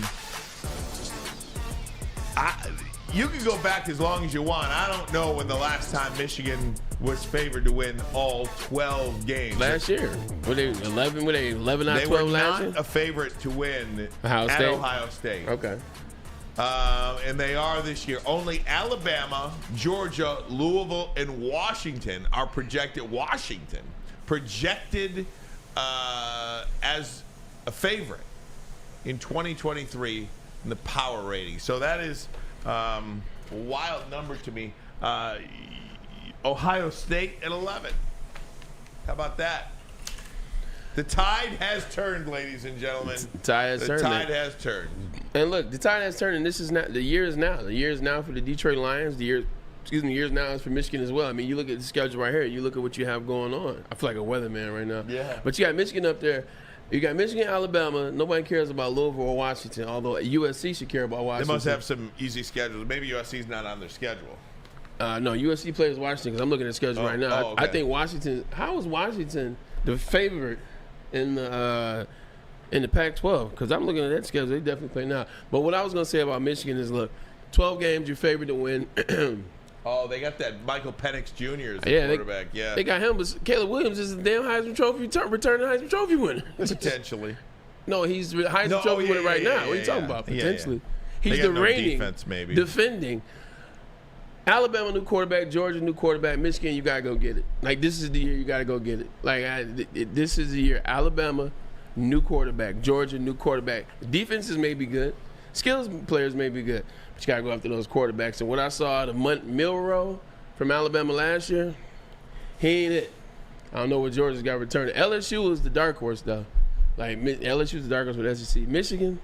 You can go back as long as you want. I don't know when the last time Michigan was favored to win all 12 games. Last year. Were they 11? Were they 11 out of 12 last year? They were not a favorite to win at Ohio State. Okay. And they are this year. Only Alabama, Georgia, Louisville, and Washington are projected. Washington projected as a favorite in 2023 in the power rating. So that is a wild number to me. Ohio State at 11. How about that? The tide has turned, ladies and gentlemen. The tide has turned. And look, the tide has turned, and this is not the year is now. The year is now for the Detroit Lions. The year is now is for Michigan as well. I mean, you look at the schedule right here. You look at what you have going on. I feel like a weatherman right now. Yeah. But you got Michigan up there. You got Michigan, Alabama. Nobody cares about Louisville or Washington, although USC should care about Washington. They must have some easy schedules. Maybe USC's not on their schedule. No, USC plays Washington because I'm looking at the schedule right now. Okay. I think Washington. How is Washington the favorite in the Pac-12? Because I'm looking at that schedule. They definitely play now. But what I was going to say about Michigan is, look, 12 games, you're favored to win. They got that Michael Penix Jr. as the quarterback. They got him, but Caleb Williams is the damn Heisman Trophy returning Heisman Trophy winner. Potentially. No, he's the Heisman Trophy winner right now. What are you talking about? Potentially. He's the reigning, defense, maybe. defending. Alabama new quarterback, Georgia new quarterback, Michigan, you gotta go get it. Like, this is the year you gotta go get it. Like, this is the year. Alabama new quarterback, Georgia new quarterback. Defenses may be good, skills players may be good, but you gotta go after those quarterbacks. And what I saw out of Milroe from Alabama last year, he ain't it. I don't know what Georgia's got returned. LSU was the dark horse though. Like, LSU's the dark horse with SEC. Michigan,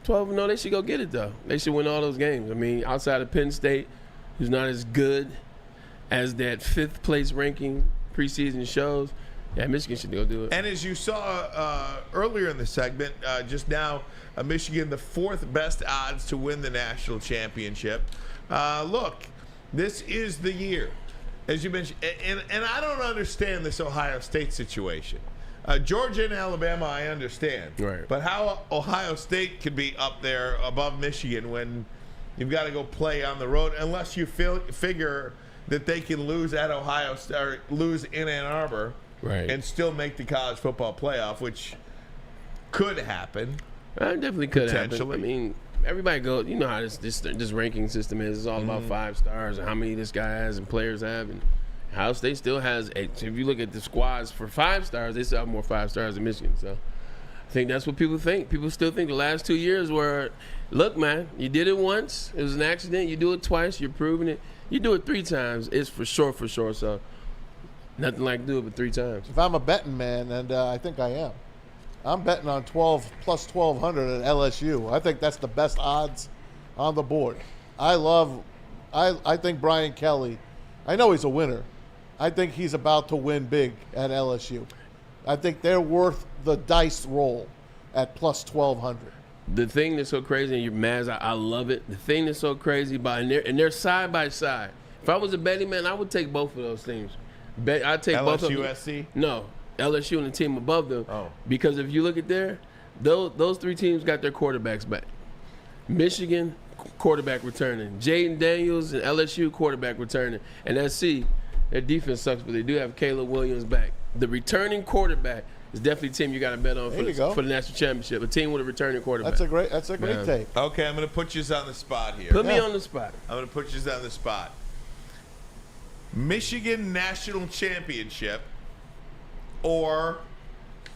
12-0, they should go get it though. They should win all those games. I mean, outside of Penn State, who's not as good as that 5th place ranking preseason shows, yeah, Michigan should go do it. And as you saw earlier in the segment, just now, Michigan, the 4th best odds to win the national championship. Look, this is the year, as you mentioned, and I don't understand this Ohio State situation. Georgia and Alabama, I understand. Right. But how Ohio State could be up there above Michigan when You've got to go play on the road unless you figure that they can lose at Ohio State or lose in Ann Arbor and still make the college football playoff, which could happen. That definitely could happen. Potentially. I mean, everybody goes, you know how this ranking system is. It's all about 5 stars and how many this guy has and players have. And Ohio State still has, if you look at the squads for 5 stars, they still have more 5 stars than Michigan. So I think that's what people think. People still think the last 2 years were, look, man, you did it once. It was an accident. You do it twice. You're proving it. You do it 3 times. It's for sure. So nothing like do it but 3 times. If I'm a betting man, and I think I am, I'm betting on 12 plus 1,200 at LSU. I think that's the best odds on the board. I think Brian Kelly, I know he's a winner. I think he's about to win big at LSU. I think they're worth the dice roll at plus 1,200. The thing that's so crazy, and you're mad, I love it. The thing that's so crazy about, and they're side by side. If I was a betting man, I would take both of those teams. I'd take both of them. LSU, SC? No, LSU and the team above them. Oh. Because if you look at those 3 teams got their quarterbacks back. Michigan, quarterback returning. Jaden Daniels and LSU, quarterback returning. And SC, their defense sucks, but they do have Caleb Williams back. The returning quarterback is definitely a team you got to bet on for the national championship. A team with a returning quarterback. That's a great take. Okay, I'm going to put you on the spot here. Put me on the spot. I'm going to put you on the spot. Michigan National Championship or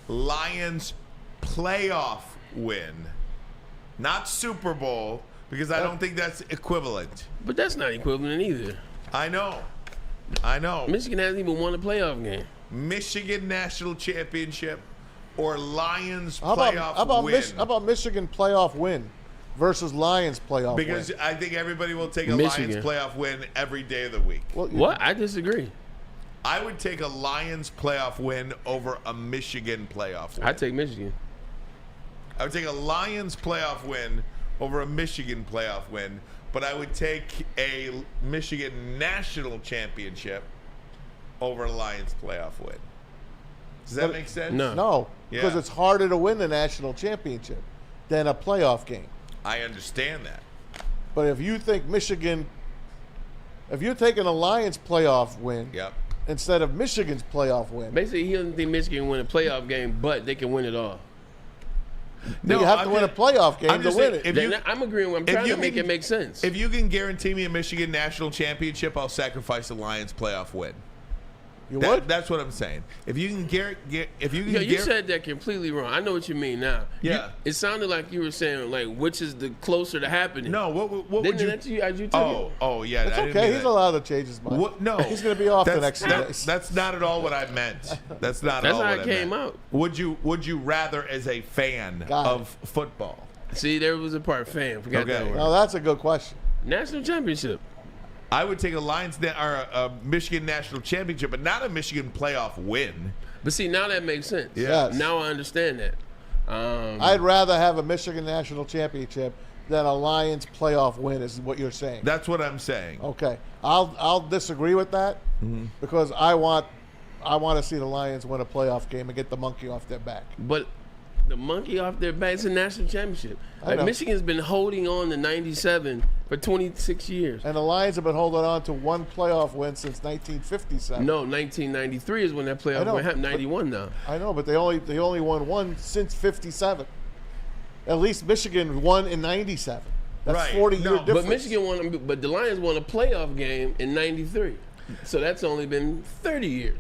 Lions playoff win. Not Super Bowl, because I don't think that's equivalent. But that's not equivalent either. I know. Michigan hasn't even won a playoff game. Michigan National Championship or Lions How playoff win. How about Michigan playoff win versus Lions playoff win? Because I think everybody will take a Michigan. Lions playoff win every day of the week. Well, What? I disagree. I would take a Lions playoff win over a Michigan playoff win. I take Michigan. I would take a Lions playoff win over a Michigan playoff win, but I would take a Michigan National Championship over a Lions playoff win. Does that make sense? No, because it's harder to win the national championship than a playoff game. I understand that. But if you think if you're taking a Lions playoff win instead of Michigan's playoff win. Basically, he doesn't think Michigan can win a playoff game, but they can win it all. No, you have to win a playoff game to win it. I'm agreeing with him. I'm trying to make it make sense. If you can guarantee me a Michigan National Championship, I'll sacrifice a Lions playoff win. You would? That's what I'm saying. If you can you said that completely wrong. I know what you mean now. Yeah. It sounded like you were saying like which is the closer to happening. No, what would you? Oh, yeah. It's okay. He's allowed to change his mind. No, he's going to be off the next 2 days. That's not at all what I meant. That's not at all what I meant. That's how it came out. Would you rather, as a fan of football? See, there was a part fan. Forgot that word. No, that's a good question. National championship. I would take a a Michigan National Championship, but not a Michigan playoff win. But see, now that makes sense. Yes. Now I understand that. I'd rather have a Michigan National Championship than a Lions playoff win, is what you're saying. That's what I'm saying. Okay, I'll disagree with that because I want to see the Lions win a playoff game and get the monkey off their back. But the monkey off their back is a national championship. Like know. Michigan's been holding on to 97 for 26 years. And the Lions have been holding on to one playoff win since 1957. No, 1993 is when that playoff win happened. 91 now. I know, but they only won one since 57. At least Michigan won in 97. That's right. 40-year difference. But Michigan won. But the Lions won a playoff game in 93. So that's only been 30 years.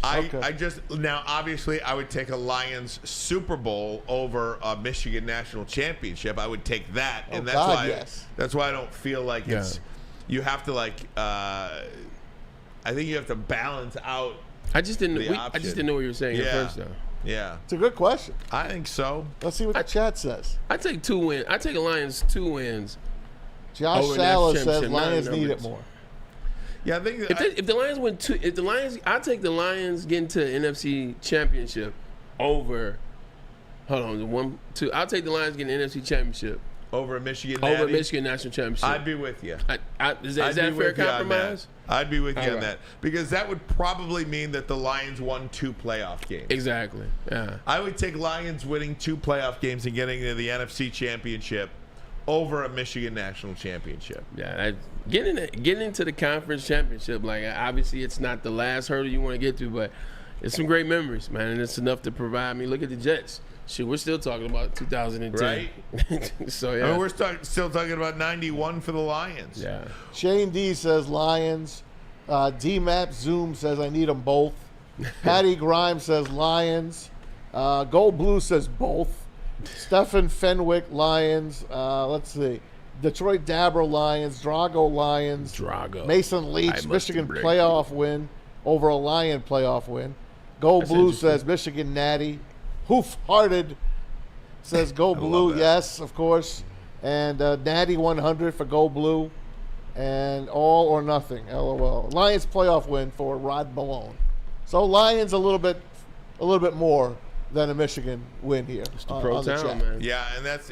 Now obviously I would take a Lions Super Bowl over a Michigan National Championship. I would take that, and that's why I don't feel like it's. You have to I think you have to balance out. I just didn't know what you were saying at first though. Yeah, it's a good question. I think so. Let's see what the chat says. I take 2 wins. I take a Lions 2 wins. Josh Salas says Lions need it more. Yeah, I think if the Lions win 2, I take the Lions getting to NFC Championship over. Hold on, 1, 2. I'll take the Lions getting the NFC Championship over Michigan. Over Michigan National Championship. I'd be with you. Is that a fair compromise? I'd be with you on that because that would probably mean that the Lions won 2 playoff games. Exactly. Yeah. I would take Lions winning 2 playoff games and getting to the NFC Championship over a Michigan national championship. Yeah, getting into the conference championship, like obviously it's not the last hurdle you want to get to, but it's some great memories, man, and it's enough to provide me. Look at the Jets. Shit, we're still talking about 2010. Right. So, yeah. I mean, we're still talking about 91 for the Lions. Yeah. Shane D says Lions. D-Map Zoom says I need them both. Patty Grimes says Lions. Gold Blue says both. Stefan Fenwick, Lions. Let's see. Detroit Dabber, Lions. Drago, Lions. Mason Leach, Michigan playoff win over a Lion playoff win. Gold Blue says Michigan Natty. Hoof-hearted says Go Blue, yes, of course. And Natty 100 for Go Blue. And all or nothing, LOL. Lions playoff win for Rod Malone. So Lions a little bit more than a Michigan win here. It's the pro town, man. Yeah, and that's.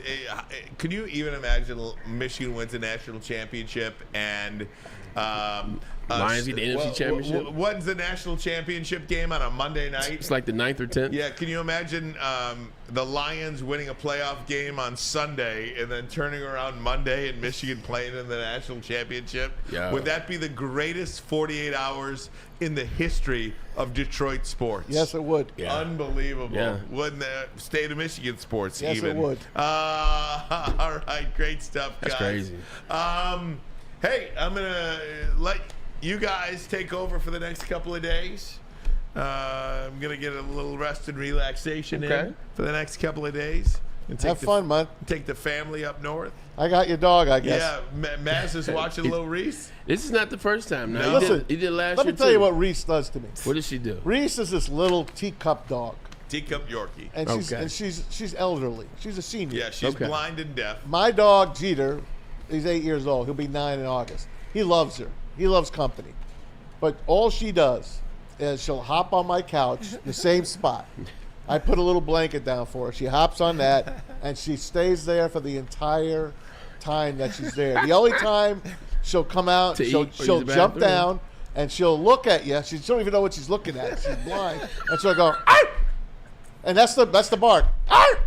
Can you even imagine Michigan wins a national championship and Lions get the NFC championship? When's the national championship game on a Monday night? It's like the 9th or 10th. Yeah, can you imagine the Lions winning a playoff game on Sunday and then turning around Monday and Michigan playing in the national championship? Yeah. Would that be the greatest 48 hours in the history of Detroit sports? Yes, it would. Yeah. Unbelievable. Yeah. Wouldn't the state of Michigan sports yes, even? Yes, it would. All right, great stuff, guys. That's crazy. Hey, I'm going to let you guys take over for the next couple of days. I'm going to get a little rest and relaxation in for the next couple of days. And Have fun, man. Take the family up north. I got your dog, I guess. Yeah, Maz is watching Lil Reese. This is not the first time. Now, No. Listen, he did last let year me tell too. you what Reese does to me. What does she do? Reese is this little teacup dog. Teacup Yorkie. And she's elderly. She's a senior. Yeah, she's blind and deaf. My dog, Jeter, he's 8 years old. He'll be 9 in August. He loves her. He loves company. But all she does is she'll hop on my couch, the same spot. I put a little blanket down for her. She hops on that, and she stays there for the entire time that she's there. The only time she'll come out, she'll jump down, and she'll look at you. She don't even know what she's looking at. She's blind. And she'll go, "Arr!" And that's the bark. "Arr!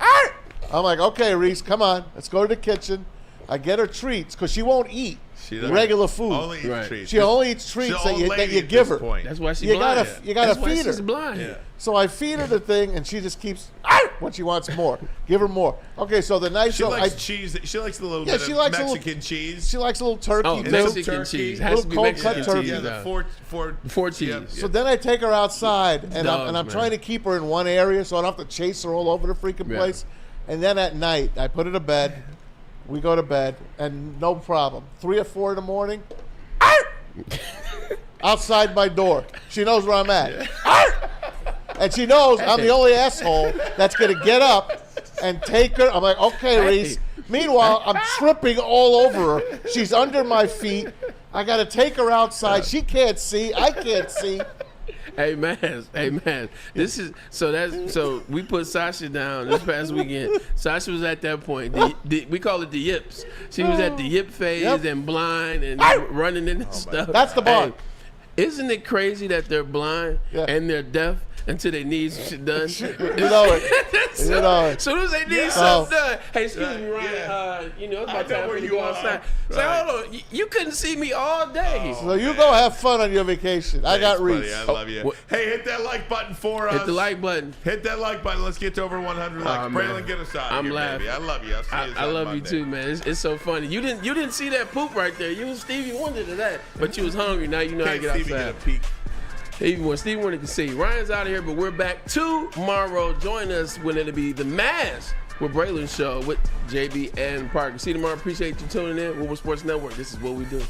Arr!" I'm like, okay, Reese, come on. Let's go to the kitchen. I get her treats because she won't eat regular food. Only eats treats. She only eats treats that you give her. That's why she's you blind. You gotta That's why feed her. she's blind. Yeah. So I feed her the thing, and she just keeps when she wants more. Give her more. Okay, so the night She likes cheese. She likes a little bit of Mexican cheese. She likes a little turkey. Oh, too. Mexican cheese. Has to be cold Mexican cut turkey. cheese. Yeah, the four cheese. Yeah. So then I take her outside, and Dogs, I'm man. trying to keep her in one area so I don't have to chase her all over the freaking place. And then at night, I put her to bed. We go to bed, and no problem. 3 or 4 in the morning, outside my door. She knows where I'm at. And she knows I'm the only asshole that's going to get up and take her. I'm like, okay, Reese. Meanwhile, I'm tripping all over her. She's under my feet. I got to take her outside. She can't see. I can't see. Hey man, this is so we put Sasha down this past weekend. Sasha was at that point. We call it the yips. She was at the yip phase and blind and running into stuff. That's the bar. Hey, isn't it crazy that they're blind and they're deaf until they need shit done? You know it. Soon as they need something done. Hey, excuse me, Ryan. It's about time for you to go outside. Say, hold on, you couldn't see me all day. So you go have fun on your vacation. I got Reese. I love you. Hey, hit that like button for us. Hit the like button. Hit that like button. Let's get to over 100 likes. Braylon, get us out of here, laughing. baby. I love you. I'll see you I love Monday. you too, man. It's so funny. You didn't see that poop right there. You and Stevie Wonder to that, but you was hungry. Now you know how to get Stevie outside. get a peek. Even when Stevie Wonder can see. Ryan's out of here, but we're back tomorrow. Join us when it'll be the Maz with Braylon show with JB and Parker. See you tomorrow. Appreciate you tuning in. Woodward Sports Network. This is what we do.